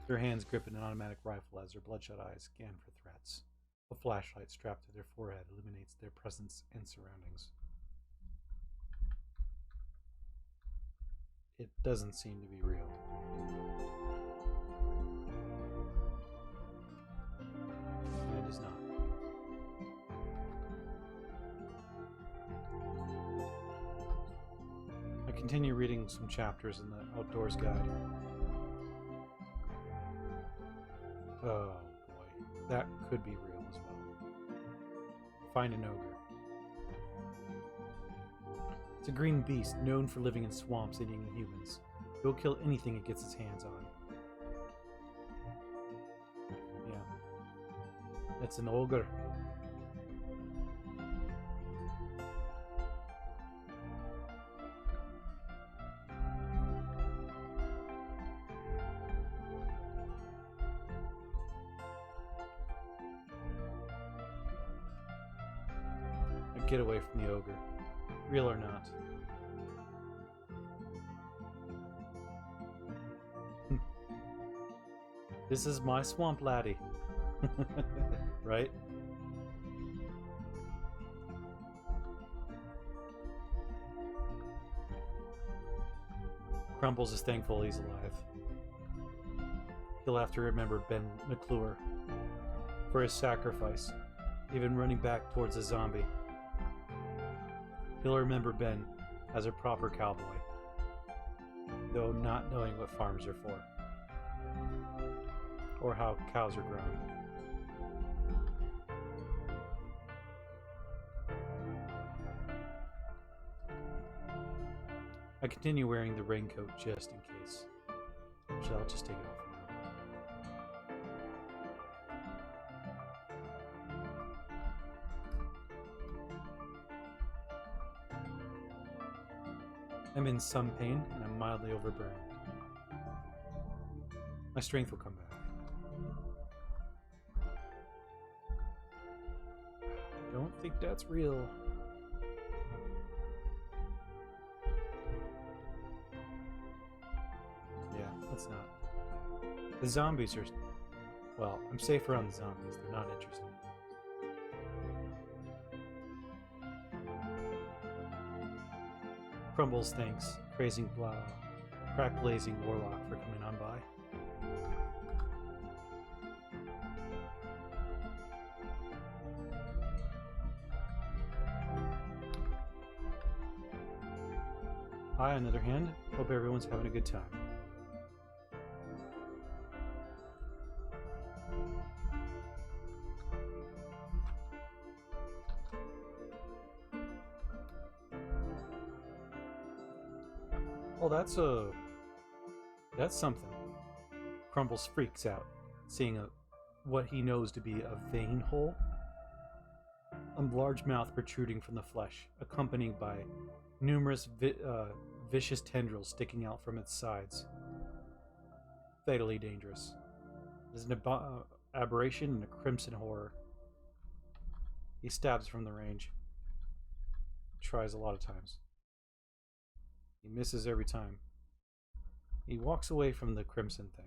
Their hands gripping an automatic rifle as their bloodshot eyes scan for threats. A flashlight strapped to their forehead illuminates their presence and surroundings. It doesn't seem to be real. And it is not. I continue reading some chapters in the Outdoors Guide. Oh boy, that could be real as well. Find an ogre. It's a green beast known for living in swamps and eating humans. He'll kill anything it gets its hands on. Yeah. It's an ogre. Get away from the ogre. Real or not. This is my swamp laddie. Right? Crumbles is thankful he's alive. He'll have to remember Ben McClure for his sacrifice, even running back towards a zombie. He'll remember Ben as a proper cowboy, though not knowing what farms are for, or how cows are grown. I continue wearing the raincoat just in case. Actually, I'll just take it off now. I'm in some pain and I'm mildly overburned. My strength will come back. Don't think that's real. Yeah, that's not. The zombies are... Well, I'm safe around the zombies. They're not interesting. Crumbles thanks crack blazing warlock for coming on by. I, on the other hand, hope everyone's having a good time. Oh, that's something. Crumbles freaks out, seeing what he knows to be a vein hole. A large mouth protruding from the flesh, accompanied by numerous vicious tendrils sticking out from its sides. Fatally dangerous. It is an aberration and a crimson horror. He stabs from the range. Tries a lot of times. He misses every time. He walks away from the crimson thing.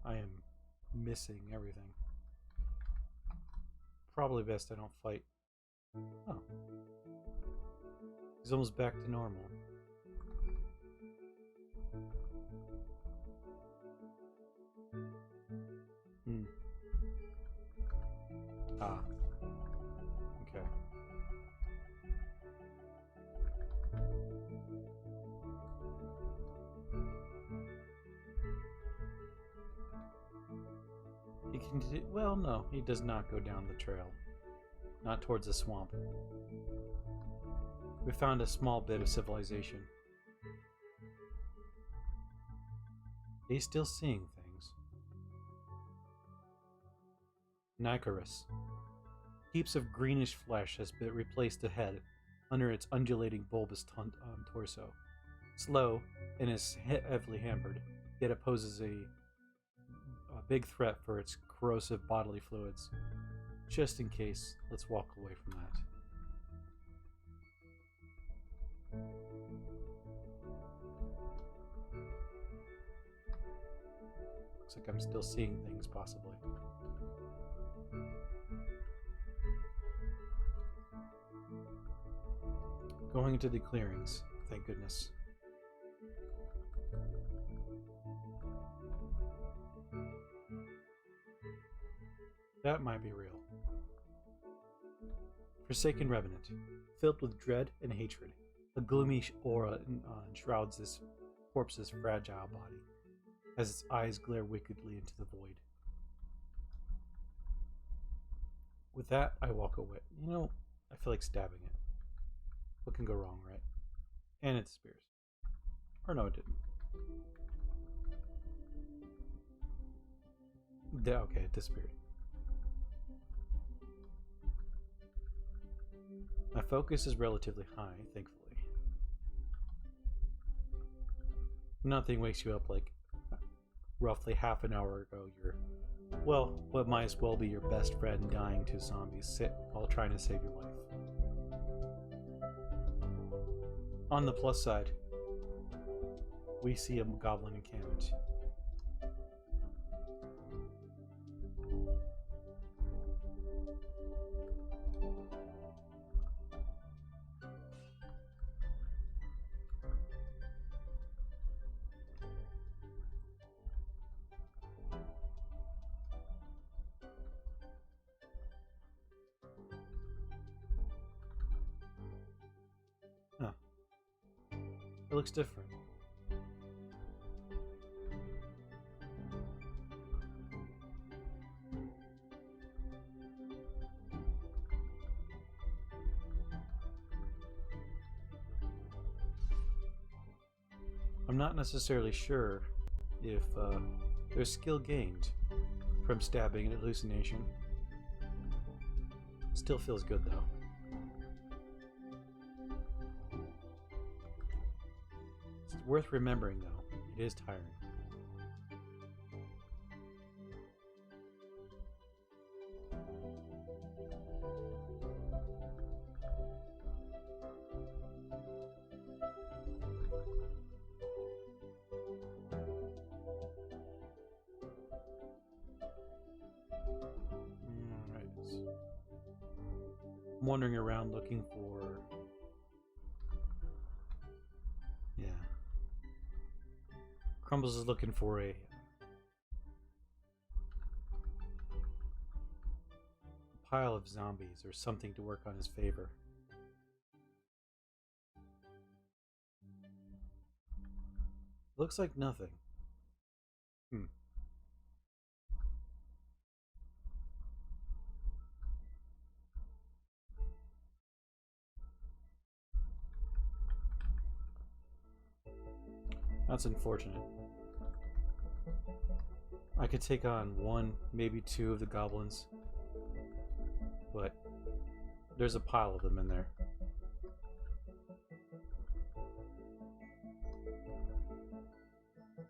I am missing everything. Probably best I don't fight. Oh. He's almost back to normal. Ah. Okay. Well, no, he does not go down the trail. Not towards the swamp. We found a small bit of civilization. He's still seeing things. Nicaris. Heaps of greenish flesh has been replaced the head under its undulating bulbous torso. Slow and is heavily hampered, yet it poses a big threat for its corrosive bodily fluids. Just in case, let's walk away from that. Looks like I'm still seeing things, possibly. Going into the clearings, thank goodness. That might be real. Forsaken Revenant, filled with dread and hatred. A gloomy aura enshrouds this corpse's fragile body, as its eyes glare wickedly into the void. With that, I walk away. You know, I feel like stabbing it. What can go wrong, right? And it disappears. Or no, it didn't. Okay, it disappeared. My focus is relatively high, thankfully. Nothing wakes you up like roughly half an hour ago. Well, what might as well be your best friend dying to zombies while trying to save your life. On the plus side, we see a goblin encampment. Huh. It looks different. I'm not necessarily sure if there's skill gained from stabbing and hallucination. Still feels good though. It's worth remembering though, it is tiring. I'm wandering around looking for... Yeah. Crumbles is looking for a pile of zombies or something to work on his favor. Looks like nothing. That's unfortunate. I could take on one, maybe two of the goblins, but there's a pile of them in there.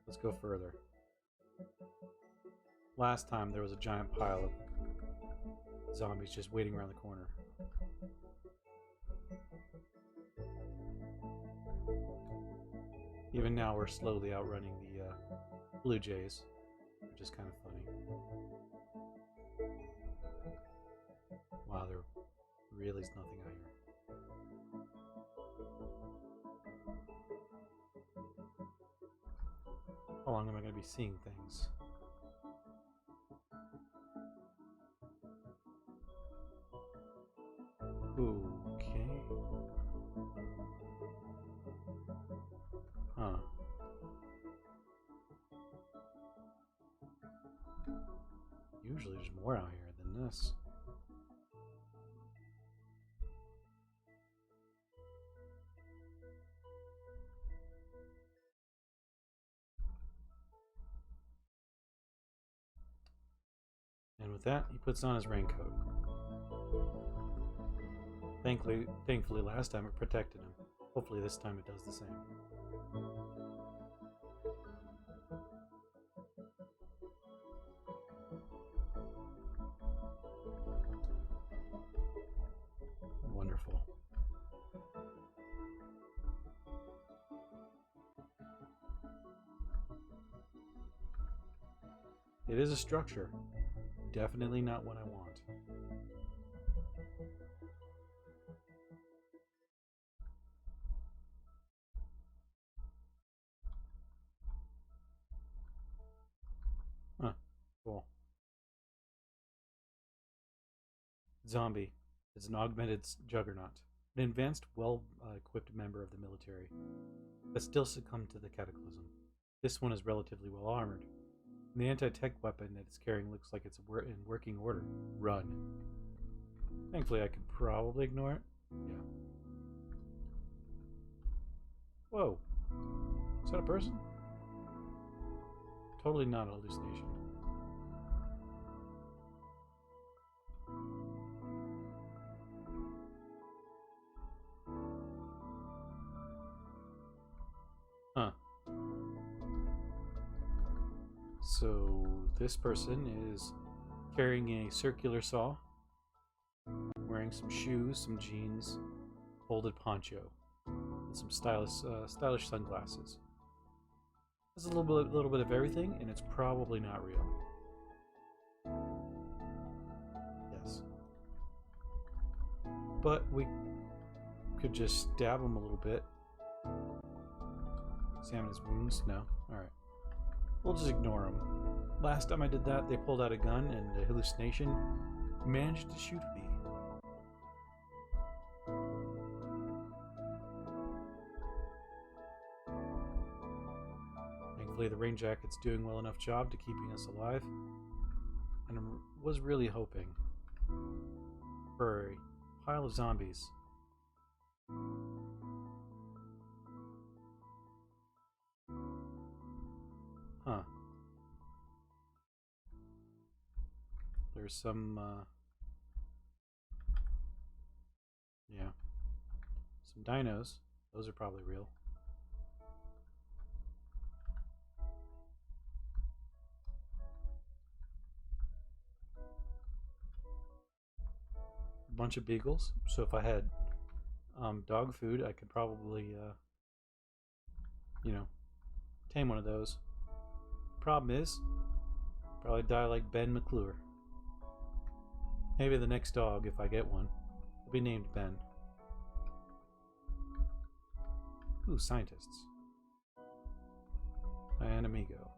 Let's go further. Last time there was a giant pile of zombies just waiting around the corner. Even now we're slowly outrunning the blue jays, which is kind of funny. Wow, there really is nothing out here. How long am I going to be seeing things? Okay. Huh. Usually there's more out here than this. And with that, he puts on his raincoat. Thankfully, last time it protected him. Hopefully this time it does the same. Wonderful. It is a structure. Definitely not what I want. Huh. Cool. Zombie. It's an augmented juggernaut. An advanced, well-equipped member of the military, but still succumbed to the cataclysm. This one is relatively well armored. And the anti-tech weapon that it's carrying looks like it's in working order. Run. Thankfully, I could probably ignore it. Yeah. Whoa. Is that a person? Totally not a hallucination. Huh. So this person is carrying a circular saw, wearing some shoes, some jeans, folded poncho, and some stylish sunglasses. There's a little bit of everything, and it's probably not real. Yes. But we could just stab him a little bit. Examine his wounds? No? Alright. We'll just ignore him. Last time I did that, they pulled out a gun, and the hallucination managed to shoot me. Thankfully, the rain jacket's doing well enough job to keeping us alive. And I was really hoping for a pile of zombies. Huh. There's some, yeah. Some dinos. Those are probably real. A bunch of beagles. So if I had dog food, I could probably, tame one of those. Problem is, probably die like Ben McClure. Maybe the next dog, if I get one, will be named Ben. Ooh, scientists. And amigo.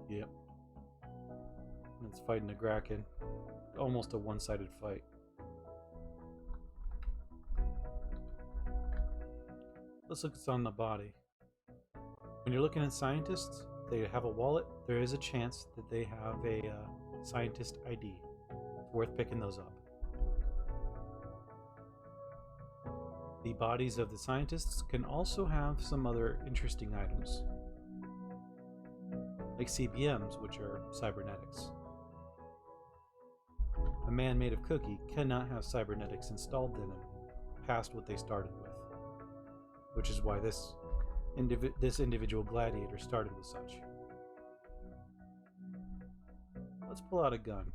Yep. It's fighting a Kraken. Almost a one-sided fight. Let's look what's on the body. When you're looking at scientists, they have a wallet. There is a chance that they have a scientist ID. It's worth picking those up. The bodies of the scientists can also have some other interesting items, like CBMs, which are cybernetics. A man made of cookie cannot have cybernetics installed in him past what they started with, which is why this individual gladiator started with such. Let's pull out a gun.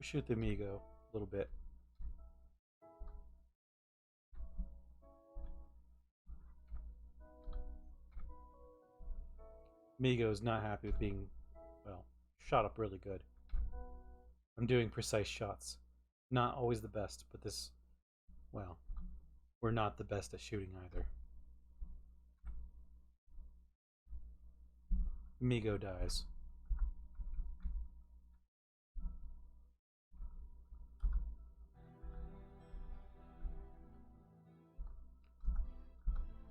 Shoot the amigo a little bit. Migo is not happy with being, well, shot up really good. I'm doing precise shots. Not always the best, but this, well, we're not the best at shooting either. Migo dies.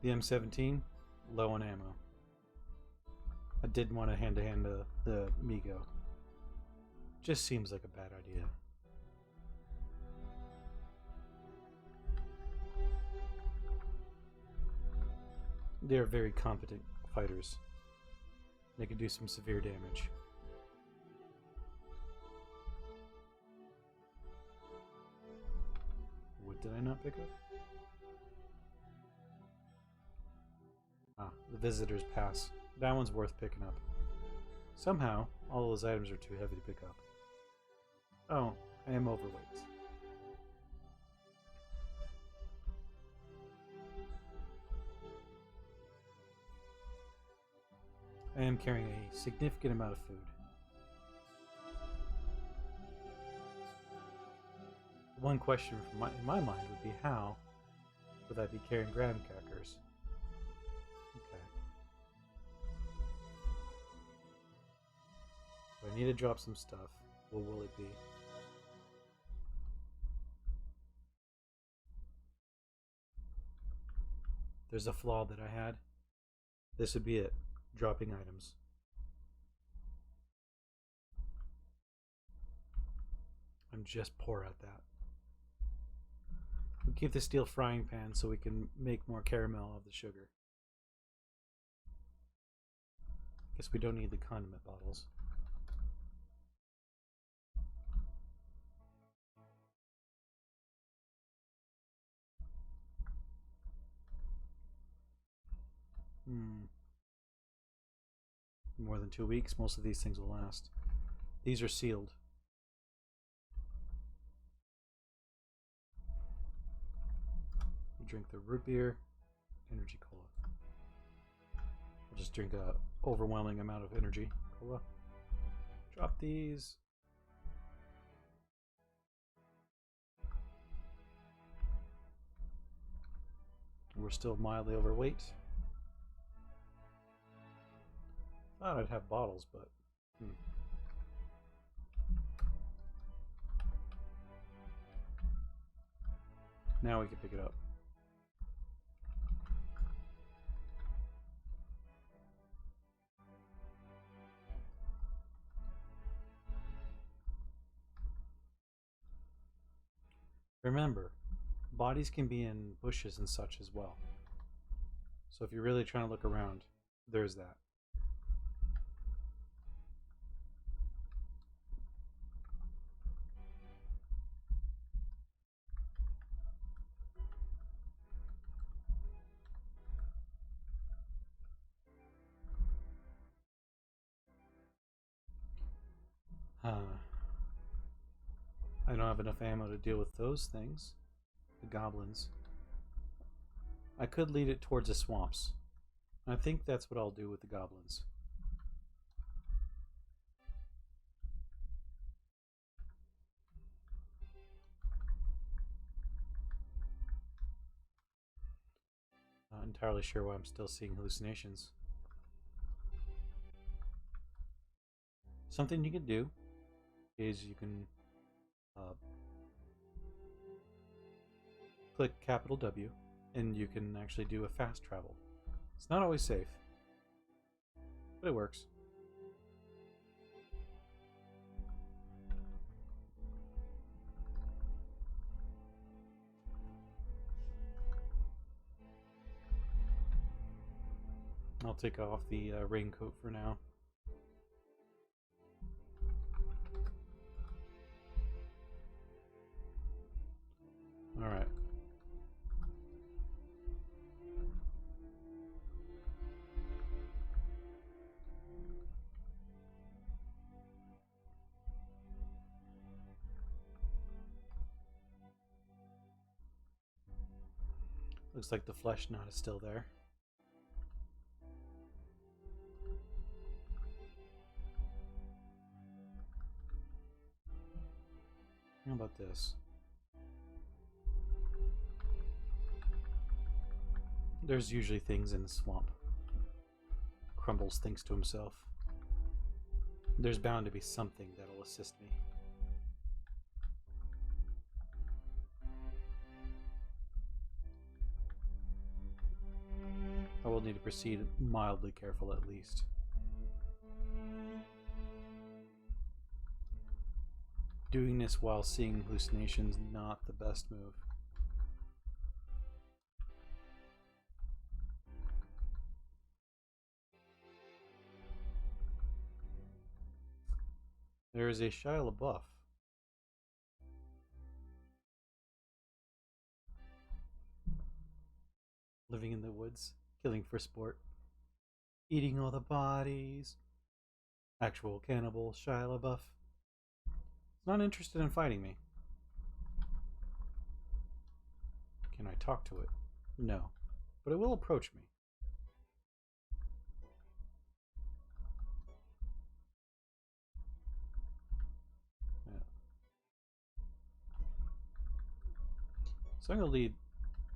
The M17, low on ammo. I didn't want to hand-to-hand the Migo. Just seems like a bad idea. They're very competent fighters. They can do some severe damage. What did I not pick up? Ah, the visitor's pass. That one's worth picking up. Somehow, all those items are too heavy to pick up. Oh, I am overweight. I am carrying a significant amount of food. One question in my mind would be how would I be carrying graham crackers? Okay. So I need to drop some stuff. What will it be? There's a flaw that I had. This would be it. Dropping items. I'm just poor at that. We keep the steel frying pan so we can make more caramel of the sugar. Guess we don't need the condiment bottles. More than 2 weeks, most of these things will last. These are sealed. You drink the root beer, energy cola. I'll just drink a overwhelming amount of energy cola. Drop these. We're still mildly overweight. Thought I'd have bottles, but now we can pick it up. Remember, bodies can be in bushes and such as well. So if you're really trying to look around, there's that. I don't have enough ammo to deal with those things. The goblins. I could lead it towards the swamps. I think that's what I'll do with the goblins. Not entirely sure why I'm still seeing hallucinations. Something you can do is you can click capital W and you can actually do a fast travel. It's not always safe, but it works. I'll take off the raincoat for now. Alright. Looks like the flesh knot is still there. How about this? There's usually things in the swamp. Crumbles thinks to himself. There's bound to be something that'll assist me. I will need to proceed mildly careful at least. Doing this while seeing hallucinations, not the best move. There is a Shia LaBeouf. Living in the woods, killing for sport, eating all the bodies. Actual cannibal Shia LaBeouf. Not interested in fighting me. Can I talk to it? No. But it will approach me. Yeah. So I'm going to lead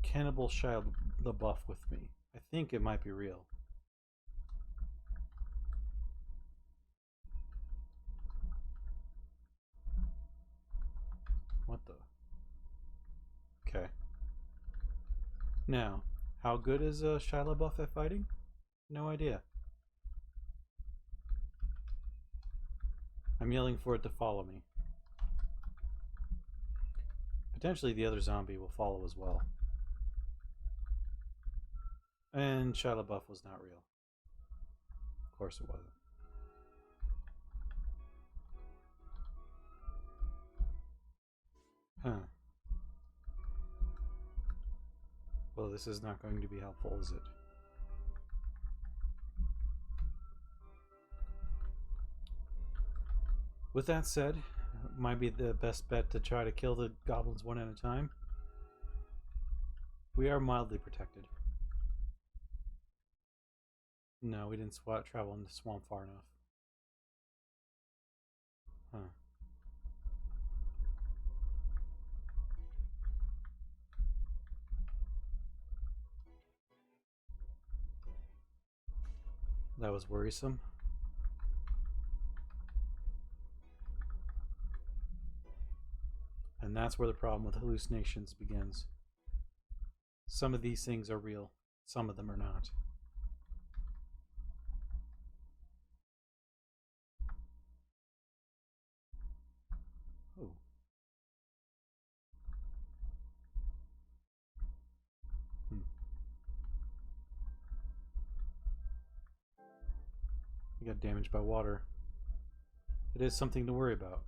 Cannibal Shia LaBeouf with me. I think it might be real. What the? Okay. Now, how good is Shia LaBeouf at fighting? No idea. I'm yelling for it to follow me. Potentially the other zombie will follow as well. And Shia LaBeouf was not real. Of course it wasn't. Huh. Well, this is not going to be helpful, is it? With that said, it might be the best bet to try to kill the goblins one at a time. We are mildly protected. No, we didn't travel in the swamp far enough. Huh. That was worrisome. And that's where the problem with hallucinations begins. Some of these things are real, some of them are not. Oh. You got damaged by water. It is something to worry about.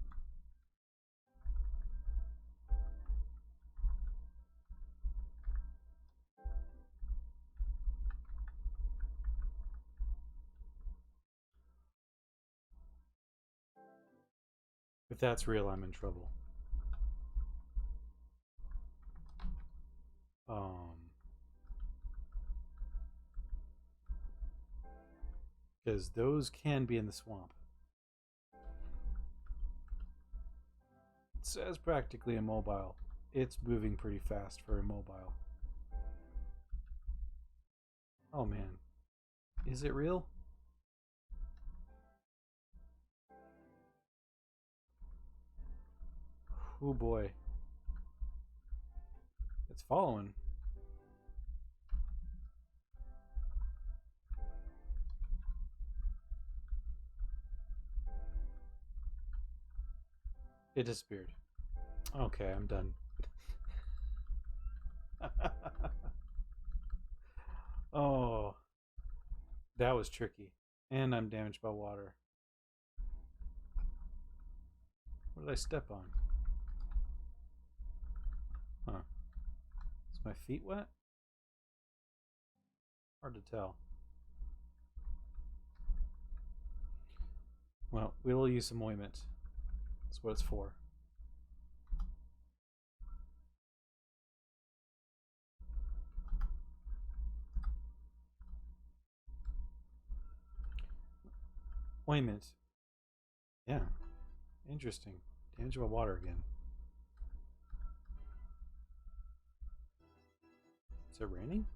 If that's real, I'm in trouble. Because those can be in the swamp. It says practically immobile. It's moving pretty fast for immobile. Oh man. Is it real? Oh boy. It's following. It disappeared. Okay, I'm done. Oh. That was tricky. And I'm damaged by water. What did I step on? Huh. Is my feet wet? Hard to tell. Well, we will use some ointment. That's what it's for. Ointment. Yeah. Interesting. Damage by water again. Is it raining?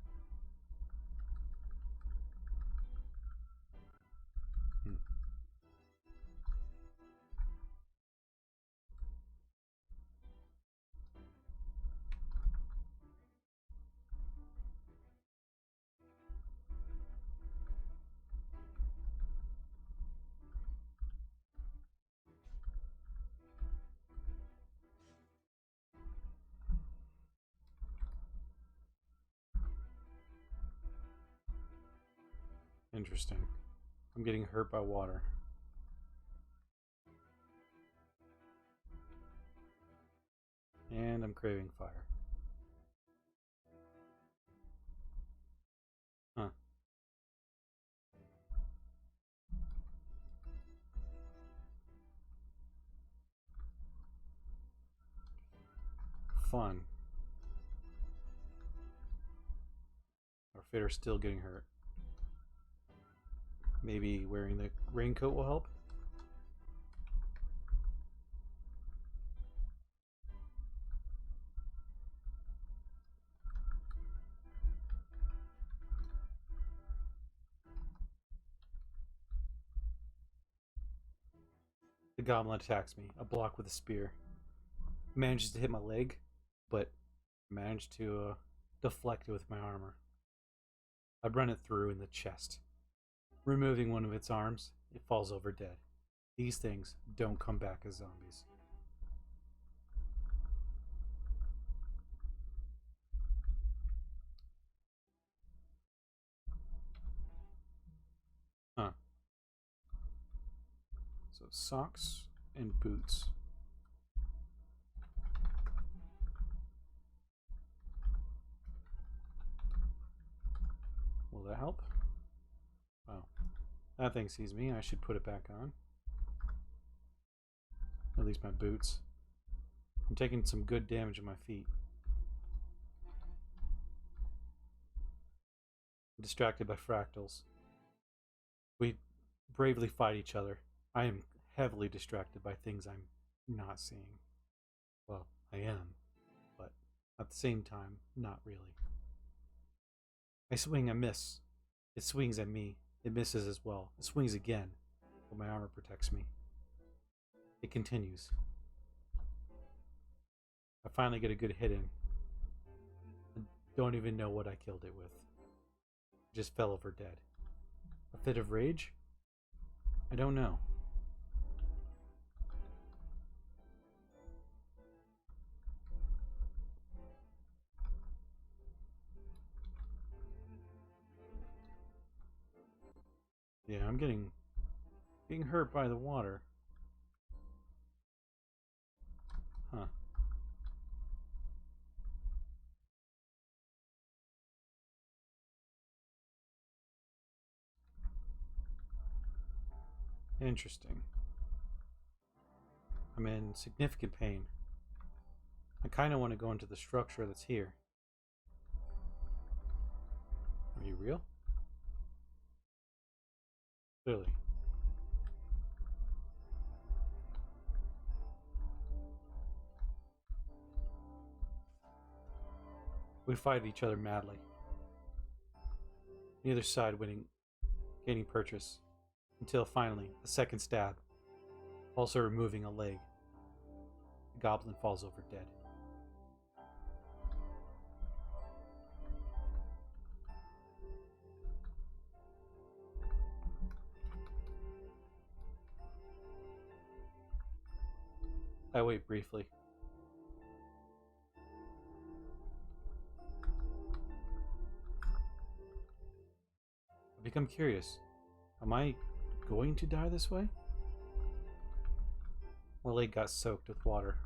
Interesting. I'm getting hurt by water. And I'm craving fire. Huh. Fun. Our fitter's still getting hurt. Maybe wearing the raincoat will help? The goblin attacks me, a block with a spear. Manages to hit my leg, but managed to deflect it with my armor. I run it through in the chest. Removing one of its arms, it falls over dead. These things don't come back as zombies. Huh. So socks and boots. Will that help? Oh. That thing sees me. I should put it back on. At least my boots. I'm taking some good damage on my feet. I'm distracted by fractals. We bravely fight each other. I am heavily distracted by things I'm not seeing. Well, I am, but at the same time, not really. I swing and miss. It swings at me. It misses as well. It swings again, but my armor protects me. It continues. I finally get a good hit in. I don't even know what I killed it with. It just fell over dead. A fit of rage? I don't know. Yeah, I'm getting hurt by the water. Huh. Interesting. I'm in significant pain. I kind of want to go into the structure that's here. Are you real? Clearly. We fight each other madly. Neither side gaining purchase, until finally, a second stab, also removing a leg. The goblin falls over dead. I wait briefly. I become curious. Am I going to die this way? My leg got soaked with water.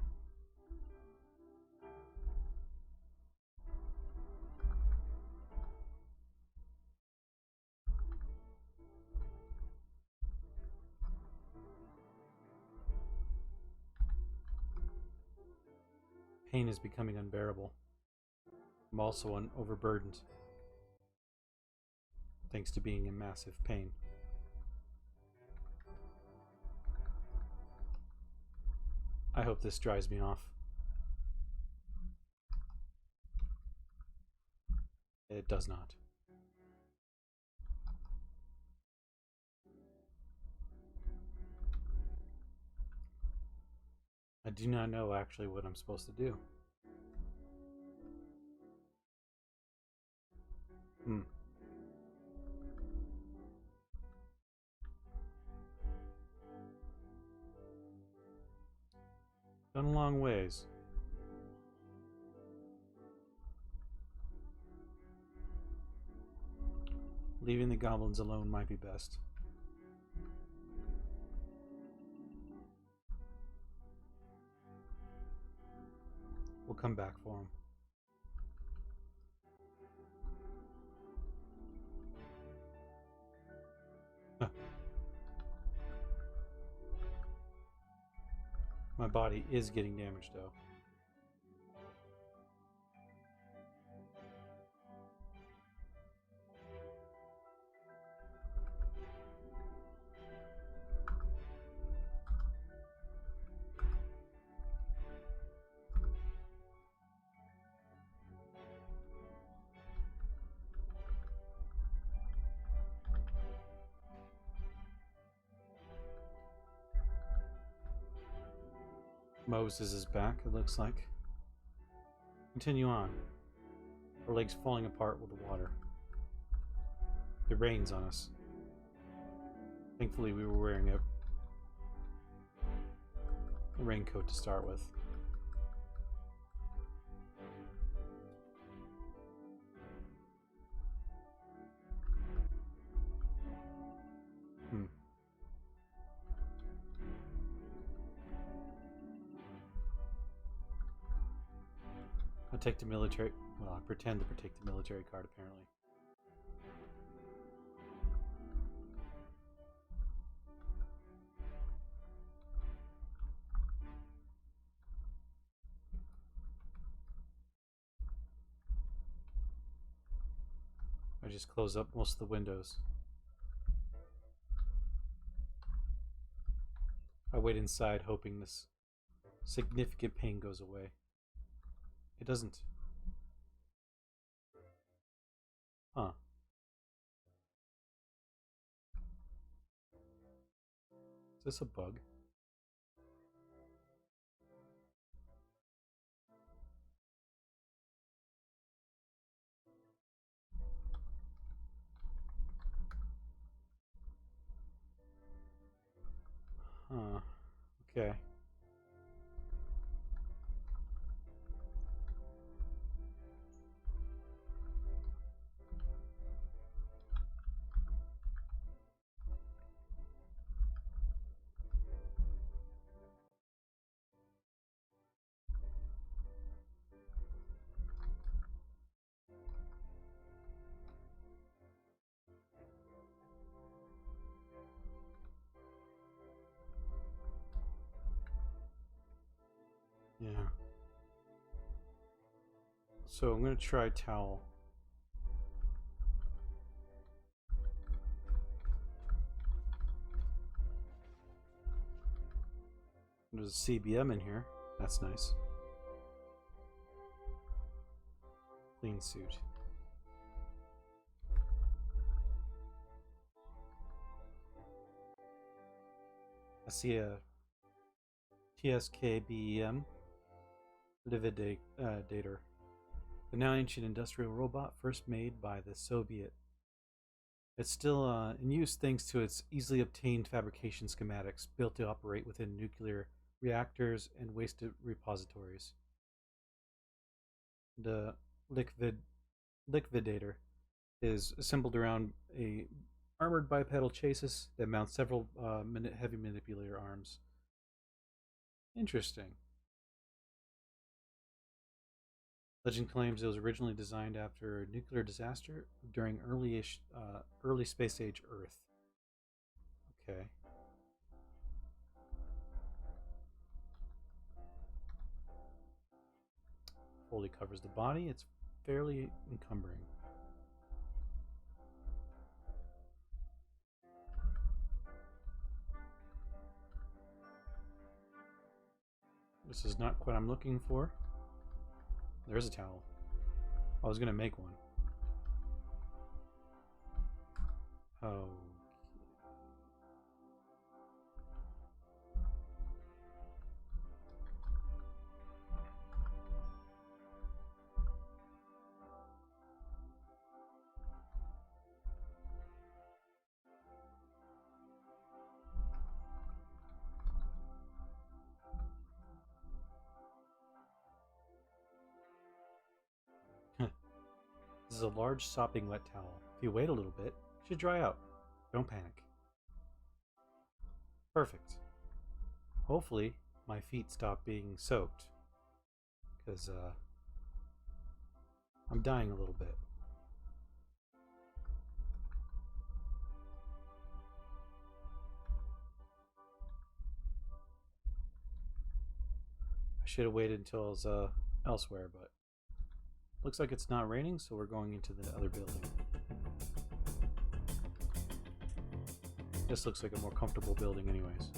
Pain is becoming unbearable. I'm also overburdened, thanks to being in massive pain. I hope this dries me off. It does not. I do not know actually what I'm supposed to do. Done a long ways. Leaving the goblins alone might be best. We'll come back for him. My body is getting damaged, though. Moses is back, it looks like. Continue on. Our legs falling apart with the water. It rains on us. Thankfully, we were wearing a raincoat to start with. I take the military. Well, I pretend to take the military card, apparently. I just close up most of the windows. I wait inside, hoping this significant pain goes away. It doesn't. Huh. Is this a bug? Huh. Okay. Yeah. So I'm going to try towel. There's a CBM in here. That's nice. Clean suit. I see a TSKBEM Lividator, the now ancient industrial robot first made by the Soviet. It's still in use thanks to its easily obtained fabrication schematics built to operate within nuclear reactors and waste repositories. The Liquidator is assembled around a armored bipedal chassis that mounts several heavy manipulator arms. Interesting. Legend claims it was originally designed after a nuclear disaster during early space age Earth. Okay. Fully covers the body. It's fairly encumbering. This is not what I'm looking for. There's a towel. I was gonna make one. Oh. This is a large sopping wet towel. If you wait a little bit, Should dry out. Don't panic. Perfect. Hopefully, my feet stop being soaked. Because, I'm dying a little bit. I should have waited until I was elsewhere, but looks like it's not raining, so we're going into the other building. This looks like a more comfortable building anyways.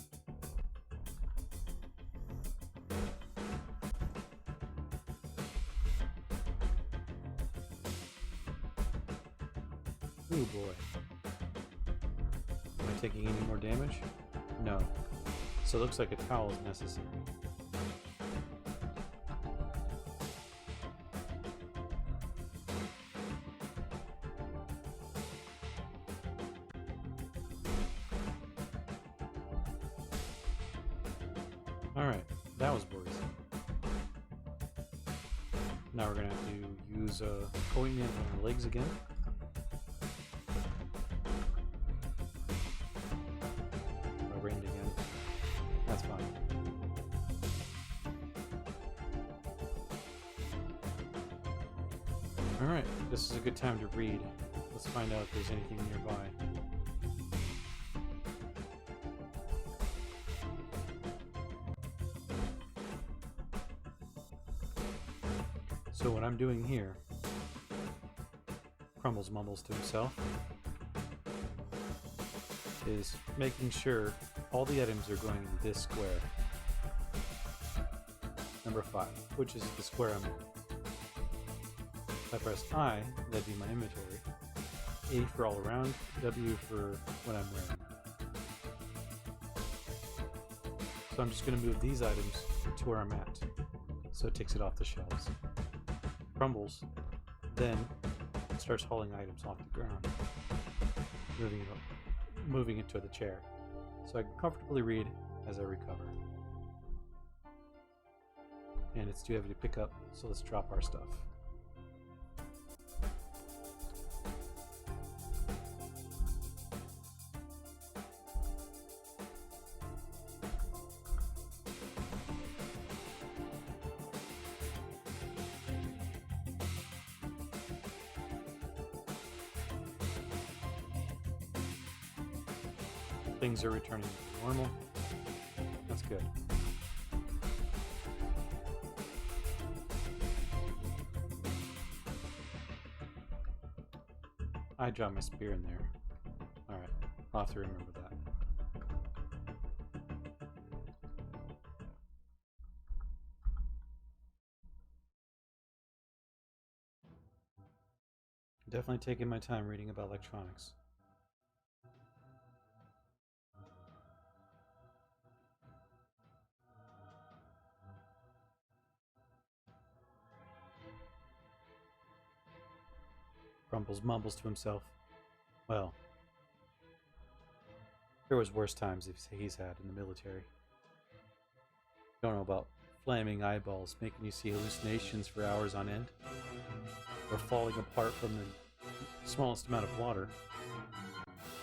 Ooh boy. Am I taking any more damage? No. So it looks like a towel is necessary. Alright, that was worrisome. Now we're gonna have to use Ointment on our legs again. I rained again. That's fine. Alright, this is a good time to read. Let's find out if there's anything nearby. So what I'm doing here, Crumbles mumbles to himself, is making sure all the items are going in this square. Number 5, which is the square I'm in. If I press I, that'd be my inventory. A for all around, W for what I'm wearing. So I'm just going to move these items to where I'm at, so it takes it off the shelves. Crumbles then starts hauling items off the ground, moving it to the chair, so I can comfortably read as I recover. And it's too heavy to pick up, so let's drop our stuff. Things are returning to normal. That's good. I dropped my spear in there. Alright, I'll have to remember that. Definitely taking my time reading about electronics. Crumbles mumbles to himself. Well, there was worse times he's had in the military. Don't know about flaming eyeballs making you see hallucinations for hours on end, or falling apart from the smallest amount of water,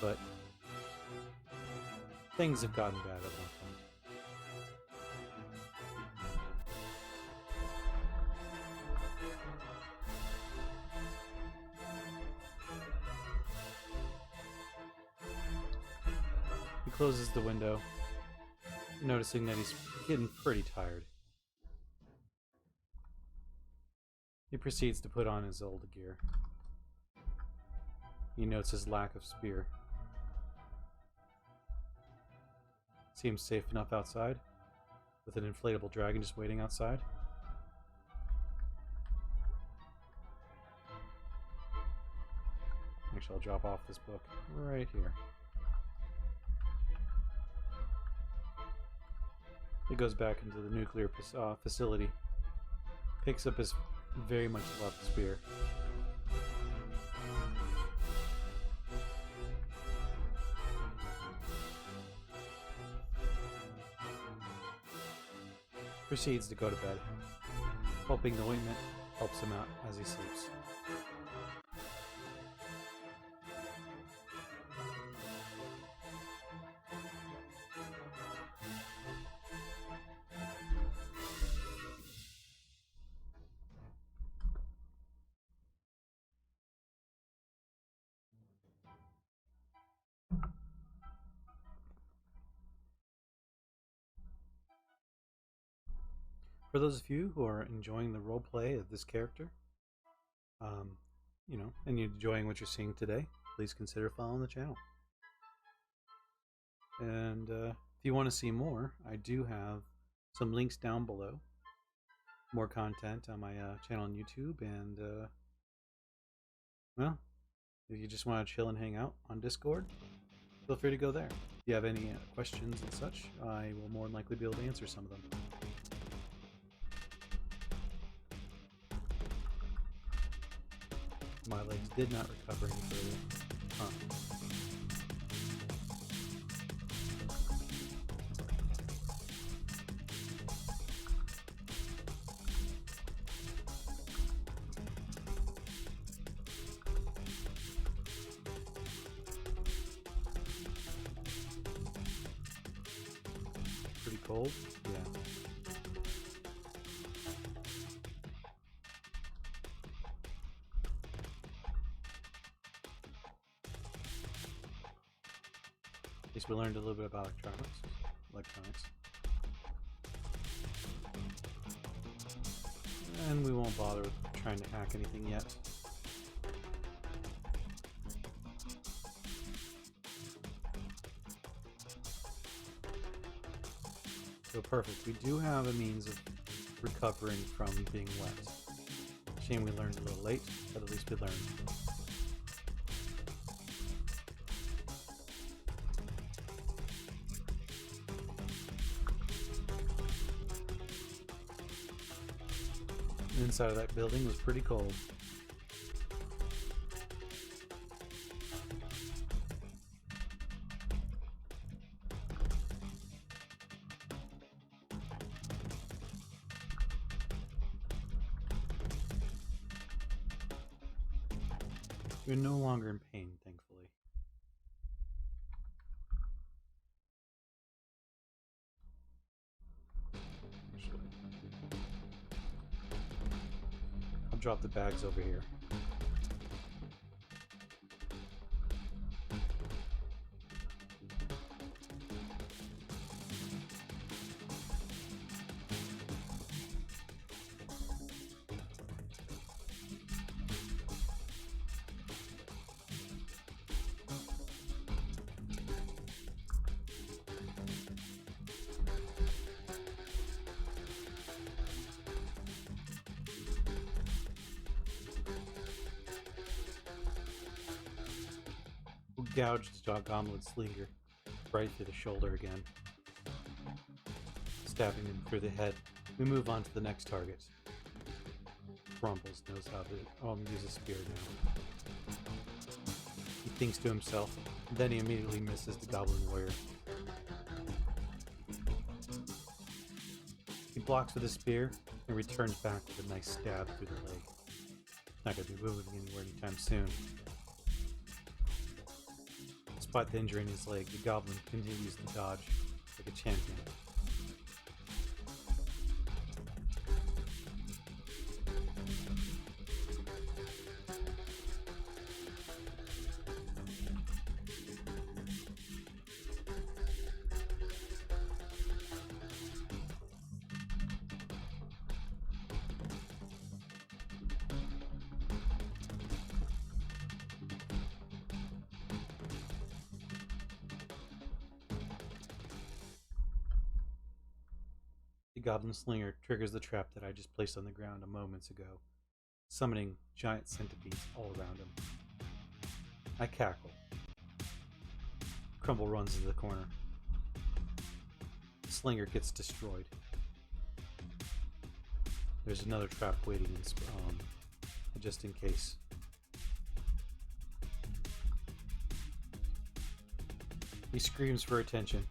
but things have gotten bad at one point. He closes the window, noticing that he's getting pretty tired. He proceeds to put on his old gear. He notes his lack of spear. Seems safe enough outside, with an inflatable dragon just waiting outside. Actually, I'll drop off this book right here. He goes back into the nuclear facility, picks up his very much loved spear. Proceeds to go to bed, hoping the ointment helps him out as he sleeps. For those of you who are enjoying the role play of this character, um, and you're enjoying what you're seeing today, please consider following the channel. And if you want to see more, I do have some links down below. More content on my channel on YouTube, and well, if you just want to chill and hang out on Discord, feel free to go there. If you have any questions and such, I will more than likely be able to answer some of them. My legs did not recover any further. Huh. Pretty cold? Yeah. At least we learned a little bit about electronics. And we won't bother with trying to hack anything yet. So perfect. We do have a means of recovering from being wet. Shame we learned a little late, but at least we learned. The inside of that building was pretty cold. You're no longer in pain, thankfully. Actually, I'll drop the bags over here. Gouged the goblin's slinger right through the shoulder again, stabbing him through the head. We move on to the next target. Crumbles knows how to use a spear now. He thinks to himself, then he immediately misses the goblin warrior. He blocks with a spear and returns back with a nice stab through the leg. Not going to be moving anywhere anytime soon. Despite the injury in his leg, the goblin continues to dodge like a champion. Goblin Slinger triggers the trap that I just placed on the ground a moments ago, summoning giant centipedes all around him. I cackle. Crumble runs into the corner. The Slinger gets destroyed. There's another trap waiting just in case. He screams for attention.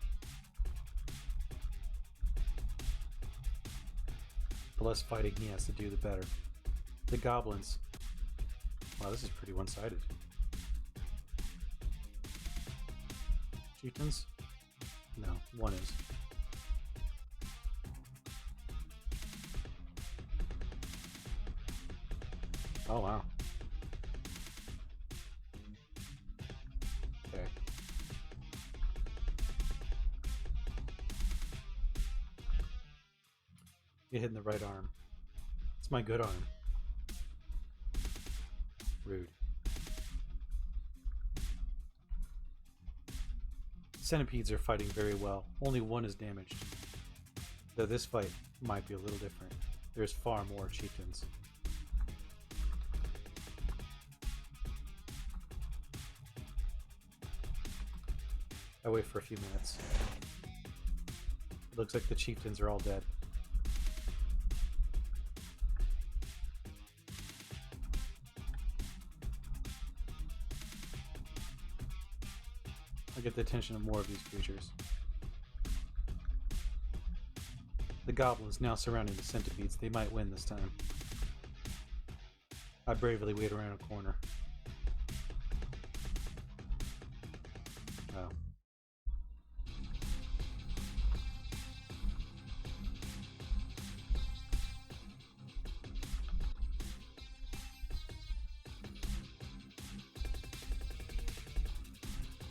The less fighting he has to do, the better. The goblins. Wow, this is pretty one-sided. Chieftains? No, one is. Oh, wow. Okay. Get hit in the right arm. It's my good arm. Rude. Centipedes are fighting very well. Only one is damaged. Though this fight might be a little different. There's far more chieftains. I wait for a few minutes. It looks like the chieftains are all dead. I get the attention of more of these creatures. The goblins now surrounding the centipedes. They might win this time. I bravely wait around a corner. Oh.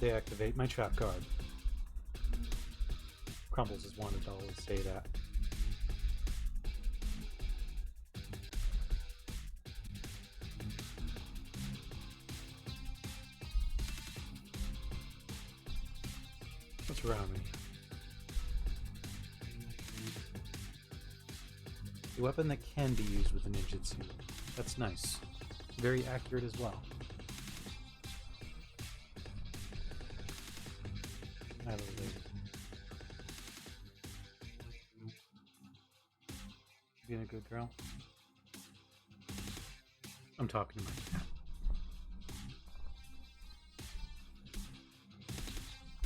Deactivate my trap card. Crumbles has wanted to always say that. What's around me? A weapon that can be used with a ninjutsu. That's nice. Very accurate as well. Being a good girl. I'm talking to my cat.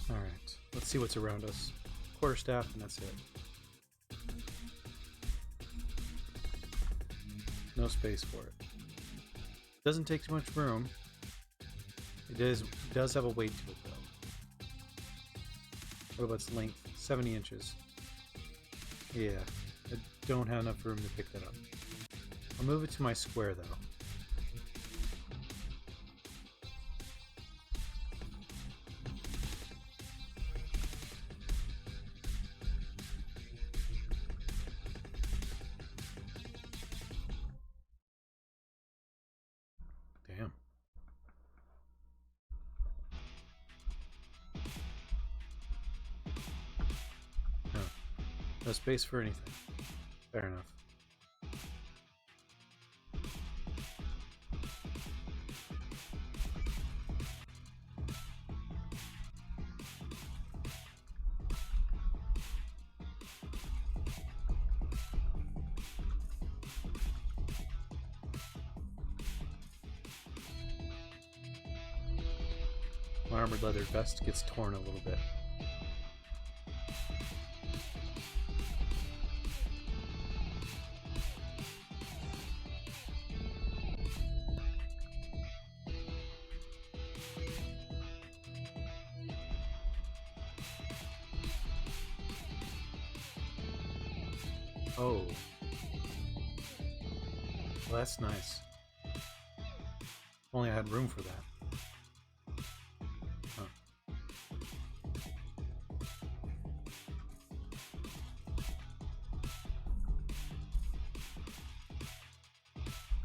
Alright, let's see what's around us. Quarterstaff, and that's it. No space for it. Doesn't take too much room. It does have a weight to it, though. What about its length? 70 inches. Yeah, I don't have enough room to pick that up. I'll move it to my square, though. Damn. No space for anything. Fair enough. My armored leather vest gets torn a little bit. Oh. Well, that's nice. If only I had room for that. Huh.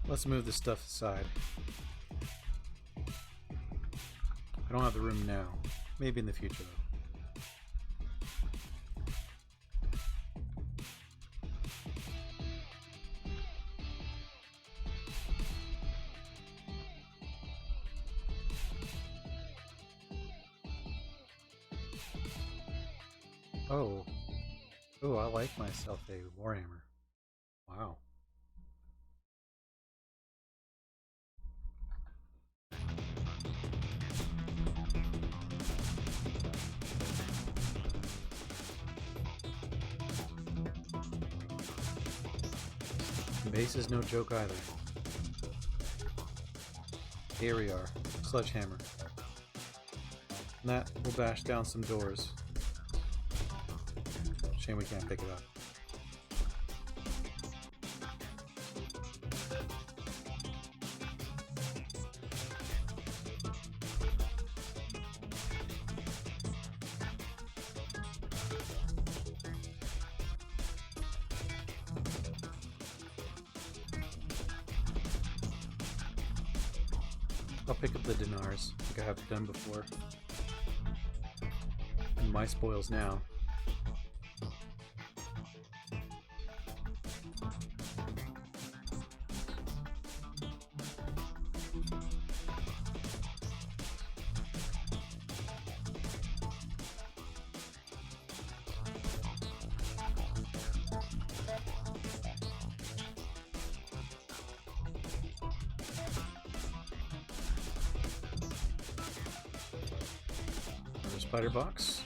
Let's move this stuff aside. I don't have the room now. Maybe in the future, though. Oh. Oh, I like myself a warhammer. Wow. The base is no joke either. Here we are. Sledgehammer. And that will bash down some doors. Shame we can't pick it up. I'll pick up the dinars, like I have done before. And my spoils now. Spider box.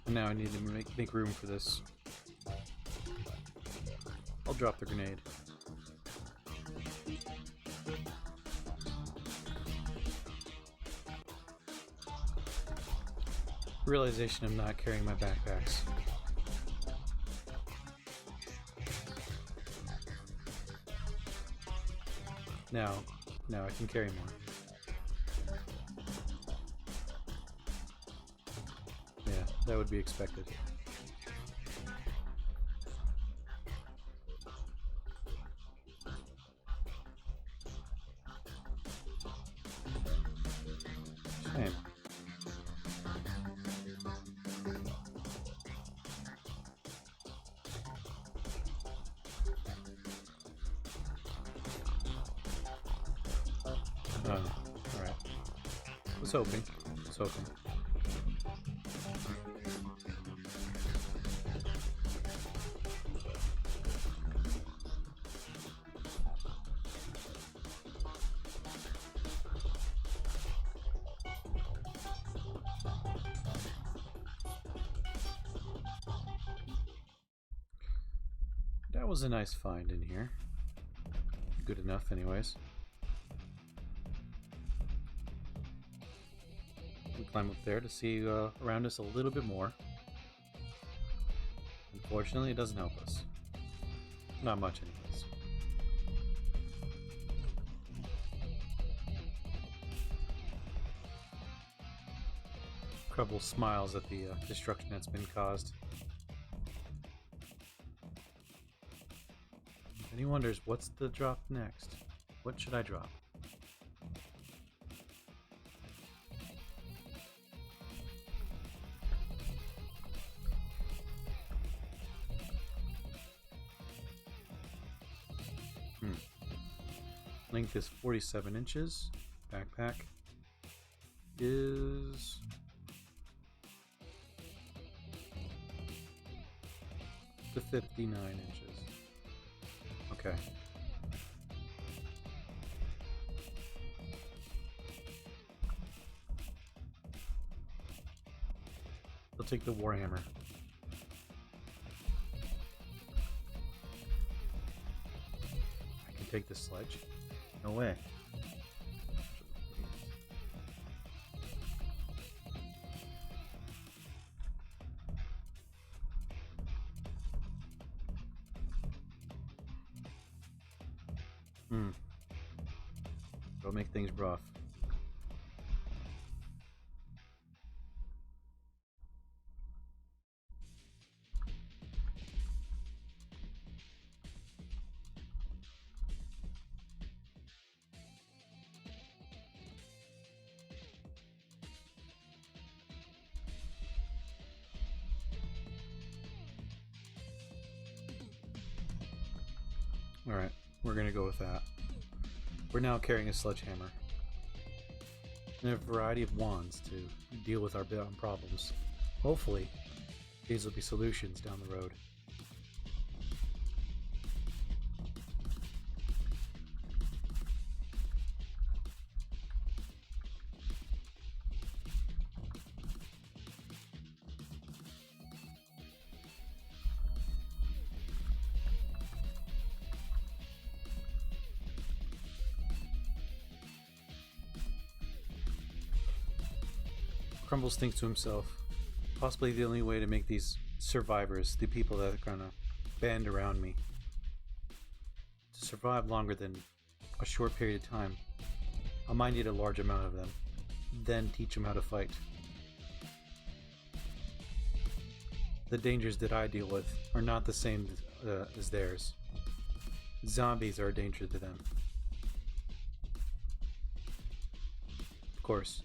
And now I need to make room for this. I'll drop the grenade. Realization of not carrying my backpacks. Now I can carry more. Yeah, that would be expected. Shame. Oh, alright. Was hoping. That was a nice find in here. Good enough, anyways. We climb up there to see around us a little bit more. Unfortunately, it doesn't help us. Not much, anyways. Crumbles smiles at the destruction that's been caused. And he wonders, what's the drop next? What should I drop? Length is 47 inches. Backpack is to 59 inches. Okay. I'll take the Warhammer. I can take the sledge. No way. Don't make things rough. Alright, we're gonna go with that. We're now carrying a sledgehammer and a variety of wands to deal with our problems. Hopefully, these will be solutions down the road. Crumbles thinks to himself, possibly the only way to make these survivors, the people that are gonna band around me, to survive longer than a short period of time, I might need a large amount of them, then teach them how to fight. The dangers that I deal with are not the same as theirs. Zombies are a danger to them. Of course,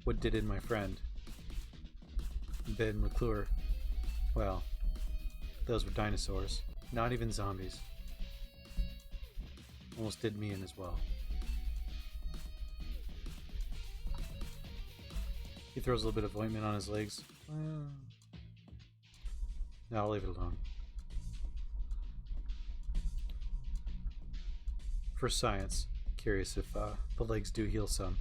what did in my friend, Ben McClure, well, those were dinosaurs, not even zombies. Almost did me in as well. He throws a little bit of ointment on his legs. No, I'll leave it alone. For science, curious if the legs do heal some.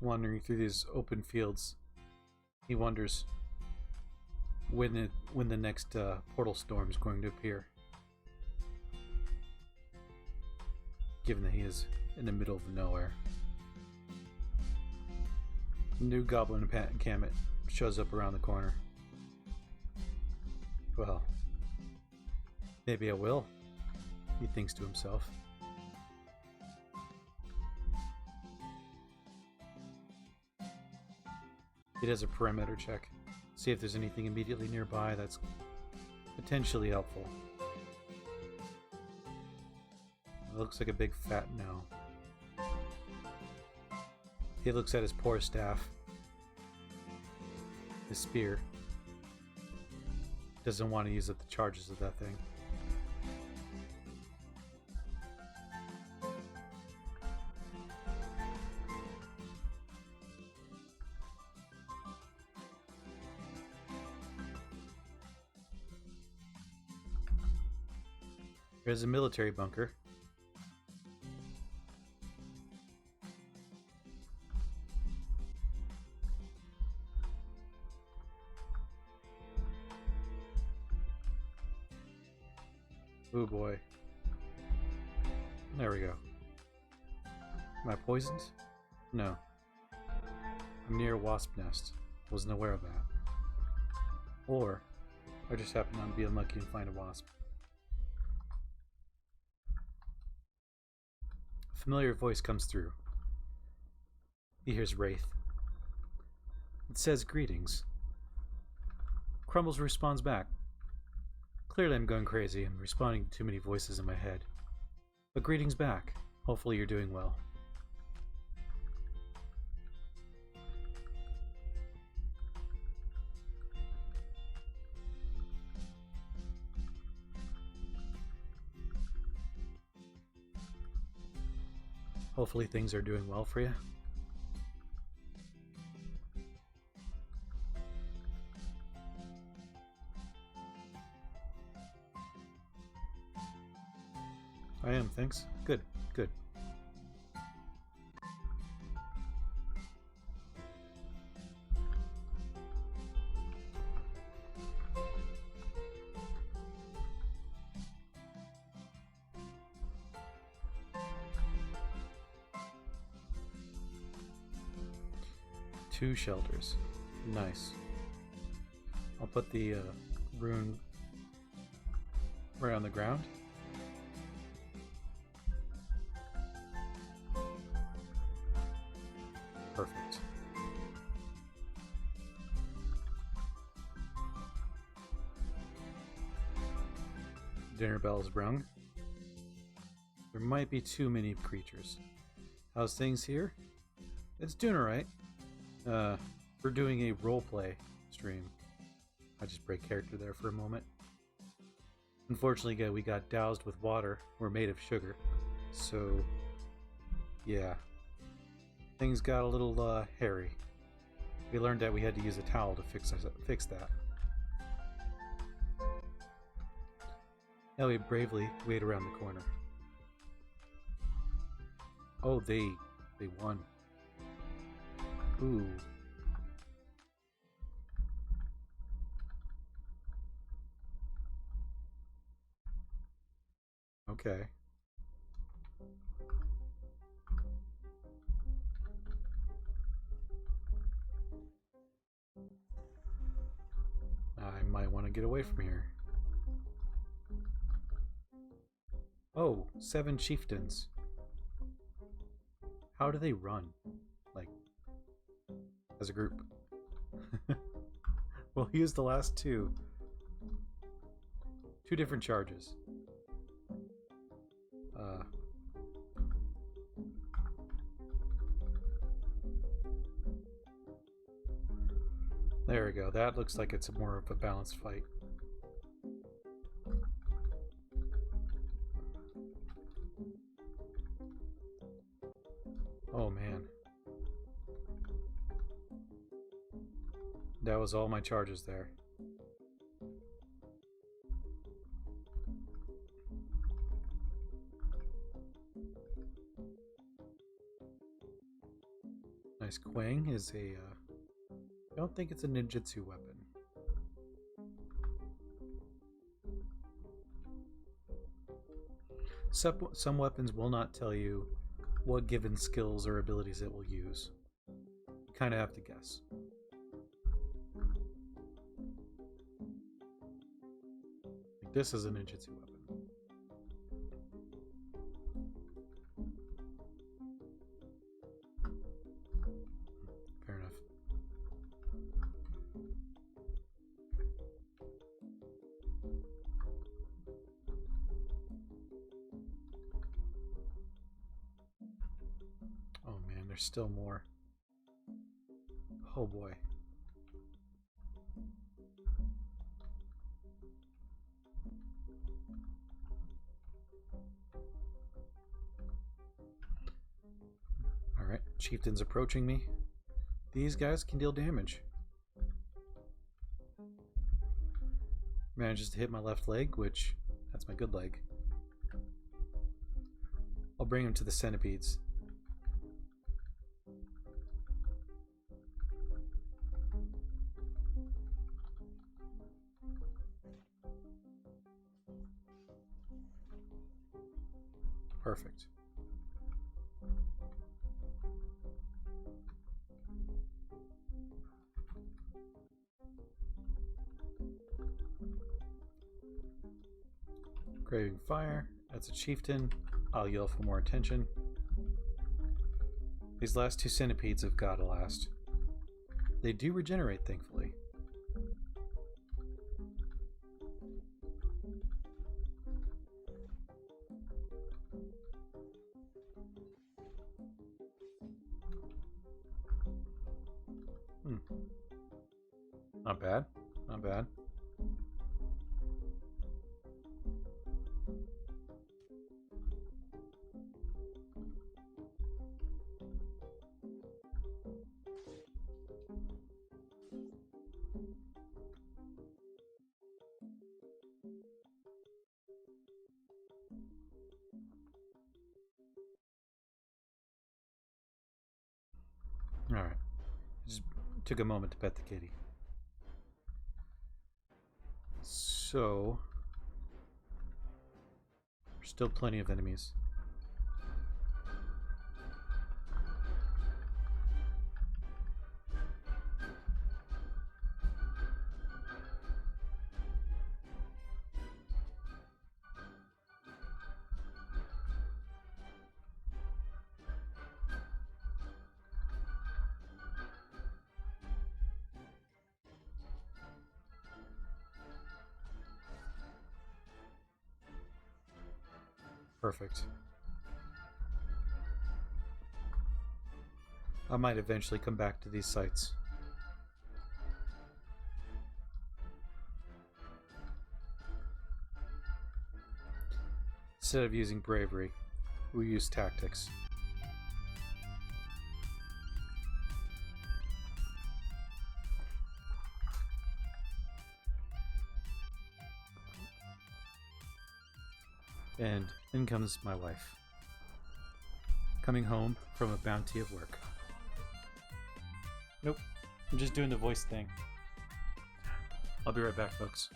Wandering through these open fields, he wonders when the next portal storm is going to appear. Given that he is in the middle of nowhere. A new goblin encampment shows up around the corner. Well, maybe I will, he thinks to himself. He does a perimeter check, see if there's anything immediately nearby that's potentially helpful. It looks like a big fat no. He looks at his poor staff. His spear. Doesn't want to use up the charges of that thing. There's a military bunker. Oh boy. There we go. Am I poisoned? No. I'm near a wasp nest. Wasn't aware of that. Or, I just happened to be unlucky and find a wasp. A familiar voice comes through. He hears Wraith. It says greetings. Crumbles responds back. Clearly I'm going crazy and responding to too many voices in my head. But greetings back. Hopefully you're doing well. Hopefully things are doing well for you. I am, thanks. Good, good. Two shelters. Nice. I'll put the rune right on the ground. Perfect. Dinner bell's rung. There might be too many creatures. How's things here? It's doing alright. We're doing a roleplay stream. I just break character there for a moment. Unfortunately, we got doused with water. We're made of sugar. So, yeah. Things got a little hairy. We learned that we had to use a towel to fix that. Now we bravely wait around the corner. Oh, they won. Ooh. Okay. I might want to get away from here. Oh, 7 chieftains. How do they run? Like, as a group? We'll use the last two. 2 different charges. There we go. That looks like it's more of a balanced fight. Oh man. That was all my charges there. Nice Quang is a... I don't think it's a ninjutsu weapon. Some weapons will not tell you what given skills or abilities it will use. You kind of have to guess. Like this is a ninjutsu weapon. Fair enough. Oh man, there's still more. Oh boy. Alright, chieftain's approaching me. These guys can deal damage. Manages to hit my left leg, which, that's my good leg. I'll bring him to the centipedes. Perfect. Craving fire. That's a chieftain. I'll yell for more attention. These last 2 centipedes have gotta last. They do regenerate, thankfully. Not bad. Not bad. Alright. Just took a moment to pet the kitty. So, there's still plenty of enemies. Perfect. I might eventually come back to these sites. Instead of using bravery, we use tactics. And in comes my wife, coming home from a bounty of work. Nope, I'm just doing the voice thing. I'll be right back, folks.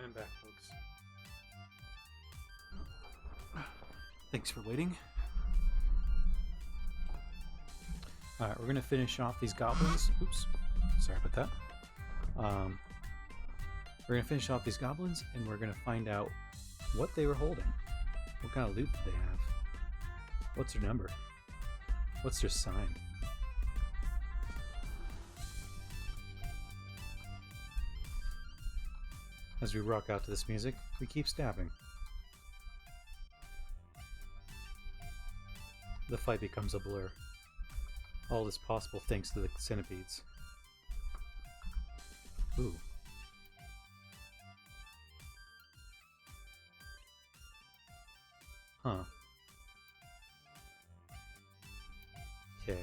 I'm back, folks. Thanks for waiting. Alright, we're gonna finish off these goblins. Oops, sorry about that. We're gonna finish off these goblins, and we're gonna find out what they were holding. What kind of loot do they have? What's their number? What's their sign? As we rock out to this music, we keep stabbing. The fight becomes a blur. All is possible thanks to the centipedes. Ooh. Huh. Okay.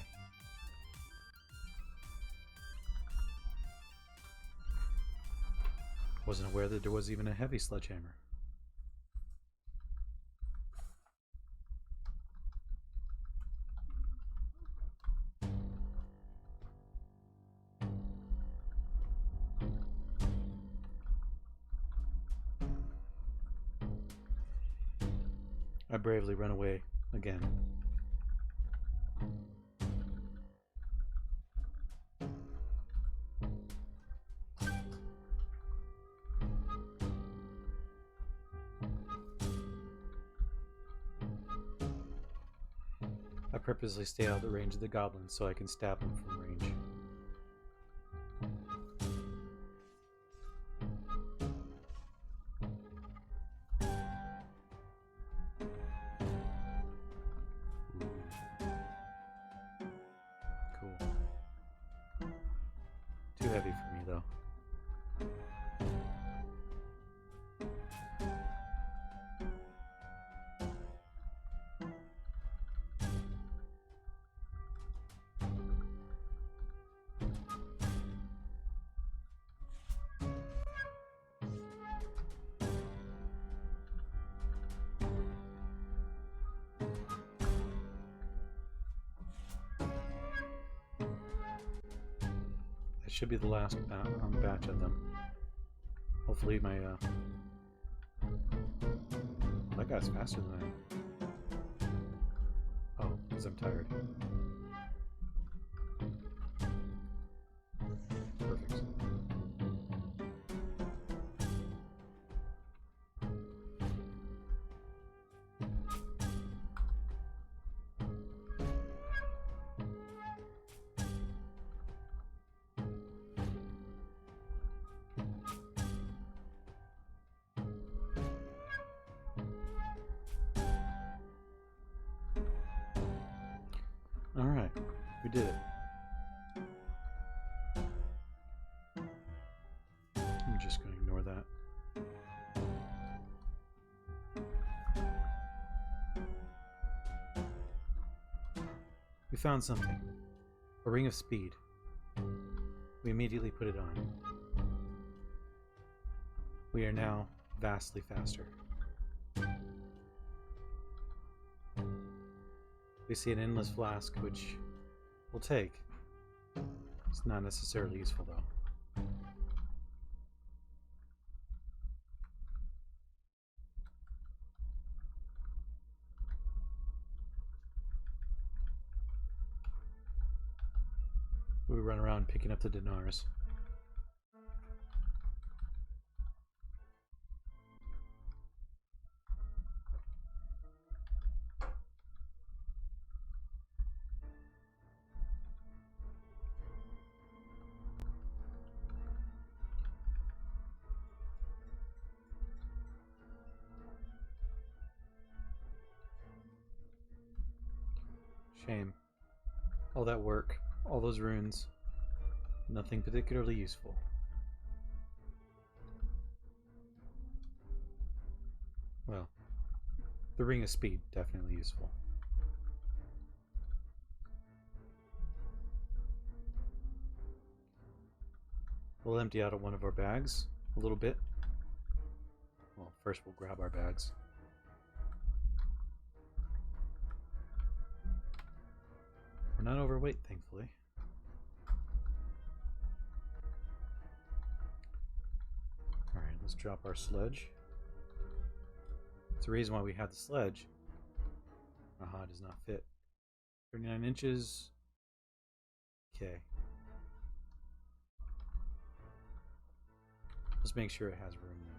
Wasn't aware that there was even a heavy sledgehammer. I bravely run away again. I purposely stay out of the range of the goblins so I can stab them from range. Cool. Too heavy for me though. That should be the last batch of them. Hopefully my that guy's faster than I am. Oh, because I'm tired. Perfect. Alright, we did it. I'm just going to ignore that. We found something. A ring of speed. We immediately put it on. We are now vastly faster. We see an endless flask, which we'll take. It's not necessarily useful, though. We run around picking up the dinars. Shame. All that work, all those runes, nothing particularly useful. Well, the ring of speed, definitely useful. We'll empty out of one of our bags a little bit. Well, first we'll grab our bags. We're not overweight, thankfully. Alright, Let's drop our sledge. It's the reason why we have the sledge. Aha, does not fit. 39 inches. Okay. Let's make sure it has room then.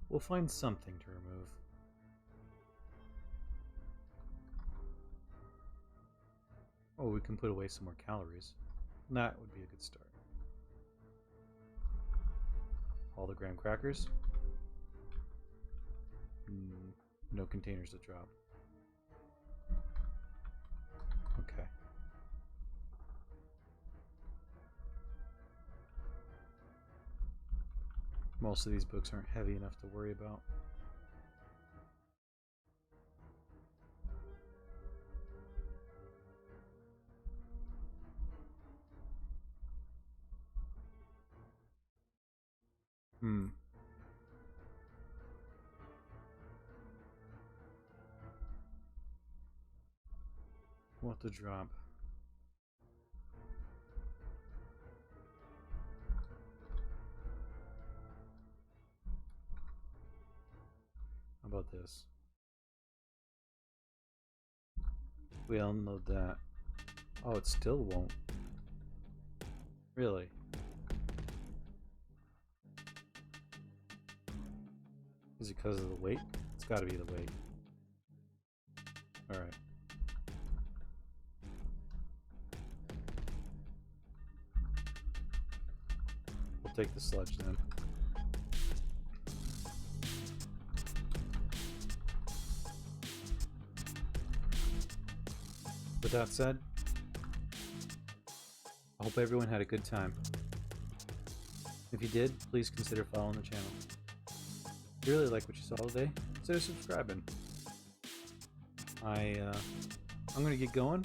We'll find something to remove. Oh, we can put away some more calories. That would be a good start. All the graham crackers. No containers to drop. Okay. Most of these books aren't heavy enough to worry about. What to drop? How about this? We unload that. Oh, it still won't. Really? Is it because of the weight? It's got to be the weight. Alright. We'll take the sledge then. With that said, I hope everyone had a good time. If you did, please consider following the channel. If you really like what you saw today, consider subscribing. I'm gonna get going.